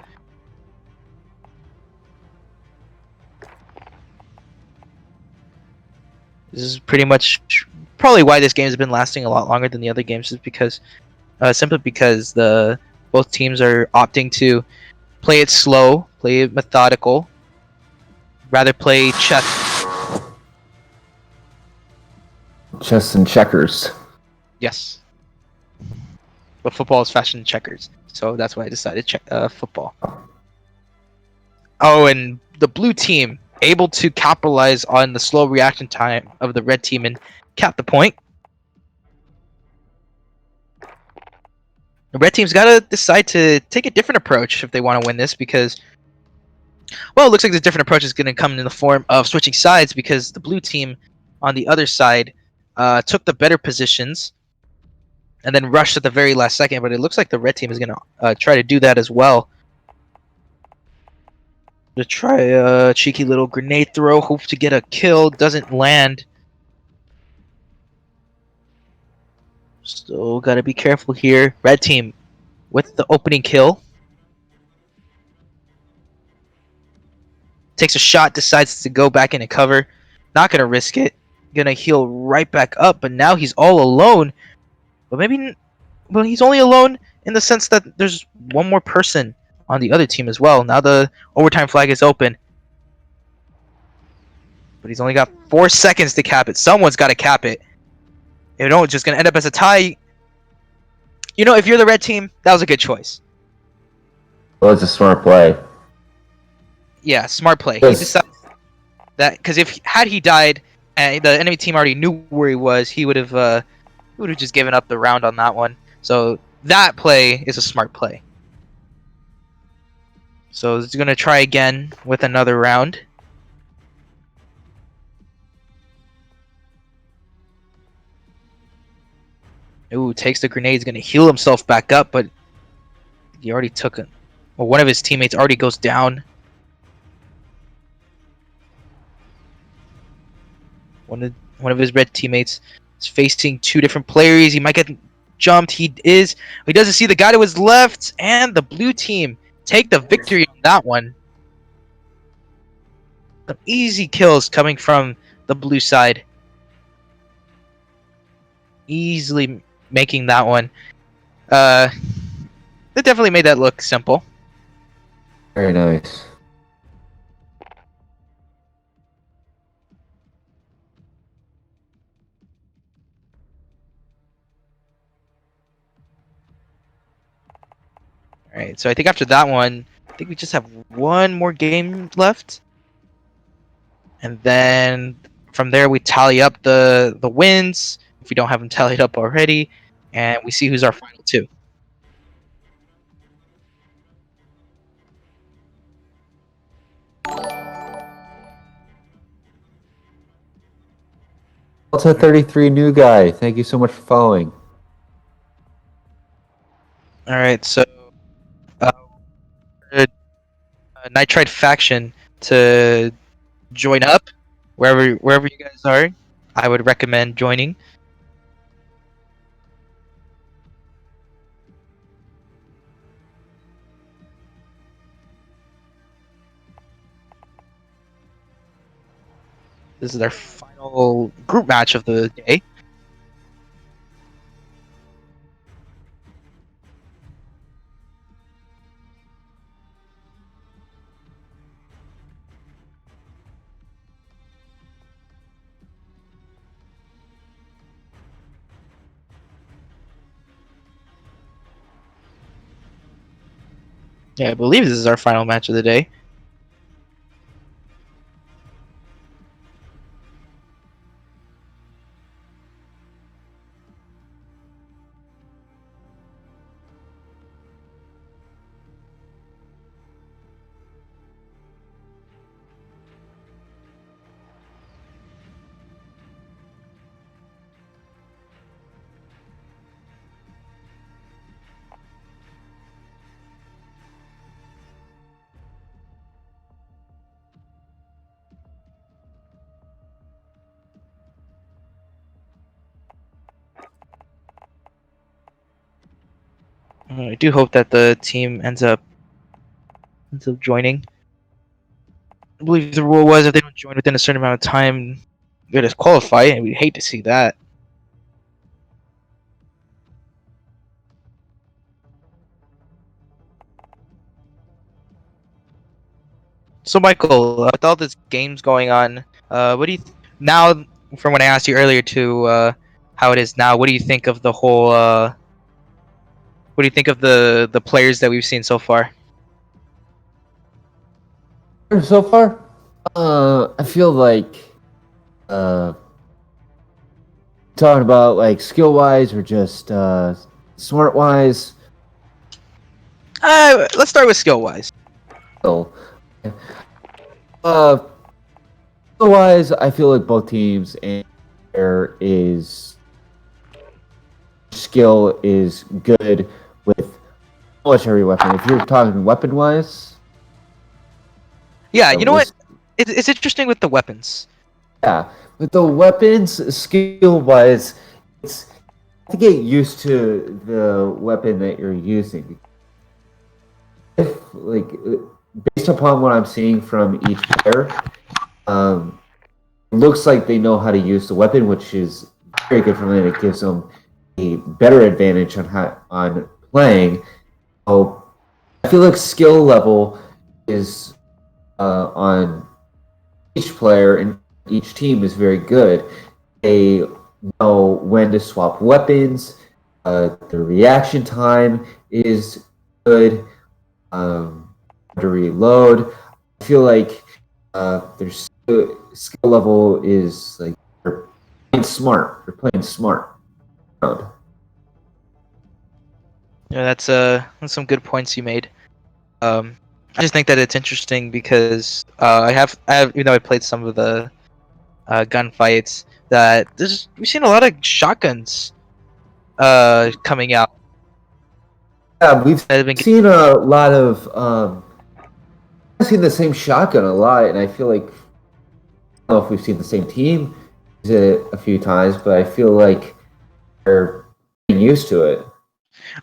This is pretty much probably why this game has been lasting a lot longer than the other games, is because simply because both teams are opting to play it slow, play it methodical, rather play chess. Chess and checkers. Yes, but football is faster than checkers, so that's why I decided football. Oh, and the blue team able to capitalize on the slow reaction time of the red team and cap the point. The red team's got to decide to take a different approach if they want to win this, because, well, it looks like this different approach is going to come in the form of switching sides, because the blue team on the other side took the better positions and then rushed at the very last second, but it looks like the red team is going to try to do that as well. To try a cheeky little grenade throw, hope to get a kill, doesn't land. Still gotta be careful here. Red team with the opening kill. Takes a shot, decides to go back into cover. Not gonna risk it. Gonna heal right back up, but now he's all alone. But maybe, well, he's only alone in the sense that there's one more person on the other team as well. Now the overtime flag is open. But he's only got 4 seconds to cap it. Someone's got to cap it. If no, it's just going to end up as a tie. You know, if you're the red team, that was a good choice. Well, it's a smart play. Yeah, smart play. Yes. He decided that, because had he died and the enemy team already knew where he was, he would have just given up the round on that one. So that play is a smart play. So he's going to try again with another round. Ooh, takes the grenade. He's going to heal himself back up, but he already took it. Well, one of his teammates already goes down. One of his red teammates is facing 2 different players. He might get jumped. He doesn't see the guy to his left, and the blue team take the victory on that one. Some easy kills coming from the blue side. Easily making that one. They definitely made that look simple. Very nice. Right. So I think after that one, I think we just have one more game left, and then from there we tally up the wins if we don't have them tallied up already, and we see who's our final two. Delta 33 new guy. Thank you so much for following. All right. So Nitrite faction to join up wherever you guys are. I would recommend joining. This is their final group match of the day. Yeah, I believe this is our final match of the day. I do hope that the team ends up joining. I believe the rule was if they don't join within a certain amount of time, they're disqualified, and we hate to see that. So, Michael, with all this games going on, what do you now? From when I asked you earlier to how it is now, what do you think of the whole? What do you think of the players that we've seen so far? So far, I feel like talking about like skill wise or just smart wise. Let's start with skill wise. So, uh, skill wise, I feel like both teams and there is skill is good with almost every weapon. If you're talking weapon wise, Yeah, you know what? It's interesting with the weapons. yeah, with the weapons, skill wise, it's to get used to the weapon that you're using. If like based upon what I'm seeing from each player, it looks like they know how to use the weapon, which is very good for them. It gives them a better advantage on playing. So I feel like skill level is on each player and each team is very good. They know when to swap weapons. The reaction time is good. To reload, I feel like their skill level is like they're playing smart. They're playing smart. Yeah, that's some good points you made. I just think that it's interesting because I have you know I played some of the gunfights that we've seen a lot of shotguns coming out. Yeah, we've that have been seen a lot of. I've seen the same shotgun a lot, and I feel like I don't know if we've seen the same team use it a few times, but I feel like they're getting used to it.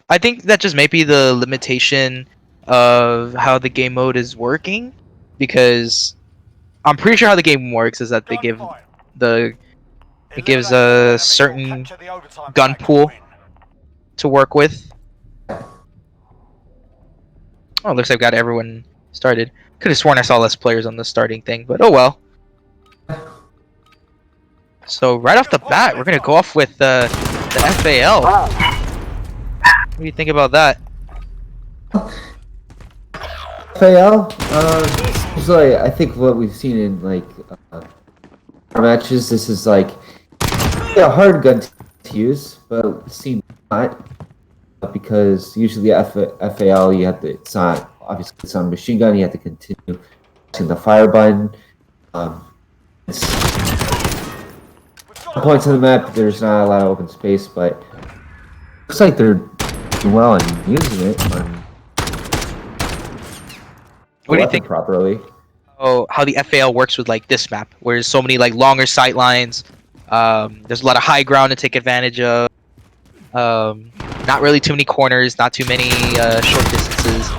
I think that just may be the limitation of how the game mode is working, because I'm pretty sure how the game works is that they give Gunfight. it gives Eliminate all a enemies or certain capture the overtime gun flag to pool win. to work with. Oh, looks like I've got everyone started. Could have sworn I saw less players on the starting thing, but oh well. So right off the bat, we're gonna go off with the FAL. What do you think about that? FAL, usually I think what we've seen in like matches, this is like a hard gun to use, but it seems not because usually FAL you have to. It's not obviously it's on machine gun. You have to continue pressing the fire button. It's points on the map. There's not a lot of open space, but looks like they're doing well and using it. What do you think properly? Oh, how the FAL works with like this map, where there's so many like longer sight lines. There's a lot of high ground to take advantage of. Not really too many corners, not too many short distances.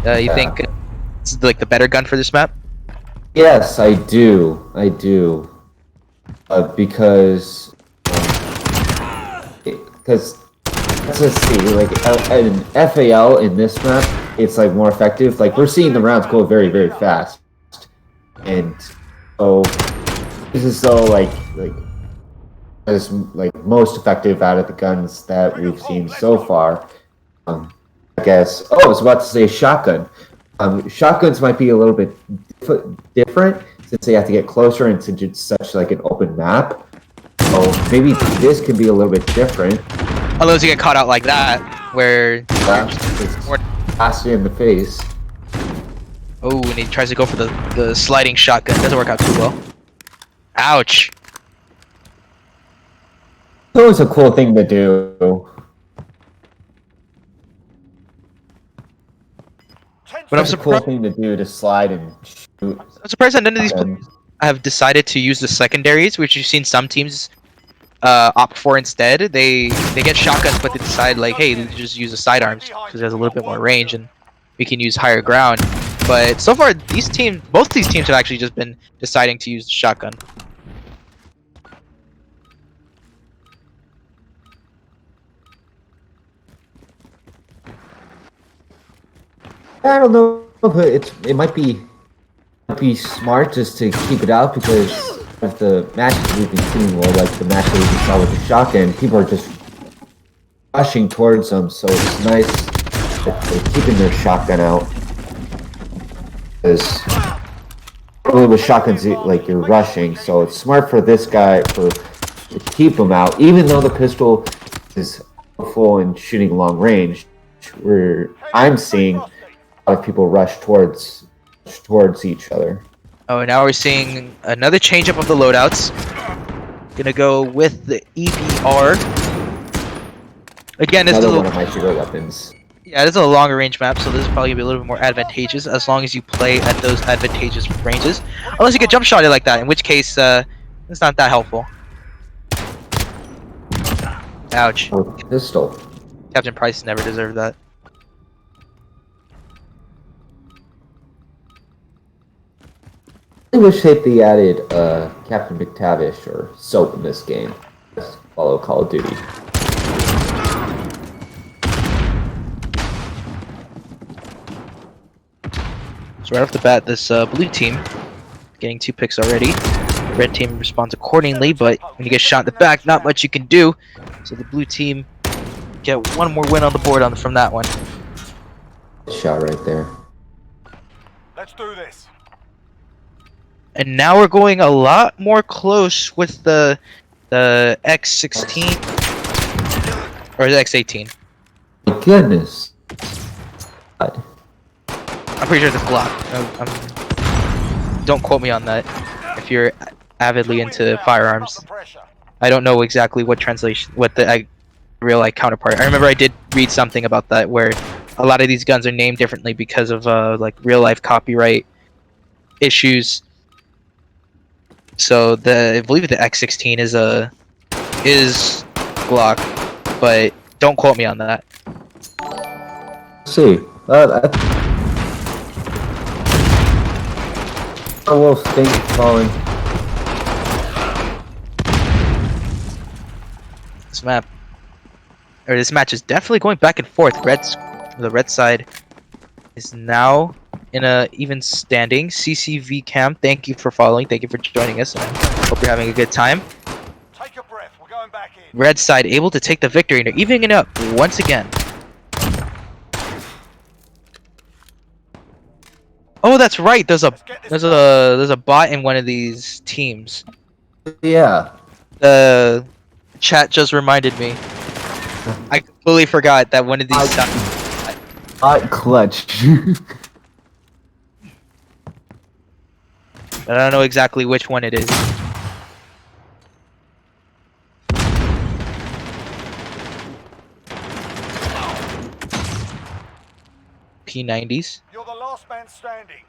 You think it's like the better gun for this map? Yes, I do. I do. Because let's see, like an FAL in this map, it's like more effective. Like we're seeing the rounds go very, very fast, and so this is so like is like most effective out of the guns that we've seen so far. I guess. Oh, I was about to say shotgun. Shotguns might be a little bit different since they have to get closer into just such like an open map. So maybe this can be a little bit different. Unless you get caught out like that, where It's more faster in the face. oh, and he tries to go for the sliding shotgun. Doesn't work out too well. Ouch. It's always a cool thing to do. But I'm It's a cool surprised. thing to do to slide and shoot. I'm surprised that none of these And players have decided to use the secondaries, which you've seen some teams opt for instead. They get shotguns, but they decide like, hey, let's just use the sidearms because there's a little bit more range and we can use higher ground. But so far, both these teams have actually just been deciding to use the shotgun. I don't know, but it might be smart just to keep it out because of the matches we've been seeing, or like the matches we saw with the shotgun, people are just rushing towards them. So it's nice that they're keeping their shotgun out. Because really with shotguns, like you're rushing, so it's smart for this guy to keep him out, even though the pistol is full and shooting long range. Where I'm seeing a lot of people rush towards each other. Oh, and now we're seeing another change up of the loadouts. Gonna go with the EBR. Again, this is Another one of my favorite weapons. yeah, this is a longer range map, so this is probably gonna be a little bit more advantageous as long as you play at those advantageous ranges. Unless you get jump shotted like that, in which case it's not that helpful. Ouch. Oh, pistol. Captain Price never deserved that. I wish they added Captain McTavish or Soap in this game. Just follow Call of Duty. So right off the bat, this blue team getting 2 picks already. The red team responds accordingly, but when you get shot in the back, not much you can do. So the blue team get one more win on the board from that one. Shot right there. Let's do this. And now we're going a lot more close with the X16 or the X18. My goodness. God. I'm pretty sure it's a Glock. Don't quote me on that. If you're avidly into firearms, I don't know exactly what the real like counterpart. I remember I did read something about that where a lot of these guns are named differently because of like real life copyright issues. So I believe the X16 is Glock, but don't quote me on that. Let's see. A wolf thing falling. This match is definitely going back and forth. The red side is now in a even standing. CCV Cam, thank you for following. Thank you for joining us. And hope you're having a good time. Take a breath. We're going back in. Red side able to take the victory and they're evening it up once again. Oh, that's right. There's a Let's get this there's done. a there's a bot in one of these teams. Yeah. The chat just reminded me. I completely forgot that one of these. Hot clutch. I don't know exactly which one it is. P90s. You're the last man standing.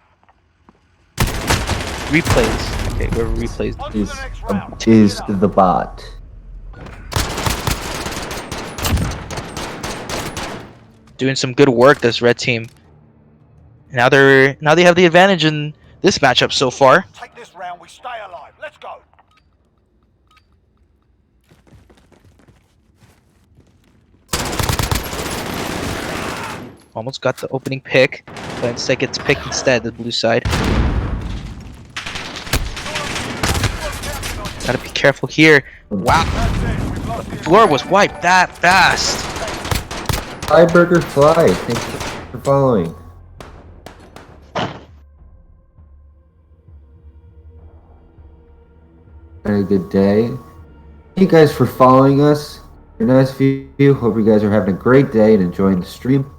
Replays. Okay, we're replays. On to the next round. is Keep it up. the bot. Doing some good work, this red team. Now they have the advantage in this matchup so far. Take this round, we stay alive. Let's go. Almost got the opening pick, but instead gets picked instead, the blue side. Gotta be careful here. Wow, That's it. We've lost the floor was wiped that fast. Fly Burger Fly, thank you for following. Very good day. Thank you guys for following us. Very nice of you. Hope you guys are having a great day and enjoying the stream.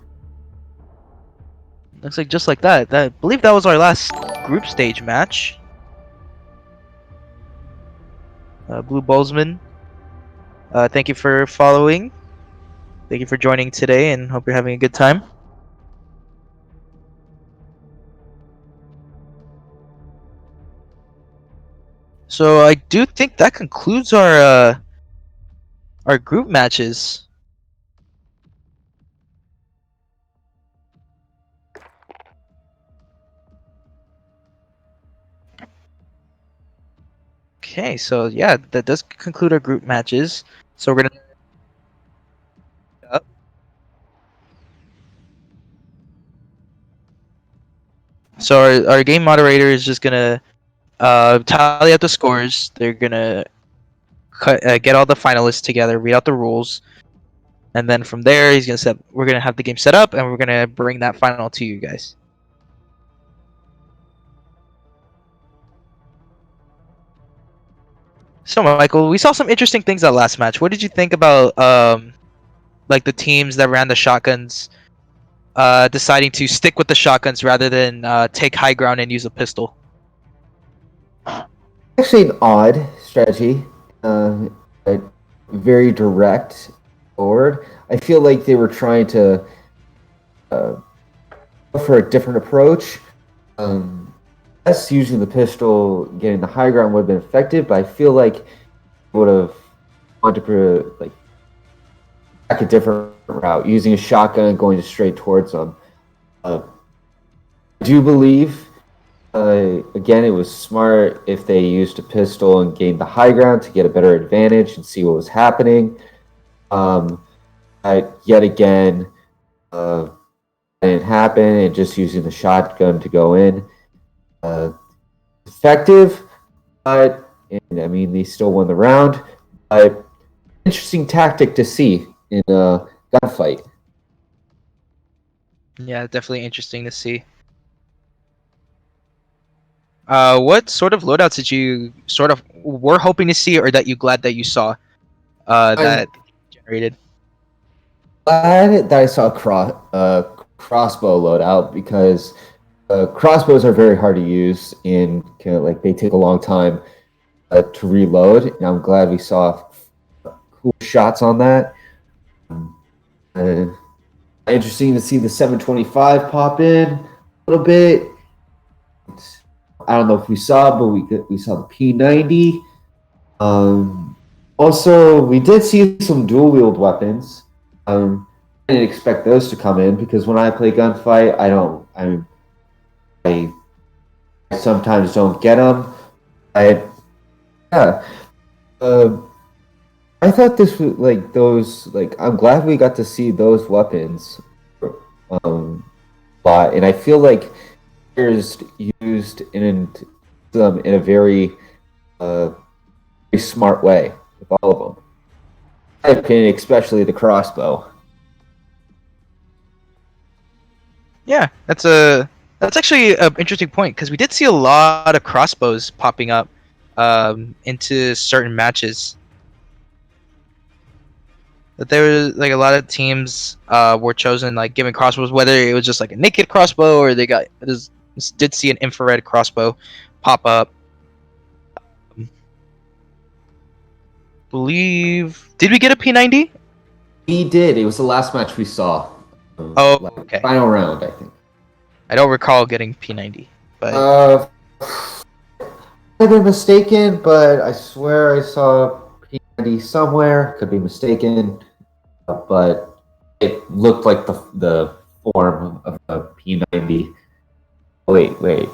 Looks like just like that. I believe that was our last group stage match. Blue Bowlsman, thank you for following. Thank you for joining today, and hope you're having a good time. So I do think that concludes our group matches. Okay, so yeah, that does conclude our group matches. So we're gonna. So our game moderator is just gonna tally up the scores. They're gonna get all the finalists together, read out the rules, and then from there he's gonna set. We're gonna have the game set up, and we're gonna bring that final to you guys. So Michael, we saw some interesting things that last match. What did you think about like the teams that ran the shotguns, deciding to stick with the shotguns rather than take high ground and use a pistol? Actually, an odd strategy. But very direct forward. I feel like they were trying to go for a different approach. Us using the pistol, getting the high ground would have been effective, but I feel like would have wanted to like back a different route, using a shotgun and going straight towards them. I do believe, again, it was smart if they used a pistol and gained the high ground to get a better advantage and see what was happening. Yet again, it didn't happen, and just using the shotgun to go in. Effective, but I mean, they still won the round. Interesting tactic to see in a gunfight. Yeah, definitely interesting to see. What sort of loadouts did you sort of were hoping to see, or that you glad that you saw that generated? Glad that I saw crossbow loadout because crossbows are very hard to use and kind of like they take a long time to reload. And I'm glad we saw cool shots on that. Interesting to see the 725 pop in a little bit. I don't know if we saw, but we saw the P90. Also, we did see some dual wield weapons. I didn't expect those to come in because when I play gunfight, I sometimes don't get them. I thought this was like those. Like I'm glad we got to see those weapons. But and I feel like there's used in them in a very smart way with all of them. In my opinion, especially the crossbow. Yeah, that's a That's actually an interesting point because we did see a lot of crossbows popping up into certain matches. That there was like a lot of teams were chosen like giving crossbows, whether it was just like a naked crossbow or they did see an infrared crossbow pop up. Believe did we get a P90? We did. It was the last match we saw. Oh, Like, okay. final round, I think. I don't recall getting P90, but I've been mistaken, but I swear I saw P90 somewhere. Could be mistaken, but it looked like the form of a P90. Wait.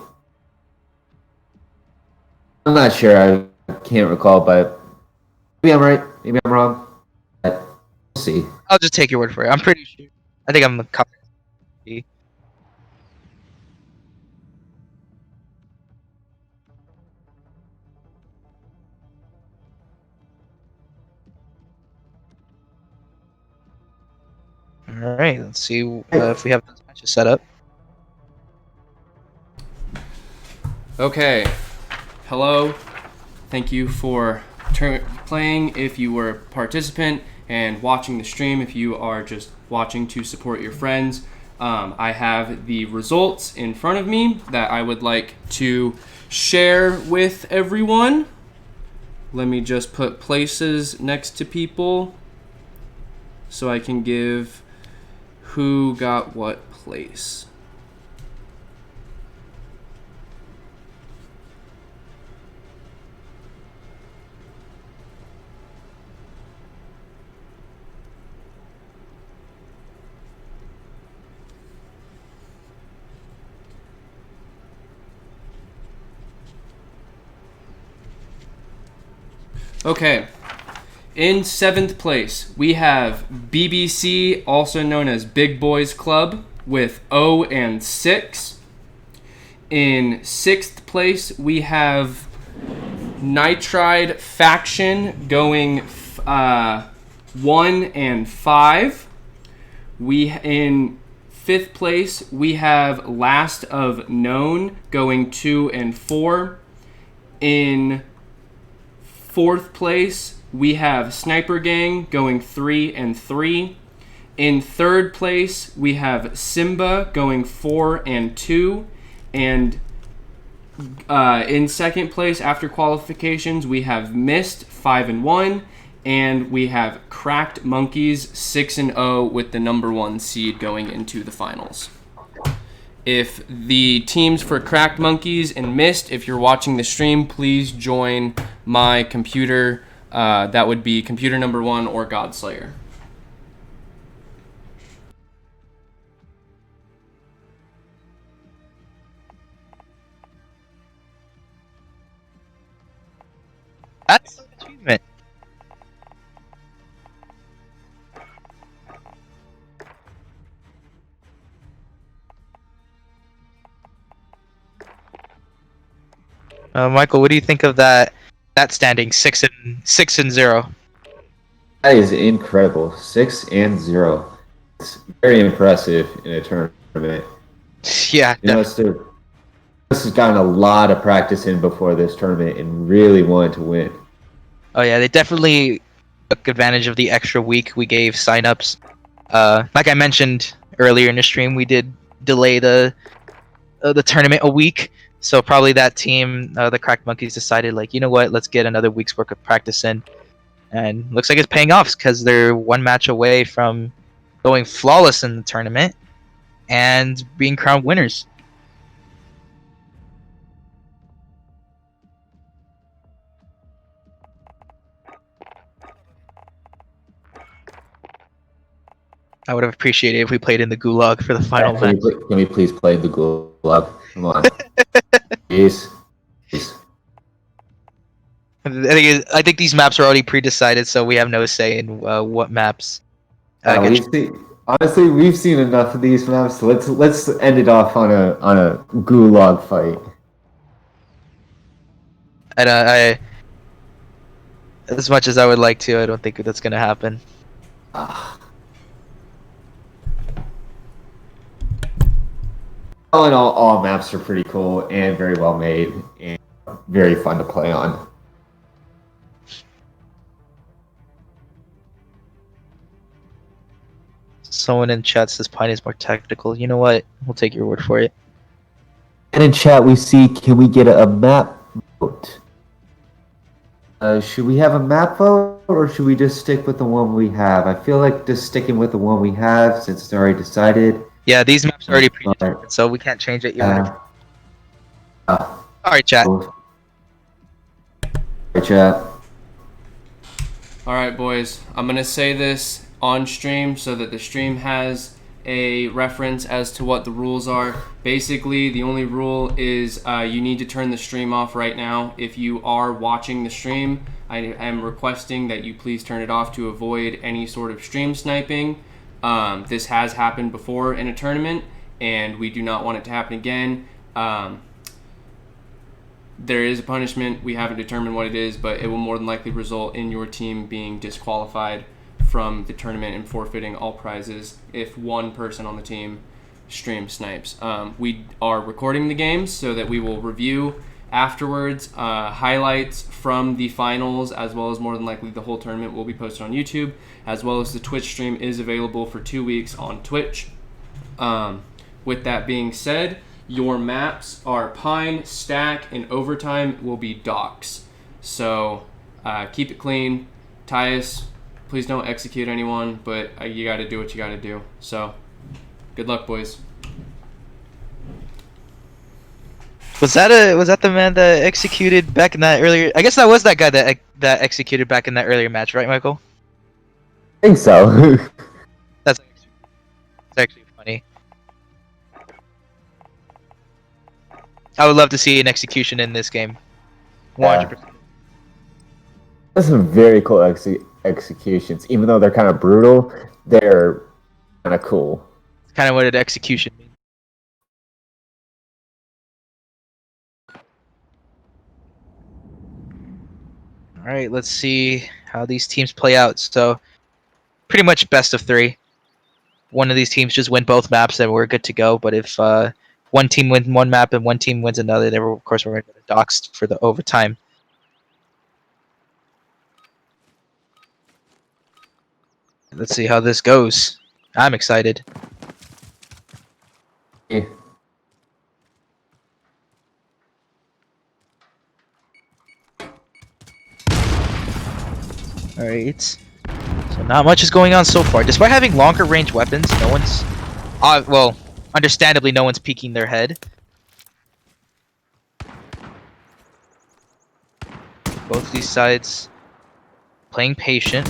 I'm not sure. I can't recall, but maybe I'm right. Maybe I'm wrong. But we'll see. I'll just take your word for it. I'm pretty sure. I think I'm a copy. All right, let's see if we have those matches set up. Okay. Hello. Thank you for playing if you were a participant, and watching the stream if you are just watching to support your friends. I have the results in front of me that I would like to share with everyone. Let me just put places next to people so I can give who got what place. Okay. In 7th place, we have BBC, also known as Big Boys Club, with 0-6. In 6th place, we have Nitride Faction going 1-5. In 5th place, we have Last of Known going 2-4. In 4th place, we have Sniper Gang going 3-3. In 3rd place, we have Simba going 4-2. And in 2nd place, after qualifications, we have Mist 5-1. And we have Cracked Monkeys 6-0 with the number 1 seed going into the finals. If the teams for Cracked Monkeys and Mist, if you're watching the stream, please join my computer. That would be computer number 1 or Godslayer. That's an achievement. Michael, what do you think of that standing 6-0? That is incredible. 6-0. It's very impressive in a tournament. Yeah, You know, this has gotten a lot of practice in before this tournament and really wanted to win. Oh yeah, they definitely took advantage of the extra week we gave signups. Like I mentioned earlier in the stream, we did delay the tournament a week, so probably that team, the Cracked Monkeys, decided like, you know what, let's get another week's worth of practice in, and looks like it's paying off because they're one match away from going flawless in the tournament and being crowned winners. I would have appreciated if we played in the Gulag for the final match. Can we please play the Gulag? Come on. Please. I think these maps are already pre-decided, so we have no say in what maps. Honestly, we've seen enough of these maps. So let's end it off on a Gulag fight. And as much as I would like to, I don't think that's gonna happen. all in all maps are pretty cool and very well made and very fun to play on. Someone in chat says Pine is more tactical. You know what? We'll take your word for it. And in chat, we see, can we get a map vote? Should we have a map vote, or should we just stick with the one we have? I feel like just sticking with the one we have, since it's already decided. Yeah, these maps are already predetermined, so we can't change it. Alright, chat. Cool. Right, chat. All right, boys. I'm gonna say this on stream so that the stream has a reference as to what the rules are. Basically, the only rule is you need to turn the stream off right now. If you are watching the stream, I am requesting that you please turn it off to avoid any sort of stream sniping. This has happened before in a tournament, and we do not want it to happen again. There is a punishment. We haven't determined what it is, but it will more than likely result in your team being disqualified from the tournament and forfeiting all prizes if one person on the team stream snipes. We are recording the games so that we will review afterwards. Highlights from the finals, as well as more than likely the whole tournament, will be posted on YouTube, as well as the Twitch stream is available for 2 weeks on Twitch. With that being said, your maps are Pine, Stack, and Overtime will be Docks. So keep it clean. Tyus, please don't execute anyone, but you got to do what you got to do. So good luck, boys. Was that the man that executed back in that earlier? I guess that was that guy that executed back in that earlier match, right, Michael? I think so. That's actually funny. I would love to see an execution in this game. 100%. That's some very cool executions. Even though they're kind of brutal, they're kind of cool. It's kind of what an execution means. All right, let's see how these teams play out. So, pretty much best of 3. One of these teams just win both maps, then we're good to go. But if one team wins one map and one team wins another, then of course we're going to go to Docks for the overtime. Let's see how this goes. I'm excited. Yeah. Alright. So not much is going on so far. Despite having longer range weapons, no one's... well, understandably, no one's peeking their head. Both these sides playing patient.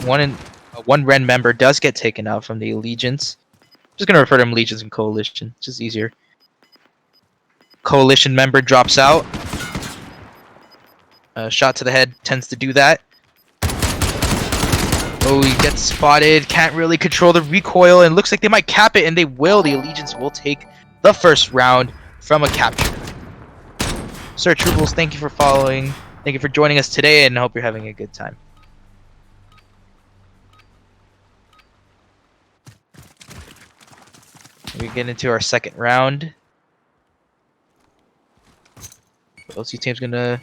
One Ren member does get taken out from the Allegiance. I'm just going to refer to them Allegiance and Coalition. It's just easier. Coalition member drops out. Shot to the head tends to do that. Oh, he gets spotted. Can't really control the recoil, and looks like they might cap it, and they will. The Allegiance will take the first round from a capture. Sir Troobles, thank you for following. Thank you for joining us today, and I hope you're having a good time. We get into our second round. Both these teams gonna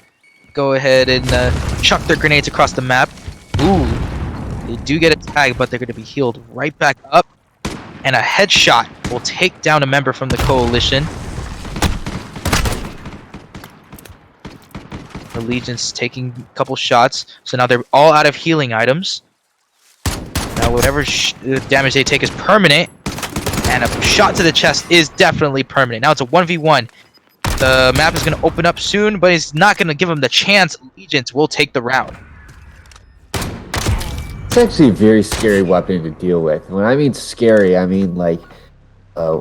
go ahead and chuck their grenades across the map. Ooh, they do get a tag, but they're gonna be healed right back up. And a headshot will take down a member from the Coalition. Allegiance taking a couple shots, so now they're all out of healing items. Now whatever damage they take is permanent, and a shot to the chest is definitely permanent. Now it's a 1v1. The map is going to open up soon, but it's not going to give them the chance. Allegiance will take the round. It's actually a very scary weapon to deal with. When I mean scary, I mean like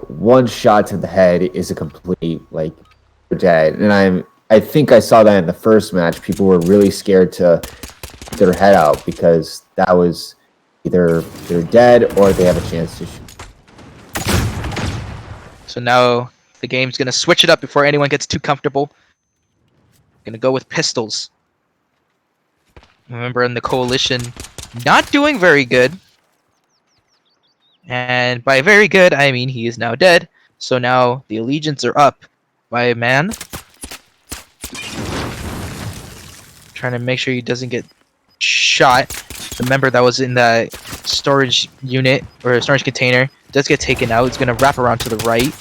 one shot to the head is a complete like dead. And I think I saw that in the first match. People were really scared to get their head out because that was either they're dead or they have a chance to shoot. So now the game's going to switch it up before anyone gets too comfortable. Going to go with pistols. Remember, in the Coalition, not doing very good. And by very good, I mean he is now dead. So now the Allegiants are up by a man. Trying to make sure he doesn't get shot. The member that was in that storage unit or storage container does get taken out. It's going to wrap around to the right.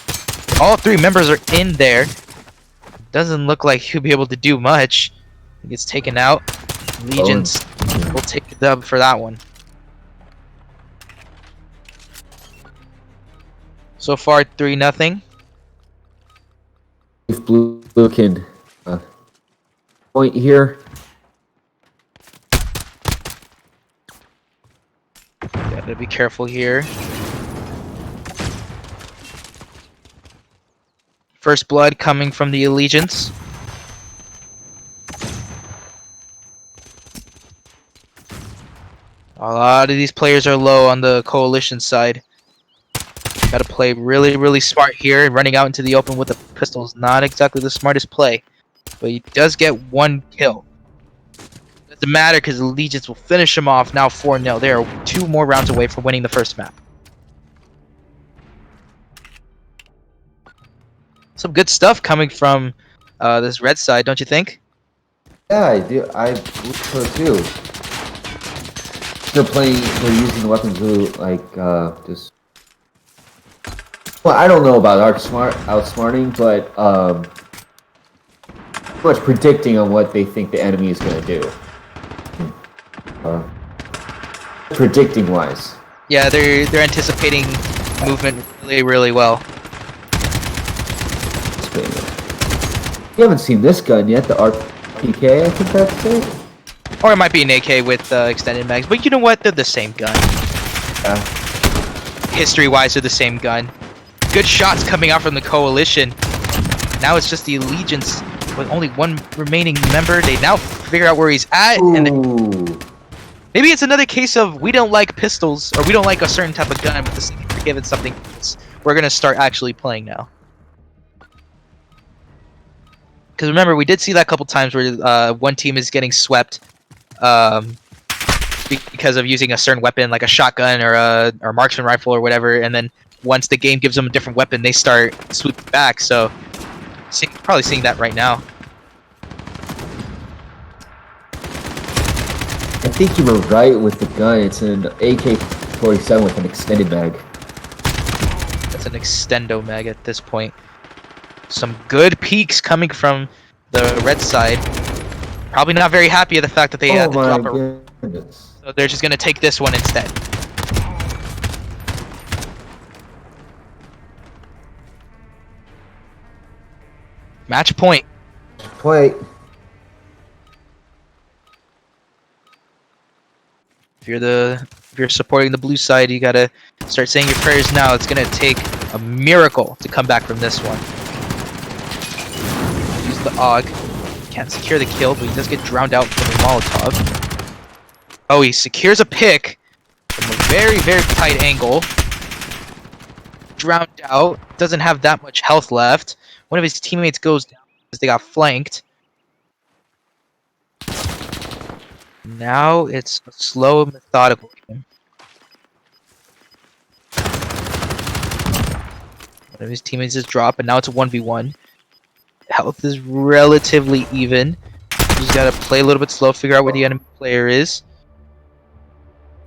All 3 members are in there. Doesn't look like he'll be able to do much. He gets taken out. Legions will take the dub for that one. So far, 3-0. If Blue can point here. Gotta be careful here. First blood coming from the Allegiance. A lot of these players are low on the Coalition side. Gotta play really, really smart here. Running out into the open with the pistol is not exactly the smartest play. But he does get 1 kill. Doesn't matter because the Allegiance will finish him off now 4-0. They are 2 more rounds away from winning the first map. Some good stuff coming from this red side, don't you think? Yeah, I do. I believe so too. They're using the weapons to just. Well, I don't know about outsmarting, but pretty much predicting on what they think the enemy is going to do. Predicting wise. Yeah, they're anticipating movement really, really well. You haven't seen this gun yet, the RPK, I think that's it. Or it might be an AK with extended mags, but you know what? They're the same gun. History-wise, they're the same gun. Good shots coming out from the Coalition. Now it's just the Allegiance with only 1 remaining member. They now figure out where he's at, and then maybe it's another case of we don't like pistols, or we don't like a certain type of gun, but the second we're given something else, we're gonna start actually playing now. Because remember, we did see that a couple times where 1 team is getting swept because of using a certain weapon, like a shotgun or a marksman rifle or whatever, and then once the game gives them a different weapon, they start swooping back. So, probably seeing that right now. I think you were right with the gun. It's an AK-47 with an extended mag. That's an extendo mag at this point. Some good peaks coming from the red side. Probably not very happy at the fact that they had to drop a... Goodness. So they're just going to take this one instead. Match point. Wait. If you're supporting the blue side, you gotta start saying your prayers now. It's gonna take a miracle to come back from this one. Use the AUG. Can't secure the kill, but he does get drowned out from the Molotov. Oh, he secures a pick from a very, very tight angle. Drowned out. Doesn't have that much health left. One of his teammates goes down because they got flanked. Now it's a slow and methodical game. One of his teammates is dropped, and now it's a 1v1. Health is relatively even. You just gotta play a little bit slow, figure out where the enemy player is.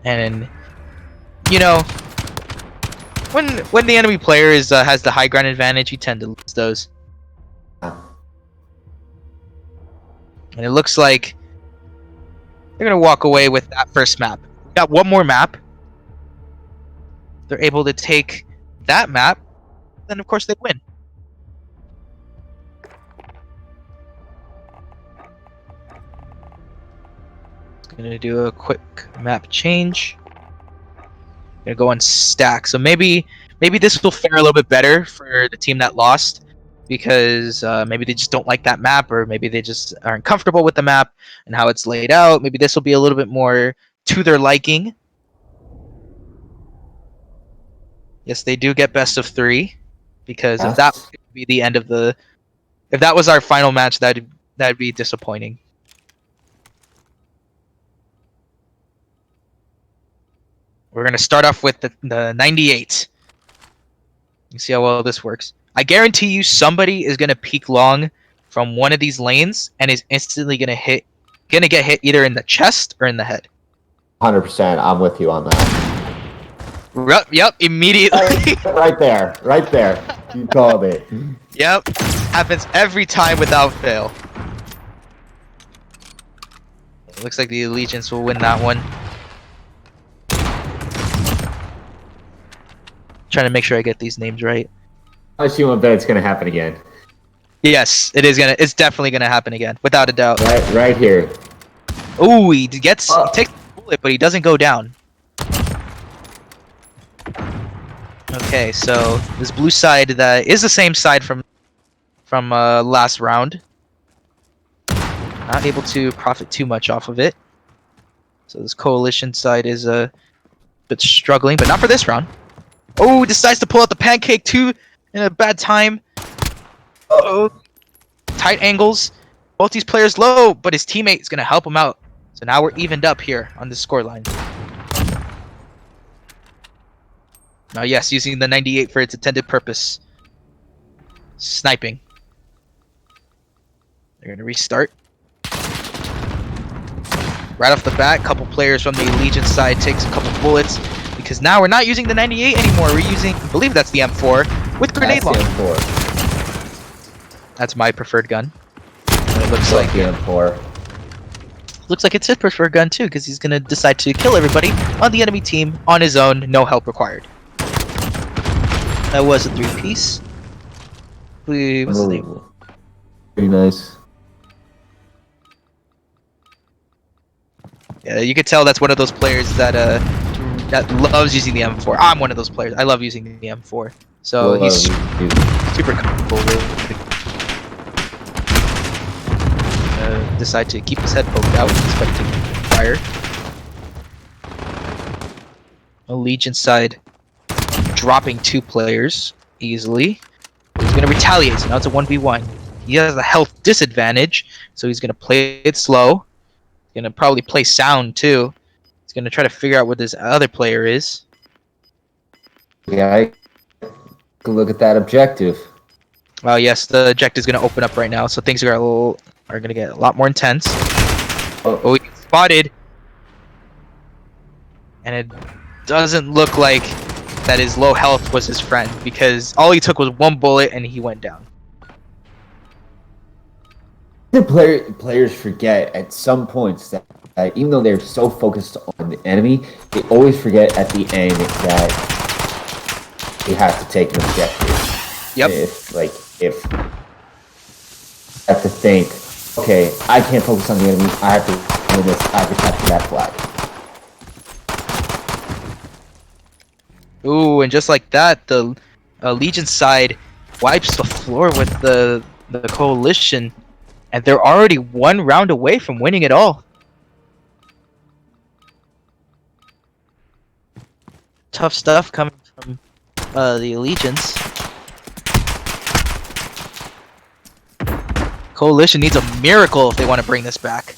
And, you know, when the enemy player has the high ground advantage, you tend to lose those. And it looks like they're gonna walk away with that first map. We got 1 more map. They're able to take that map, then of course they win. Gonna do a quick map change. Gonna go on stack. So maybe this will fare a little bit better for the team that lost, because maybe they just don't like that map, or maybe they just aren't comfortable with the map and how it's laid out. Maybe this will be a little bit more to their liking. Yes, they do get best of 3, because if that would be the end of the... If that was our final match, that'd be disappointing. We're going to start off with the 98. You see how well this works. I guarantee you somebody is gonna peek long from one of these lanes and is instantly gonna get hit either in the chest or in the head. 100%. I'm with you on that. Yep, immediately. Right there. Right there. You called it. Yep. Happens every time without fail. It looks like the Allegiance will win that one. Trying to make sure I get these names right. I assume that it's gonna happen again. Yes, it's definitely gonna happen again, without a doubt. Right here. Oh, he takes the bullet, but he doesn't go down. Okay, so this blue side that is the same side from last round. Not able to profit too much off of it. So this coalition side is a bit struggling, but not for this round. Oh, decides to pull out the pancake too in a bad time. Oh, tight angles. Both these players low, but his teammate is gonna help him out. So now we're evened up here on the scoreline. Now, yes, using the 98 for its intended purpose. Sniping. They're gonna restart. Right off the bat, a couple players from the Allegiance side takes a couple bullets because now we're not using the 98 anymore. We're using, I believe that's the M4 with grenade launcher. That's my preferred gun. And it looks like the M4. Looks like it's his preferred gun too, because he's gonna decide to kill everybody on the enemy team on his own, no help required. That was a 3-piece. What's the name? Pretty nice. Yeah, you could tell that's one of those players that loves using the M4. I'm one of those players. I love using the M4. So Well, he's super comfortable with it. Decide to keep his head poked out, expecting fire. Allegiance side dropping 2 players easily. He's gonna retaliate, so now it's a 1v1. He has a health disadvantage, so he's gonna play it slow. He's gonna probably play sound too. He's gonna try to figure out what this other player is. Yeah, I could look at that objective. Well, yes, the objective is gonna open up right now, so things are gonna get a lot more intense. Oh, he gets spotted, and it doesn't look like that his low health was his friend, because all he took was 1 bullet and he went down. The players forget at some points that even though they're so focused on the enemy, they always forget at the end that they have to take an objective. Yep. If I have to think, okay, I can't focus on the enemy, I have to do this, I have to capture that flag. Ooh, and just like that, the Legion side wipes the floor with the coalition, and they're already 1 round away from winning it all. Tough stuff coming from the Allegiance. Coalition needs a miracle if they want to bring this back.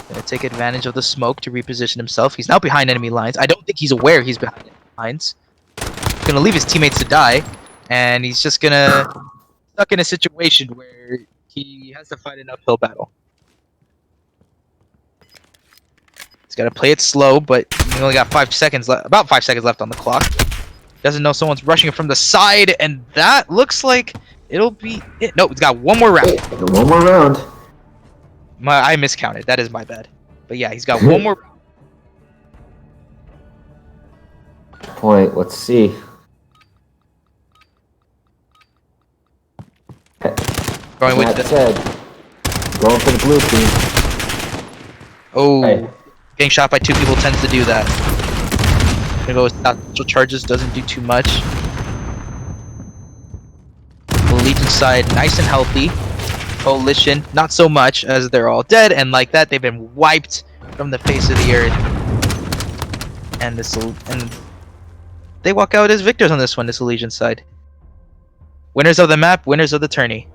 Gonna take advantage of the smoke to reposition himself. He's now behind enemy lines. I don't think he's aware he's behind enemy lines. He's gonna leave his teammates to die, and he's just gonna stuck in a situation where he has to fight an uphill battle. He's gotta play it slow, but he only got 5 seconds left. About 5 seconds left on the clock. Doesn't know someone's rushing him from the side, and that looks like it'll be it. Nope, he's got 1 more round. One more round. I miscounted. That is my bad. But yeah, he's got 1 more round. Point. Let's see. Going with That said, going for the blue team. Oh, Hey. getting shot by 2 people tends to do that. Gonna go with natural charges, doesn't do too much. The Legion side, nice and healthy. Coalition, not so much, as they're all dead, and like that, they've been wiped from the face of the earth. And they walk out as victors on this one, this Legion side. Winners of the map, winners of the tourney.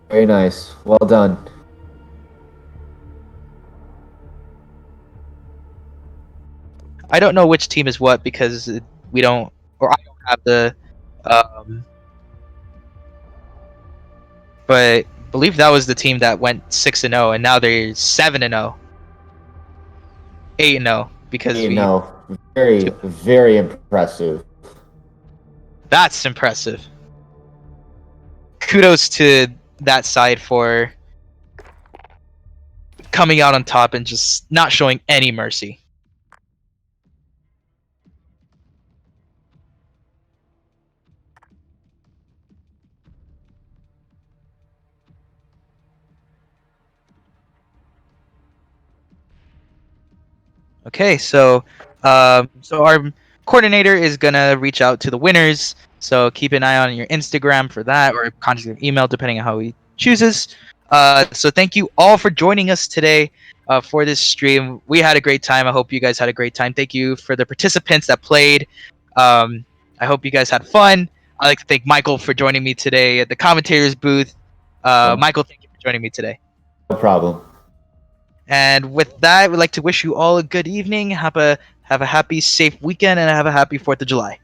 Very nice. Well done. I don't know which team is what because we don't, or I don't have the, but I believe that was the team that went 6-0, and now they're 7-0, 8-0 because You we. know, very, very impressive. That's impressive. Kudos to that side for coming out on top and just not showing any mercy. Okay, so our coordinator is gonna reach out to the winners. So keep an eye on your Instagram for that, or contact your email depending on how he chooses. So thank you all for joining us today for this stream. We had a great time. I hope you guys had a great time. Thank you for the participants that played. I hope you guys had fun. I'd like to thank Michael for joining me today at the commentators booth. Michael, thank you for joining me today. No problem. And with that, we'd like to wish you all a good evening. Have a happy, safe weekend, and have a happy 4th of July.